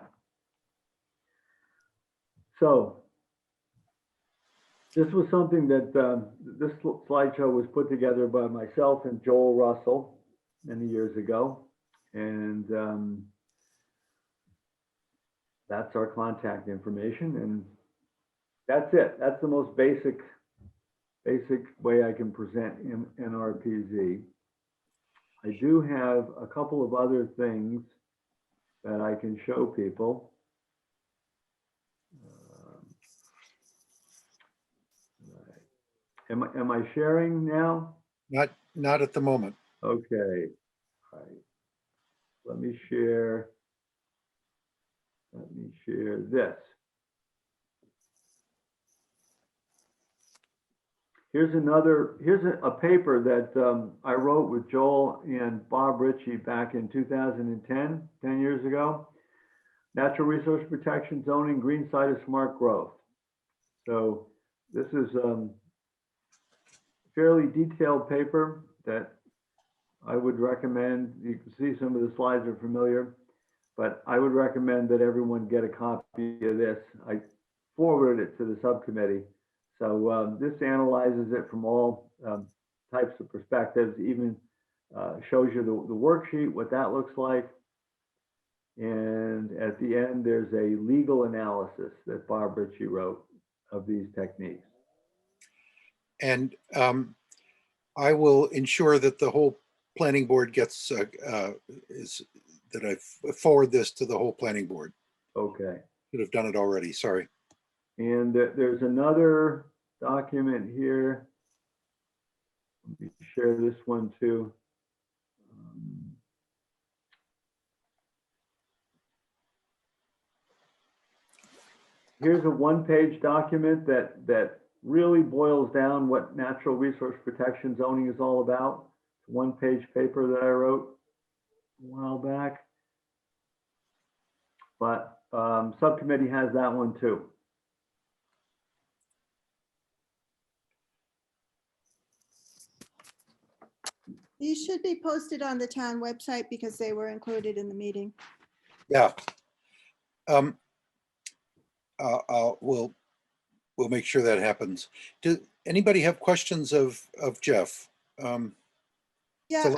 So this was something that this slideshow was put together by myself and Joel Russell many years ago, and that's our contact information, and that's it. That's the most basic way I can present NRPZ. I do have a couple of other things that I can show people. Am I sharing now? Not at the moment. Okay. All right. Let me share this. Here's a paper that I wrote with Joel and Bob Ritchie back in 2010, 10 years ago. Natural resource protection zoning, green side of smart growth. So this is a fairly detailed paper that I would recommend. You can see some of the slides are familiar, but I would recommend that everyone get a copy of this. I forwarded it to the subcommittee. So this analyzes it from all types of perspectives, even shows you the worksheet, what that looks like. And at the end, there's a legal analysis that Bob Ritchie wrote of these techniques. And I will ensure that the whole planning board gets, that I forward this to the whole planning board. Okay. Should have done it already, sorry. And there's another document here. Let me share this one too. Here's a one-page document that really boils down what natural resource protection zoning is all about. One-page paper that I wrote a while back. But subcommittee has that one too. These should be posted on the town website because they were included in the meeting. Yeah. Um, we'll make sure that happens. Do anybody have questions of Jeff? Yeah, So-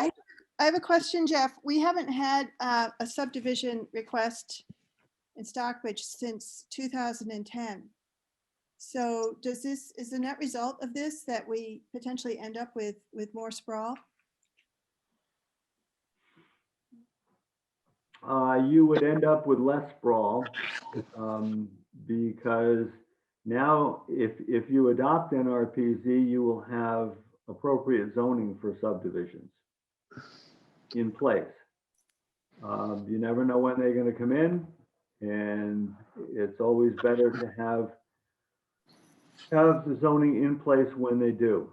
I have a question, Jeff. We haven't had a subdivision request in Stockbridge since 2010. So is the net result of this that we potentially end up with more sprawl? You would end up with less sprawl, because now if you adopt NRPZ, you will have appropriate zoning for subdivisions in place. You never know when they're going to come in, and it's always better to have the zoning in place when they do.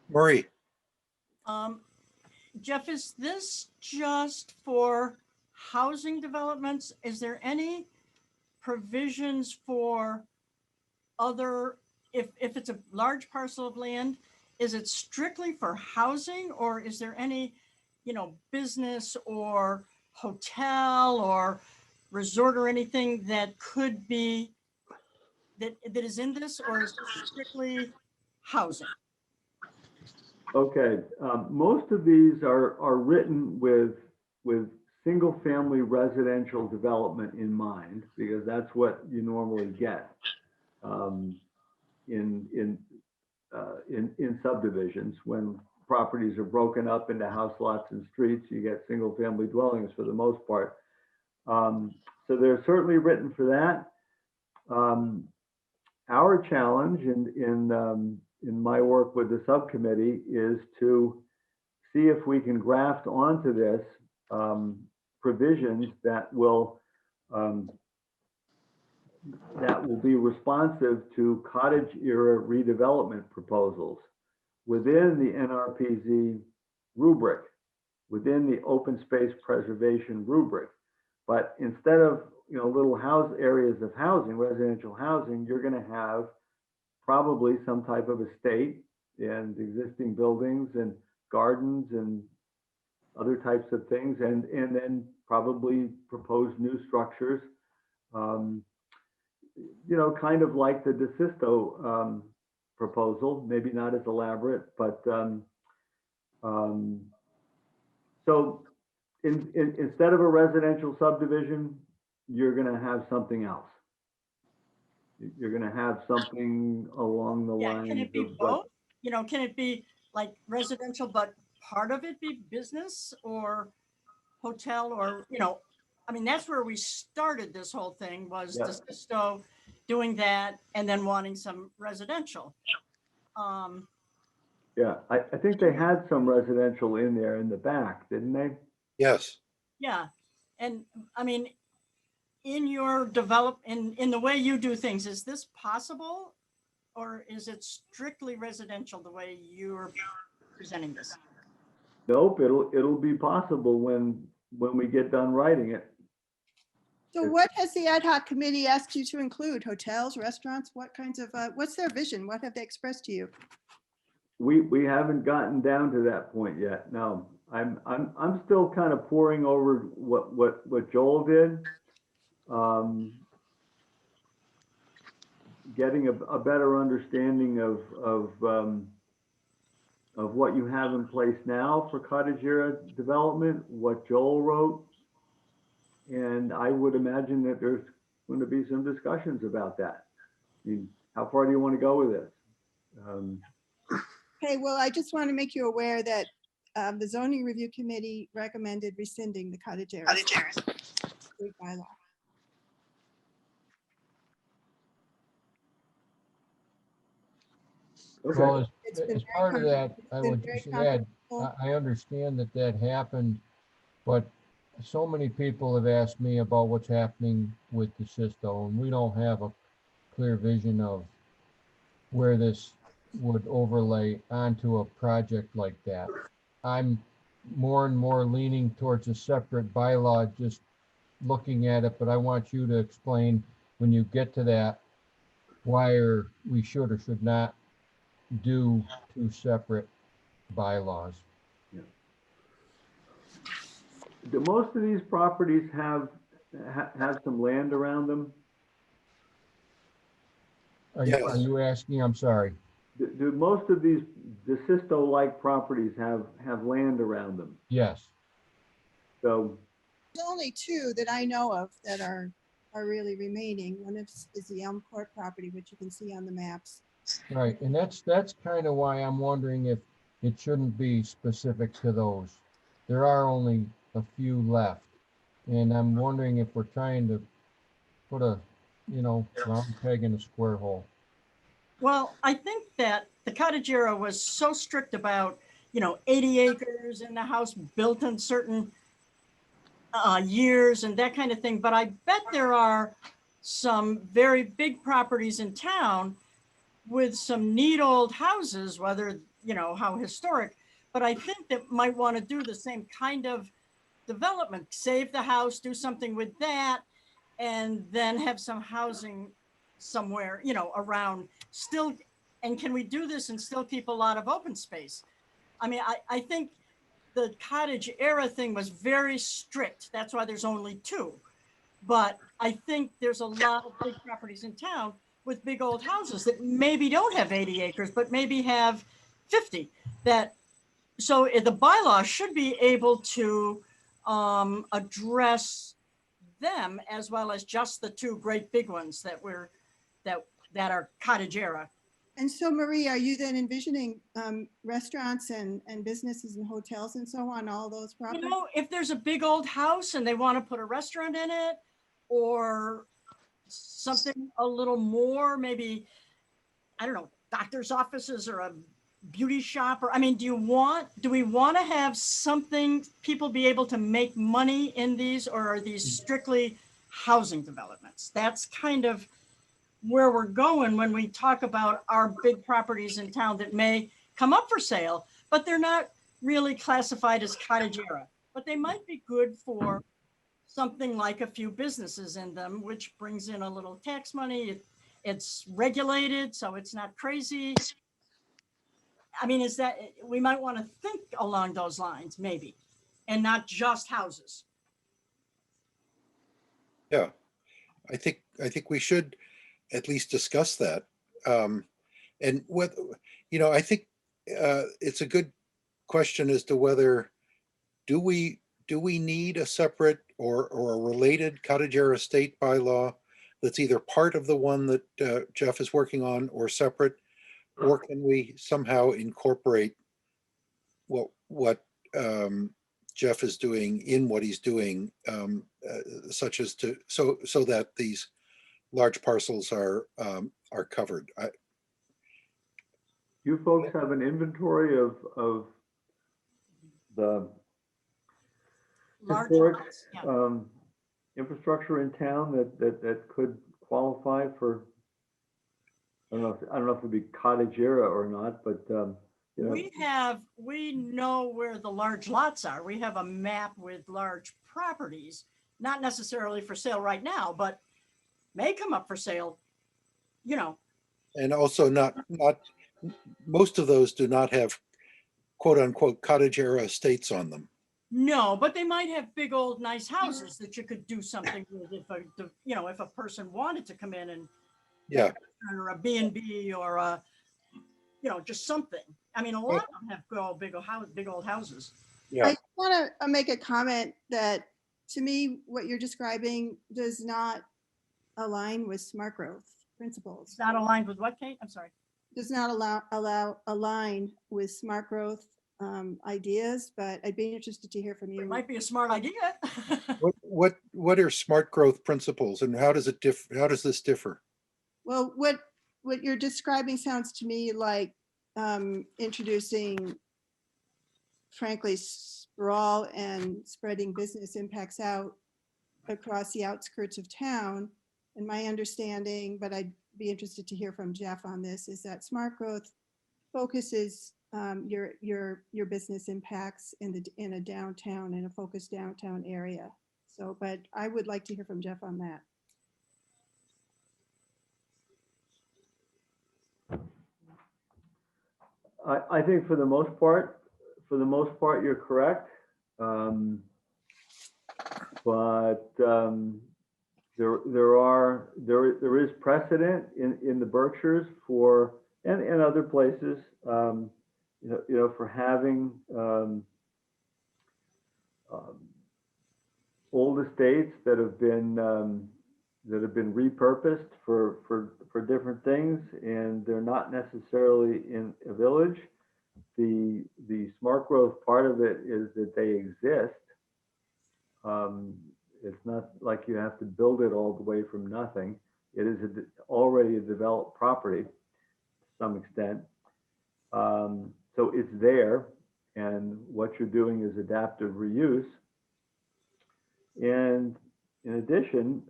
Marie. Jeff, is this just for housing developments? Is there any provisions for other, if it's a large parcel of land, is it strictly for housing, or is there any, business or hotel or resort or anything that could be, that is in this, or is it strictly housing? Okay, most of these are written with single-family residential development in mind, because that's what you normally get in subdivisions. When properties are broken up into house lots and streets, you get single-family dwellings for the most part. So they're certainly written for that. Our challenge in my work with the subcommittee is to see if we can graft onto this provisions that will be responsive to cottage era redevelopment proposals within the NRPZ rubric, within the open space preservation rubric. But instead of little house areas of housing, residential housing, you're going to have probably some type of estate and existing buildings and gardens and other types of things, and then probably proposed new structures, kind of like the DeSisto proposal, maybe not as elaborate, but so instead of a residential subdivision, you're going to have something else. You're going to have something along the lines Can it be of both? Can it be like residential, but part of it be business or hotel, or, that's where we started this whole thing, was Yeah. DeSisto doing that and then wanting some residential. Yeah, I think they had some residential in there in the back, didn't they? Yes. Yeah. And in your in the way you do things, is this possible, or is it strictly residential the way you're presenting this? Nope, it'll be possible when we get done writing it. So what has the ad hoc committee asked you to include? Hotels, restaurants? What kinds of, what's their vision? What have they expressed to you? We haven't gotten down to that point yet. No, I'm still kind of poring over what Joel did. Getting a better understanding of what you have in place now for cottage era development, what Joel wrote. And I would imagine that there's going to be some discussions about that. I mean, how far do you want to go with this? Okay, well, I just want to make you aware that the zoning review committee recommended rescinding the cottage area bylaw. Okay. Well, It's been as very part of that, I been would very just add, comfortable. I understand that happened, but so many people have asked me about what's happening with the DeSisto, and we don't have a clear vision of where this would overlay onto a project like that. I'm more and more leaning towards a separate bylaw, just looking at it, but I want you to explain when you get to that, why we should or should not do two separate bylaws. do most of these properties have some land around them? Are Yes. you asking? I'm sorry. Do most of these DeSisto-like properties have land around them? Yes. So, There's only two that I know of that are really remaining. One is the Elm Court property, which you can see on the maps. Right, and that's kind of why I'm wondering if it shouldn't be specific to those. There are only a few left, and I'm wondering if we're trying to put a, round peg in a square hole. Well, I think that the cottage era was so strict about, 80 acres in the house built in certain years and that kind of thing. But I bet there are some very big properties in town with some neat old houses, whether, how historic, but I think that might want to do the same kind of development, save the house, do something with that, and then have some housing somewhere, around still. And can we do this and still keep a lot of open space? I mean, I think the cottage era thing was very strict. That's why there's only two. But I think there's a lot of big properties in town with big old houses that maybe don't have 80 acres, but maybe have 50. So the bylaw should be able to address them as well as just the two great big ones that are cottage era. And so, Marie, are you then envisioning restaurants and businesses and hotels and so on, all those properties? If there's a big old house and they want to put a restaurant in it or something a little more, maybe, I don't know, doctor's offices or a beauty shop, or, I mean, do we want to have something, people be able to make money in these, or are these strictly housing developments? That's kind of where we're going when we talk about our big properties in town that may come up for sale, but they're not really classified as cottage era, but they might be good for something like a few businesses in them, which brings in a little tax money. It's regulated, so it's not crazy. I mean, we might want to think along those lines, maybe, and not just houses. Yeah, I think we should at least discuss that. And what, I think it's a good question as to whether do we need a separate or a related cottage era estate bylaw that's either part of the one that Jeff is working on or separate, or can we somehow incorporate what Jeff is doing in what he's doing, such as so that these large parcels are covered. you folks have an inventory of the Large historic lots, yeah. infrastructure in town that could qualify for, I don't know if it'd be cottage era or not, but We know where the large lots are. We have a map with large properties, not necessarily for sale right now, but may come up for sale, And also not most of those do not have quote unquote cottage era estates on them. No, but they might have big old nice houses that you could do something with if a person wanted to come in and Yeah. or a B&B or a, just something. I mean, a lot of them have big old houses. Yeah. I want to make a comment that, to me, what you're describing does not align with smart growth principles. It's not aligned with what, Kate? I'm sorry. Does not align with smart growth ideas, but I'd be interested to hear from you. It might be a smart idea. What are smart growth principles, and how does it differ? How does this differ? Well, what you're describing sounds to me like introducing, frankly, sprawl and spreading business impacts out across the outskirts of town. And my understanding, but I'd be interested to hear from Jeff on this, is that smart growth focuses your business impacts in a downtown, in a focused downtown area. So, but I would like to hear from Jeff on that. I think for the most part, you're correct. but there is precedent in the Berkshires for and other places, for having old estates that have been repurposed for different things, and they're not necessarily in a village. The smart growth part of it is that they exist. It's not like you have to build it all the way from nothing. It is already a developed property to some extent. So it's there, and what you're doing is adaptive reuse. And in addition,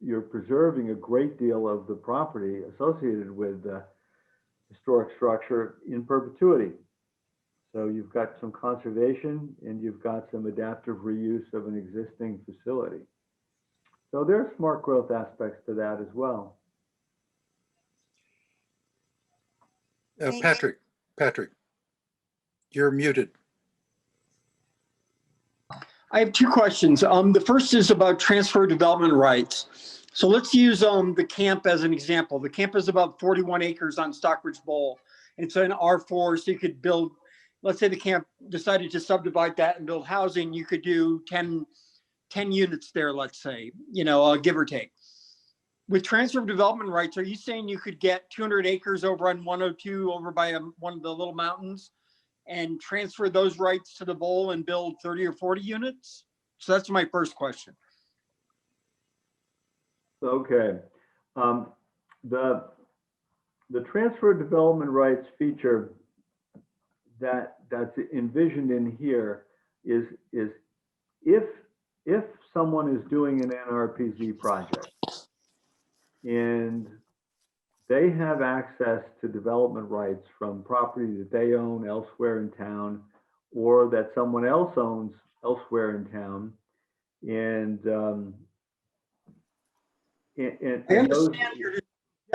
you're preserving a great deal of the property associated with the historic structure in perpetuity. So you've got some conservation and you've got some adaptive reuse of an existing facility. So there are smart growth aspects to that as well. Patrick, you're muted. I have two questions. The first is about transfer development rights. So let's use the camp as an example. The camp is about 41 acres on Stockbridge Bowl. It's an R4, so you could build, let's say the camp decided to subdivide that and build housing, you could do 10 units there, let's say, give or take. With transfer of development rights, are you saying you could get 200 acres over on 102 over by one of the little mountains and transfer those rights to the bowl and build 30 or 40 units? So that's my first question. Okay. The transfer development rights feature that's envisioned in here is if someone is doing an NRPZ project and they have access to development rights from property that they own elsewhere in town or that someone else owns elsewhere in town, and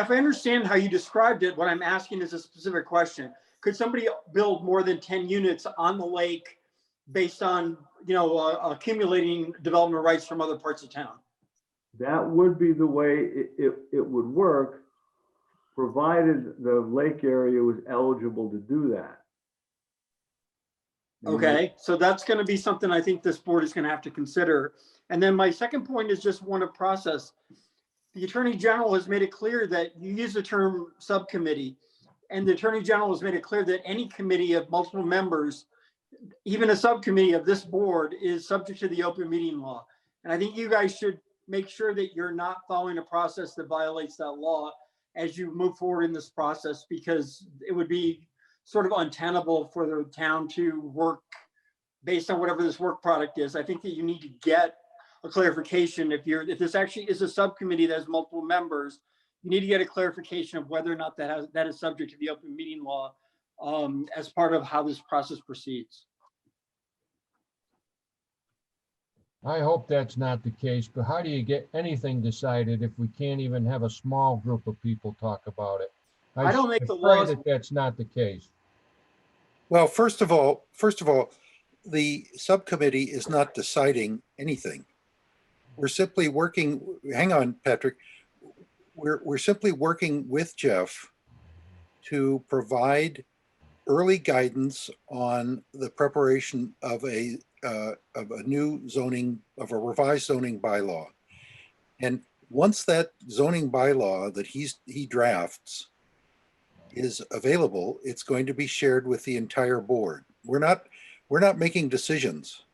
I understand how you described it. What I'm asking is a specific question. Could somebody build more than 10 units on the lake based on, accumulating development rights from other parts of town? That would be the way it would work, provided the lake area was eligible to do that. Okay, so that's going to be something I think this board is going to have to consider. And then my second point is just one of process. The Attorney General has made it clear that you use the term subcommittee, and the Attorney General has made it clear that any committee of multiple members, even a subcommittee of this board, is subject to the open meeting law. And I think you guys should make sure that you're not following a process that violates that law as you move forward in this process, because it would be sort of untenable for the town to work based on whatever this work product is. I think that you need to get a clarification. If this actually is a subcommittee that has multiple members, you need to get a clarification of whether or not that is subject to the open meeting law as part of how this process proceeds. I hope that's not the case, but how do you get anything decided if we can't even have a small group of people talk about it? I don't make the pray laws. that that's not the case. Well, first of all, the subcommittee is not deciding anything. We're simply working, hang on, Patrick. We're simply working with Jeff to provide early guidance on the preparation of a new zoning, of a revised zoning bylaw. And once that zoning bylaw that he drafts is available, it's going to be shared with the entire board. We're not making decisions.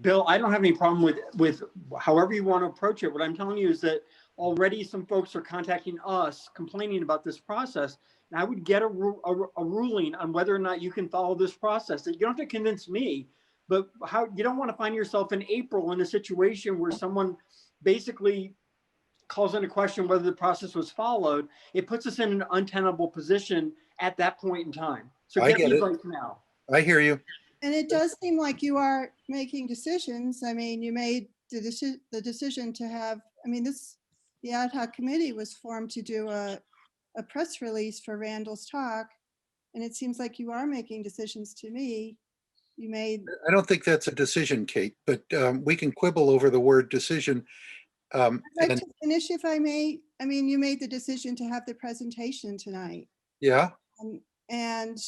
Bill, I don't have any problem with however you want to approach it. What I'm telling you is that already some folks are contacting us complaining about this process. And I would get a ruling on whether or not you can follow this process. You don't have to convince me, but how you don't want to find yourself in April in a situation where someone basically calls into question whether the process was followed. It puts us in an untenable position at that point in time. So I get it right now. I hear you. And it does seem like you are making decisions. I mean, you made the decision to have, the ad hoc committee was formed to do a press release for Randall's talk. And it seems like you are making decisions to me You made, I don't think that's a decision, Kate, but we can quibble over the word decision. I'd like And to finish if I may. I mean, you made the decision to have the presentation tonight. yeah, And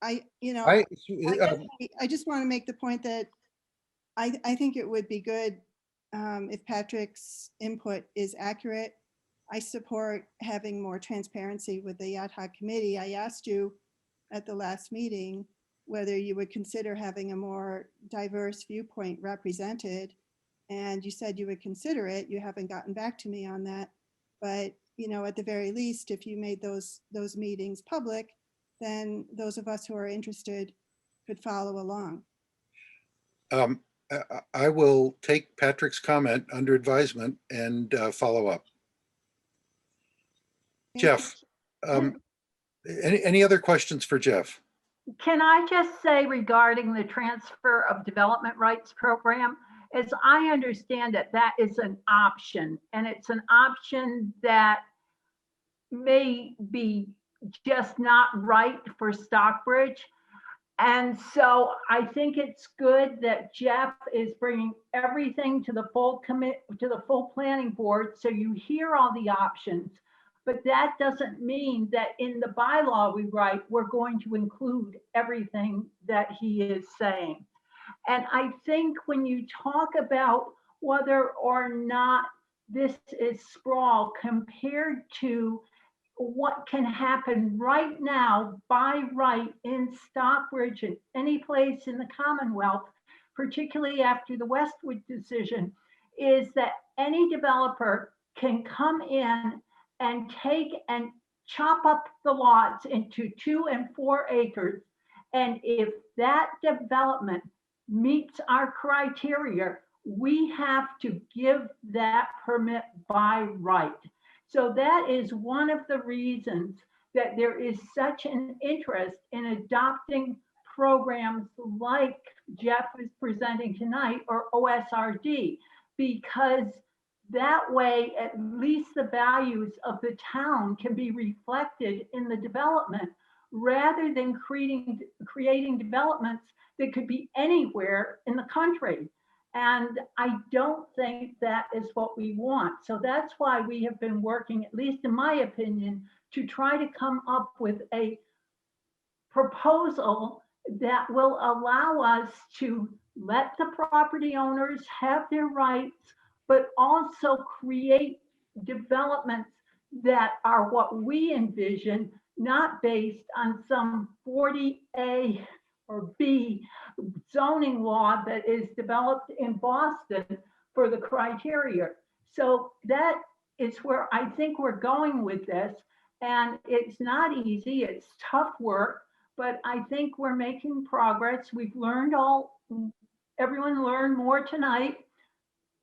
I, you know, I, I just want to make the point that I think it would be good if Patrick's input is accurate. I support having more transparency with the ad hoc committee. I asked you at the last meeting whether you would consider having a more diverse viewpoint represented. And you said you would consider it. You haven't gotten back to me on that. But, you know, at the very least, if you made those meetings public, then those of us who are interested could follow along. I will take Patrick's comment under advisement and follow up. Thank Jeff, any other questions for Jeff? Can I just say regarding the transfer of development rights program, as I understand it, that is an option, and it's an option that may be just not right for Stockbridge. And so I think it's good that Jeff is bringing everything to the full planning board, so you hear all the options. But that doesn't mean that in the bylaw we write, we're going to include everything that he is saying. And I think when you talk about whether or not this is sprawl compared to what can happen right now by right in Stockbridge and any place in the Commonwealth, particularly after the Westwood decision, is that any developer can come in and take and chop up the lots into 2 and 4 acres. And if that development meets our criteria, we have to give that permit by right. So that is one of the reasons that there is such an interest in adopting programs like Jeff is presenting tonight, or OSRD, because that way, at least the values of the town can be reflected in the development, rather than creating developments that could be anywhere in the country. And I don't think that is what we want. So that's why we have been working, at least in my opinion, to try to come up with a proposal that will allow us to let the property owners have their rights, but also create developments that are what we envision, not based on some 40A or B zoning law that is developed in Boston for the criteria. So that is where I think we're going with this. And it's not easy, it's tough work, but I think we're making progress. We've learned everyone learned more tonight.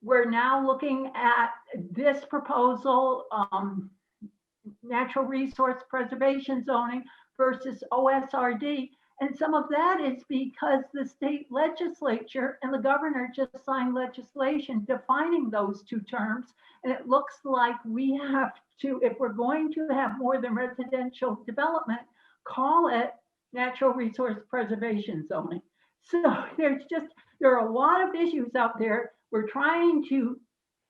We're now looking at this proposal, natural resource preservation zoning versus OSRD. And some of that is because the state legislature and the governor just signed legislation defining those two terms. And it looks like we have to, if we're going to have more than residential development, call it natural resource preservation zoning. So there are a lot of issues out there. We're trying to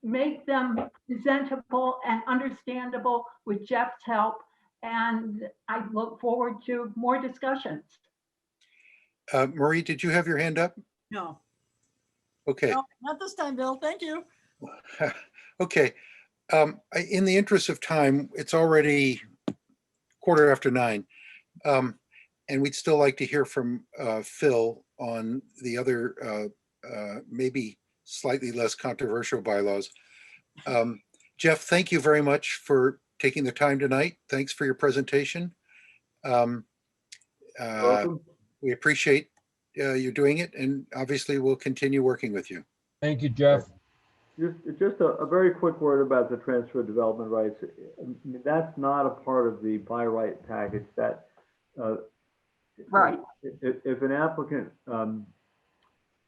make them presentable and understandable with Jeff's help. And I look forward to more discussions. Marie, did you have your hand up? No. Okay. No, not this time, Bill. Thank you. Okay. In the interest of time, it's already 9:15. And we'd still like to hear from Phil on the other maybe slightly less controversial bylaws. Jeff, thank you very much for taking the time tonight. Thanks for your presentation. Welcome. We appreciate you doing it, and obviously we'll continue working with you. Thank you, Jeff. Just a very quick word about the transfer of development rights. I mean, that's not a part of the by right package. That right. If an applicant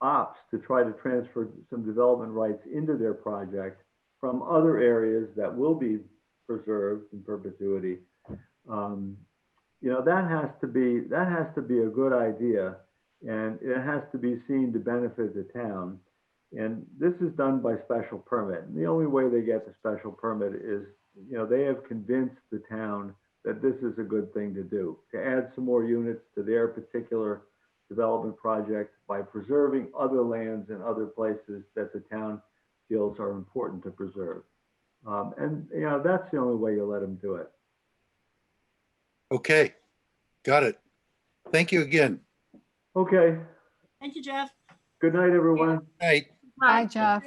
opts to try to transfer some development rights into their project from other areas that will be preserved in perpetuity, you know, that has to be a good idea. And it has to be seen to benefit the town. And this is done by special permit. And the only way they get the special permit is, they have convinced the town that this is a good thing to do, to add some more units to their particular development project by preserving other lands and other places that the town feels are important to preserve. That's the only way you let them do it. Okay, got it. Thank you again. Okay, Thank you, Jeff. good night, everyone. Night. Bye, Jeff.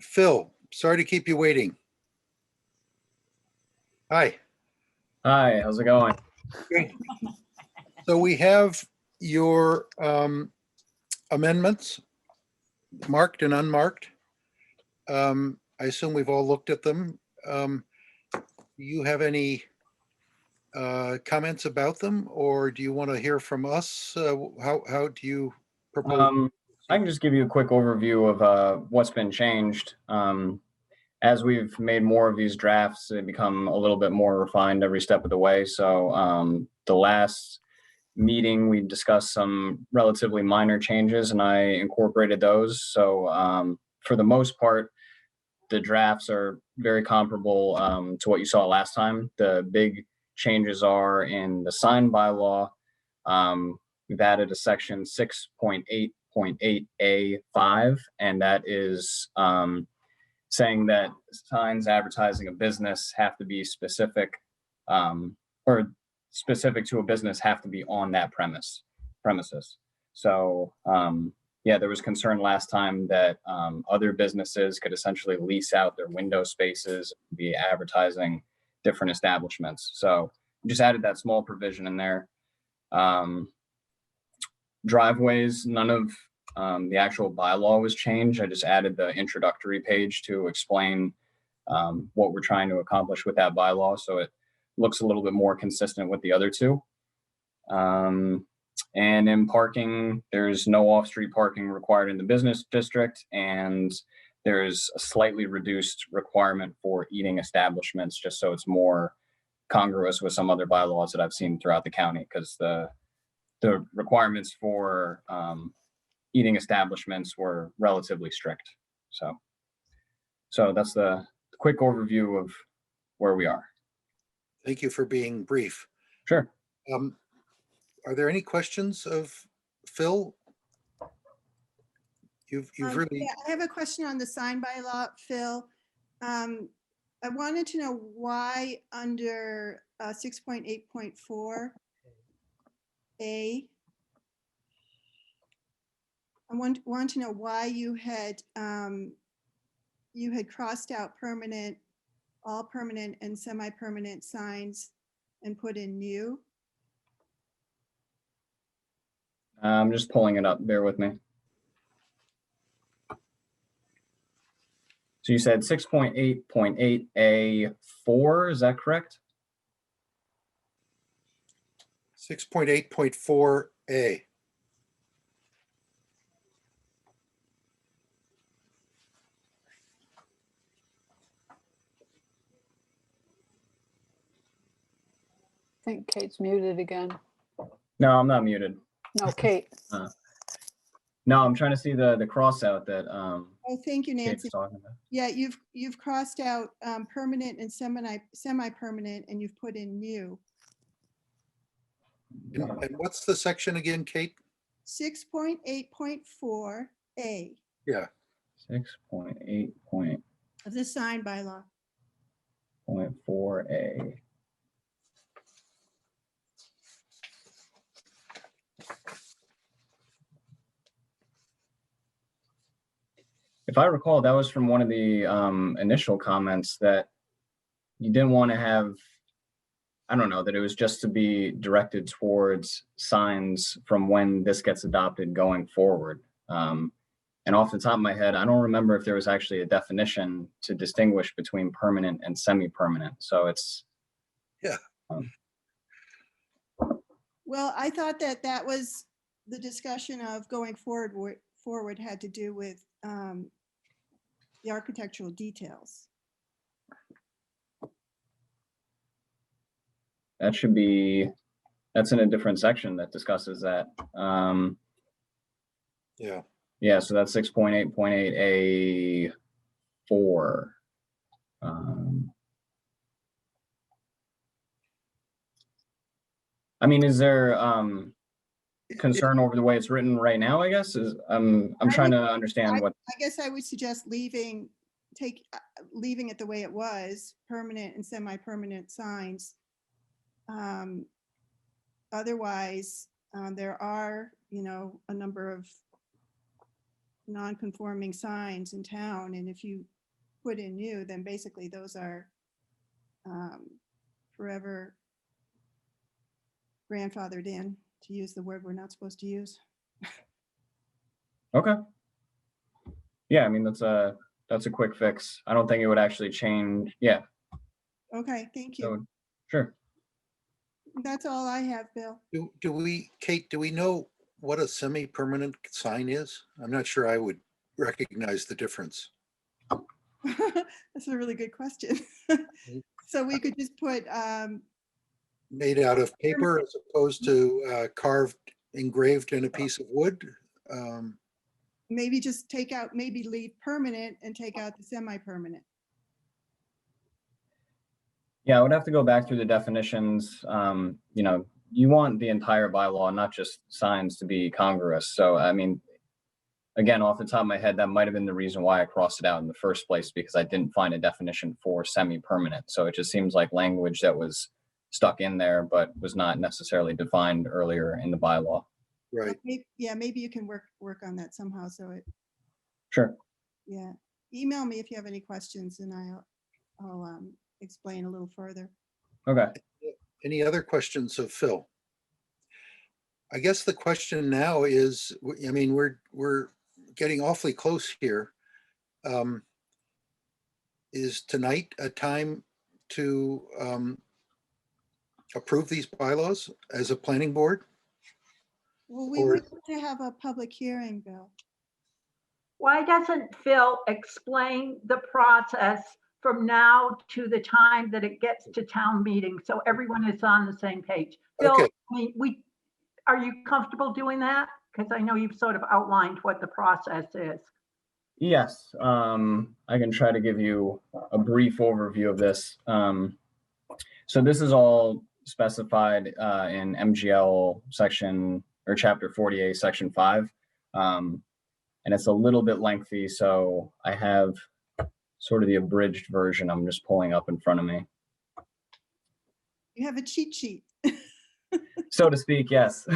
Phil, sorry to keep you waiting. Hi. Hi, how's it going? Good. So we have your amendments, marked and unmarked. I assume we've all looked at them. Do you have any comments about them, or do you want to hear from us? How do you propose? I can just give you a quick overview of what's been changed. As we've made more of these drafts, they become a little bit more refined every step of the way. So the last meeting, we discussed some relatively minor changes and I incorporated those. So for the most part, the drafts are very comparable to what you saw last time. The big changes are in the sign bylaw. We've added a section 6.8.8A5, and that is saying that signs advertising a business have to be specific or specific to a business have to be on that premises. So yeah, there was concern last time that other businesses could essentially lease out their window spaces, be advertising different establishments. So we just added that small provision in there. Driveways, none of the actual bylaw was changed. I just added the introductory page to explain what we're trying to accomplish with that bylaw. So it looks a little bit more consistent with the other two. And in parking, there's no off-street parking required in the business district, and there's a slightly reduced requirement for eating establishments, just so it's more congruous with some other bylaws that I've seen throughout the county, because the requirements for eating establishments were relatively strict. So that's the quick overview of where we are. Thank you for being brief. Sure. Are there any questions of Phil? You've really. Yeah, I have a question on the sign bylaw, Phil. I wanted to know why under 6.8.4A, I want to know why you had crossed out permanent, all permanent and semi-permanent signs and put in new. I'm just pulling it up. Bear with me. So you said 6.8.8A4, is that correct? 6.8.4A. I think Kate's muted again. No, I'm not muted. No, Kate. No, I'm trying to see the cross out that Oh, thank you, Kate's Nancy. talking about. Yeah, you've crossed out permanent and semi-permanent, and you've put in new. And what's the section again, Kate? 6.8.4A Yeah. 6.8.4A. of the sign bylaw. If I recall, that was from one of the initial comments that you didn't want to have, I don't know, that it was just to be directed towards signs from when this gets adopted going forward. And off the top of my head, I don't remember if there was actually a definition to distinguish between permanent and semi-permanent. So it's. Yeah. Well, I thought that was the discussion of going forward had to do with the architectural details. That should be that's in a different section that discusses that. Yeah. Yeah, so that's 6.8.8A4. I mean, is there concern over the way it's written right now, I guess? I'm trying to understand what. I guess I would suggest leaving it the way it was, permanent and semi-permanent signs. Otherwise, there are, a number of non-conforming signs in town, and if you put in new, then basically those are forever grandfathered in, to use the word we're not supposed to use. Okay. Yeah, I mean, that's a quick fix. I don't think it would actually change. Yeah. Okay, thank you. So, sure. That's all I have, Bill. Kate, do we know what a semi-permanent sign is? I'm not sure I would recognize the difference. That's a really good question. So we could just put Made out of paper as opposed to engraved in a piece of wood? maybe just maybe leave permanent and take out the semi-permanent. Yeah, I would have to go back through the definitions. You want the entire bylaw, not just signs, to be congruous. So, I mean, again, off the top of my head, that might have been the reason why I crossed it out in the first place, because I didn't find a definition for semi-permanent. So it just seems like language that was stuck in there, but was not necessarily defined earlier in the bylaw. Right. Maybe you can work on that somehow. So Sure. Yeah. Email me if you have any questions, and I'll explain a little further. Okay. Any other questions of Phil? I guess the question now is, I mean, we're getting awfully close here. Is tonight a time to approve these bylaws as a planning board? Well, we would have to have a public hearing, Bill. Why doesn't Phil explain the process from now to the time that it gets to town meeting, so everyone is on the same page? Phil, Okay. Are you comfortable doing that? Because I know you've sort of outlined what the process is. Yes, I can try to give you a brief overview of this. So this is all specified in MGL section or chapter 48, section 5. And it's a little bit lengthy, so I have sort of the abridged version I'm just pulling up in front of me. You have a cheat sheet. So to speak, yes.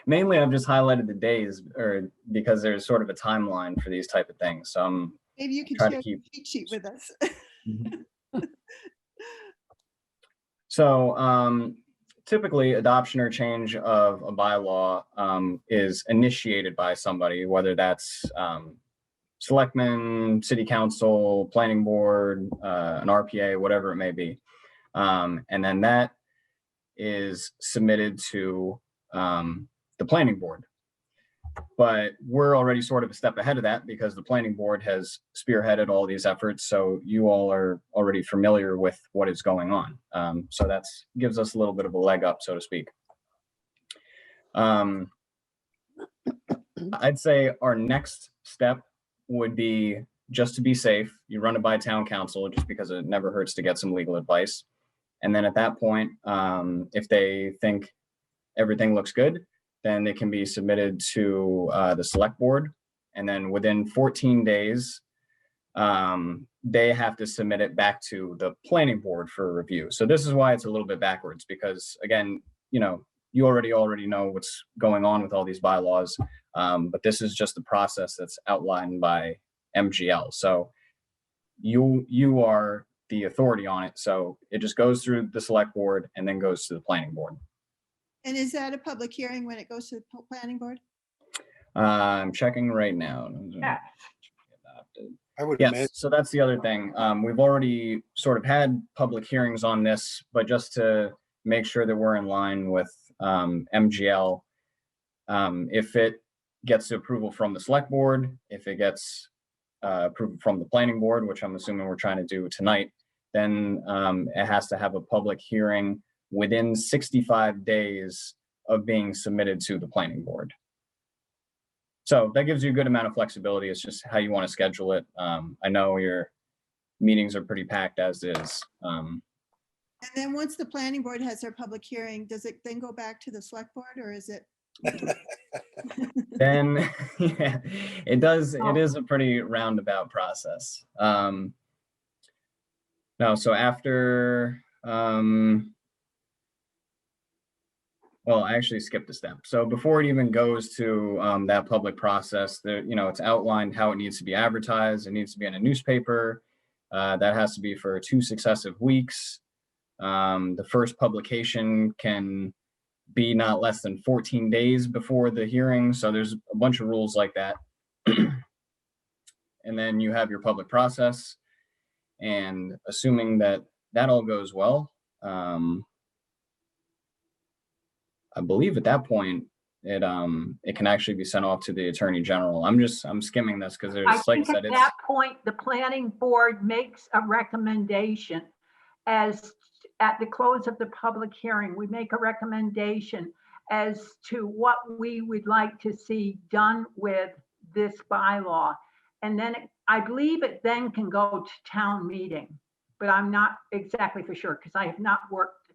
Mainly I've just highlighted the days, or because there's sort of a timeline for these type of things. So Maybe you can try share to keep the cheat sheet with us. So typically adoption or change of a bylaw is initiated by somebody, whether that's selectmen, city council, planning board, an RPA, whatever it may be. And then that is submitted to the planning board. But we're already sort of a step ahead of that because the planning board has spearheaded all these efforts. So you all are already familiar with what is going on. So that gives us a little bit of a leg up, so to speak. I'd say our next step would be, just to be safe, you run it by town council, just because it never hurts to get some legal advice. And then at that point, if they think everything looks good, then it can be submitted to the select board. And then within 14 days, they have to submit it back to the planning board for review. So this is why it's a little bit backwards, because again, you already know what's going on with all these bylaws, but this is just the process that's outlined by MGL. So you are the authority on it. So it just goes through the select board and then goes to the planning board. And is that a public hearing when it goes to the planning board? I'm checking right now. Yeah. I would Yes, imagine. so that's the other thing. We've already sort of had public hearings on this, but just to make sure that we're in line with MGL, if it gets approval from the select board, if it gets approval from the planning board, which I'm assuming we're trying to do tonight, then it has to have a public hearing within 65 days of being submitted to the planning board. So that gives you a good amount of flexibility. It's just how you want to schedule it. I know your meetings are pretty packed as is. And then once the planning board has their public hearing, does it then go back to the select board or is it? Then yeah, it does. It is a pretty roundabout process. No, so after, well, I actually skipped a step. So before it even goes to that public process, there, it's outlined how it needs to be advertised. It needs to be in a newspaper. That has to be for 2 successive weeks. The first publication can be not less than 14 days before the hearing. So there's a bunch of rules like that. And then you have your public process. And assuming that that all goes well, I believe at that point, it can actually be sent off to the Attorney General. I'm skimming this because there's, I like I think said, at it's, that point, the planning board makes a recommendation as at the close of the public hearing, we make a recommendation as to what we would like to see done with this bylaw. And then I believe it then can go to town meeting, but I'm not exactly for sure because I have not worked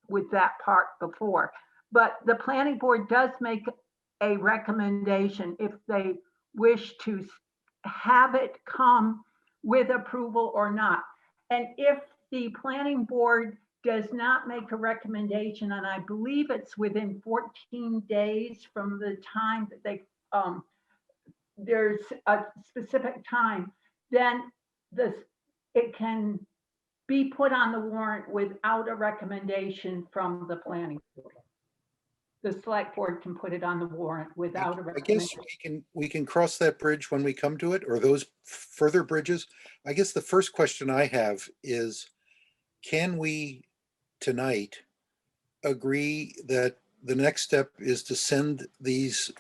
with that part before. But the planning board does make a recommendation if they wish to have it come with approval or not. And if the planning board does not make a recommendation, and I believe it's within 14 days from the time that they, there's a specific time, then it can be put on the warrant without a recommendation from the planning board. The select board can put it on the warrant without a I guess recommendation. we can cross that bridge when we come to it, or those further bridges. I guess the first question I have is, can we tonight agree that the next step is to send these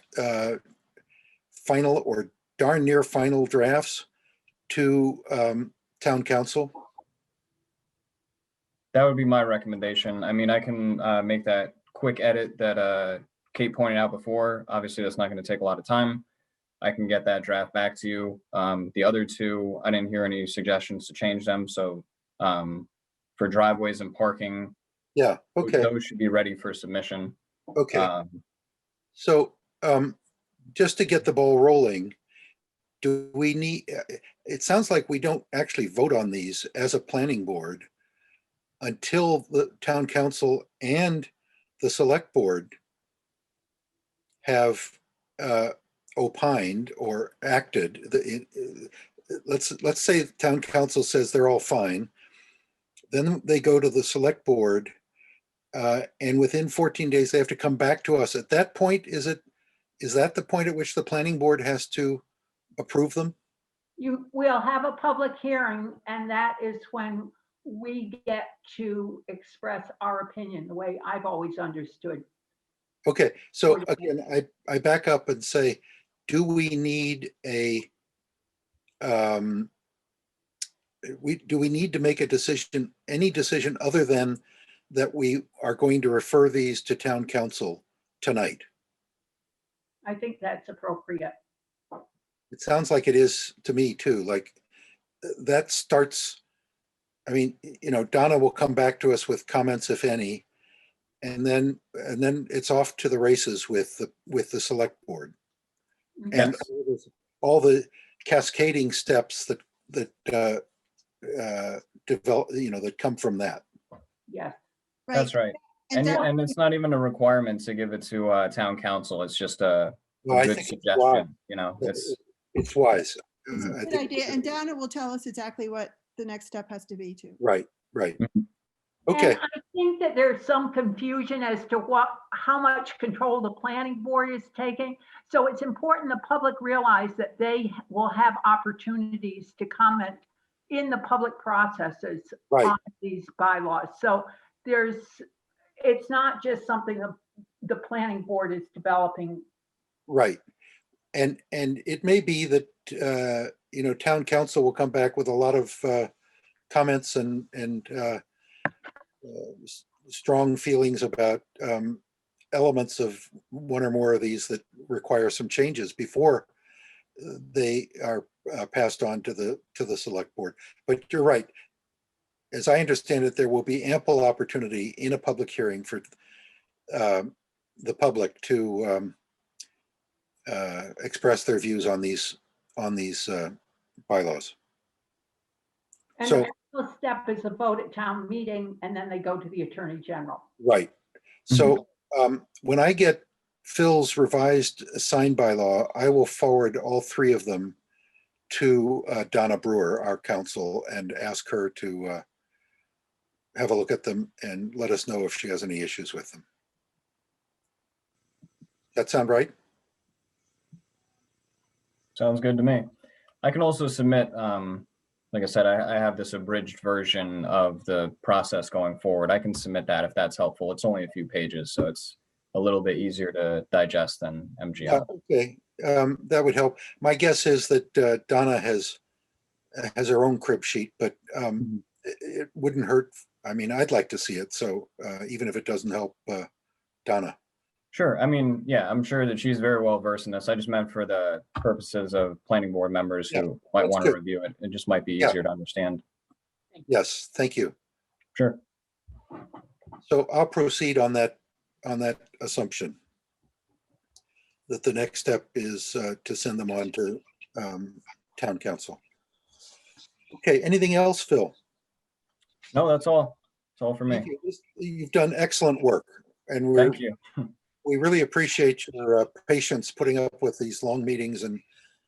final or darn near final drafts to town council? that would be my recommendation. I mean, I can make that quick edit that Kate pointed out before. Obviously, that's not going to take a lot of time. I can get that draft back to you. The other 2, I didn't hear any suggestions to change them. So for driveways and parking, yeah, okay, those should be ready for submission. Okay. So just to get the ball rolling, do we need, it sounds like we don't actually vote on these as a planning board until the town council and the select board have opined or acted. Let's say the town council says they're all fine. Then they go to the select board and within 14 days, they have to come back to us. At that point, is that the point at which the planning board has to approve them? You will have a public hearing, and that is when we get to express our opinion, the way I've always understood. Okay, so again, I back up and say, do we need a, do we need to make a decision, any decision other than that we are going to refer these to town council tonight? I think that's appropriate. It sounds like it is to me too, like that starts, I mean, Donna will come back to us with comments, if any, and then it's off to the races with the select board. And all the cascading steps that develop, that come from that. Yeah. That's right. And it's not even a requirement to give it to town council. It's just a good suggestion, It's wise. Good idea. And Donna will tell us exactly what the next step has to be too. Right. Okay. And I think that there's some confusion as to how much control the planning board is taking. So it's important the public realize that they will have opportunities to comment in the public processes on these bylaws. So it's not just something the planning board is developing. Right. And it may be that, town council will come back with a lot of comments and strong feelings about elements of one or more of these that require some changes before they are passed on to the select board. But you're right. As I understand it, there will be ample opportunity in a public hearing for the public to express their views on these bylaws. And So, the first step is a vote at town meeting, and then they go to the Attorney General. right. So when I get Phil's revised signed bylaw, I will forward all three of them to Donna Brewer, our counsel, and ask her to have a look at them and let us know if she has any issues with them. That sound right? Sounds good to me. I can also submit, like I said, I have this abridged version of the process going forward. I can submit that if that's helpful. It's only a few pages, so it's a little bit easier to digest than MGL. Okay, that would help. My guess is that Donna has her own crib sheet, but it wouldn't hurt. I mean, I'd like to see it. So even if it doesn't help Donna. Sure. I mean, yeah, I'm sure that she's very well versed in this. I just meant for the purposes of planning board members who might want to review it. It just might be easier to understand. Yes, thank you. Sure. So I'll proceed on that assumption that the next step is to send them on to town council. Okay, anything else, Phil? No, that's all. That's all for me. Thank you. You've done excellent work, and Thank you. we really appreciate your patience putting up with these long meetings and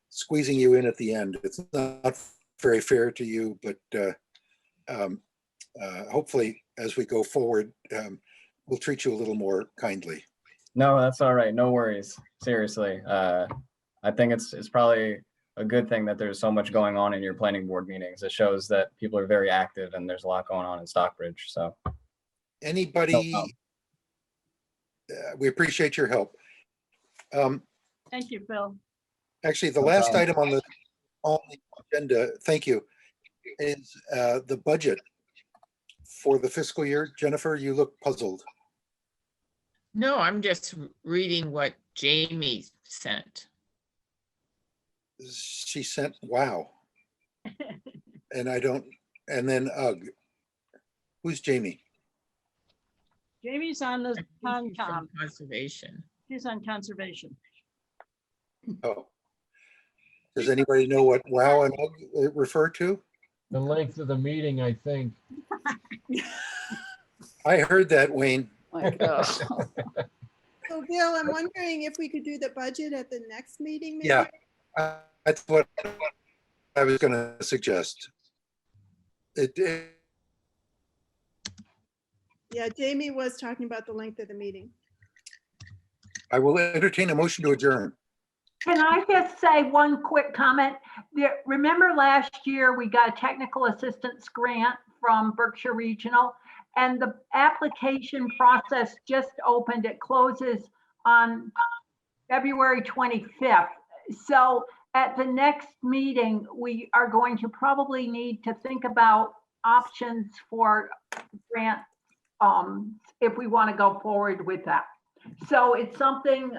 squeezing you in at the end. It's not very fair to you, but hopefully as we go forward, we'll treat you a little more kindly. No, that's all right. No worries. Seriously. I think it's probably a good thing that there's so much going on in your planning board meetings. It shows that people are very active and there's a lot going on in Stockbridge. So anybody, we appreciate your help. Thank you, Phil. Actually, the last item on the agenda, thank you, is the budget for the fiscal year. Jennifer, you look puzzled. No, I'm just reading what Jamie sent. She sent, wow. And I don't, and then ugh. Who's Jamie? Jamie's on the Concom. Conservation. He's on conservation. Oh. Does anybody know what wow and ugh refer to? The length of the meeting, I think. I heard that, Wayne. My God. So Bill, I'm wondering if we could do the budget at the next meeting, maybe? Yeah, that's what I was going to suggest. Yeah, Jamie was talking about the length of the meeting. I will entertain a motion to adjourn. Can I just say one quick comment? Remember last year we got a technical assistance grant from Berkshire Regional, and the application process just opened. It closes on February 25th. So at the next meeting, we are going to probably need to think about options for grant if we want to go forward with that. So it's something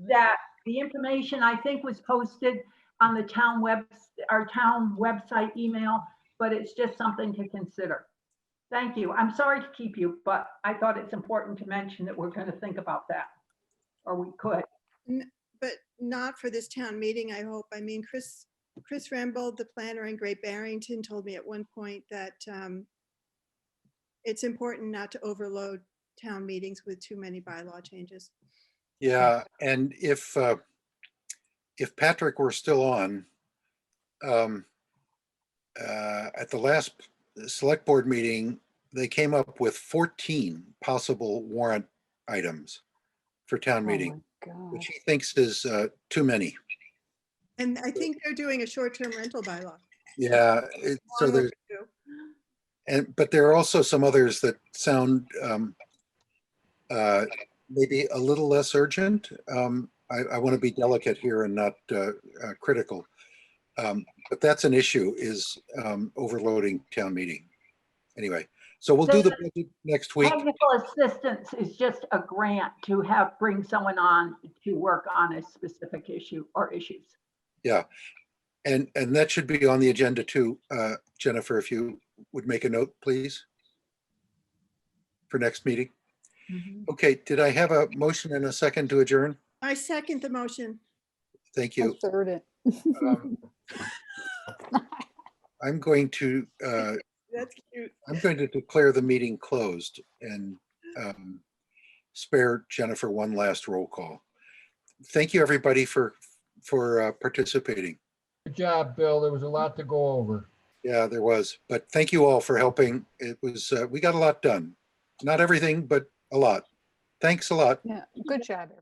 that the information I think was posted on the town our town website email, but it's just something to consider. Thank you. I'm sorry to keep you, but I thought it's important to mention that we're going to think about that, or we could. But not for this town meeting, I hope. I mean, Chris Rambold, the planner in Great Barrington, told me at one point that it's important not to overload town meetings with too many bylaw changes. Yeah, and if Patrick were still on, at the last select board meeting, they came up with 14 possible warrant items for town meeting, which he thinks is too many. And I think they're doing a short-term rental bylaw. Yeah, so there's, but there are also some others that sound maybe a little less urgent. I want to be delicate here and not critical. But that's an issue, is overloading town meeting. Anyway, So we'll do the budget next week. Technical assistance is just a grant to bring someone on to work on a specific issue or issues. Yeah. And that should be on the agenda too. Jennifer, if you would make a note, please, for next meeting. Okay, did I have a motion and a second to adjourn? I second the motion. Thank I you. third it. I'm going to That's cute. I'm going to declare the meeting closed and spare Jennifer one last roll call. Thank you, everybody, for participating. Good job, Bill. There was a lot to go over. Yeah, there was, but thank you all for helping. It was we got a lot done. Not everything, but a lot. Thanks a lot. Yeah, good job.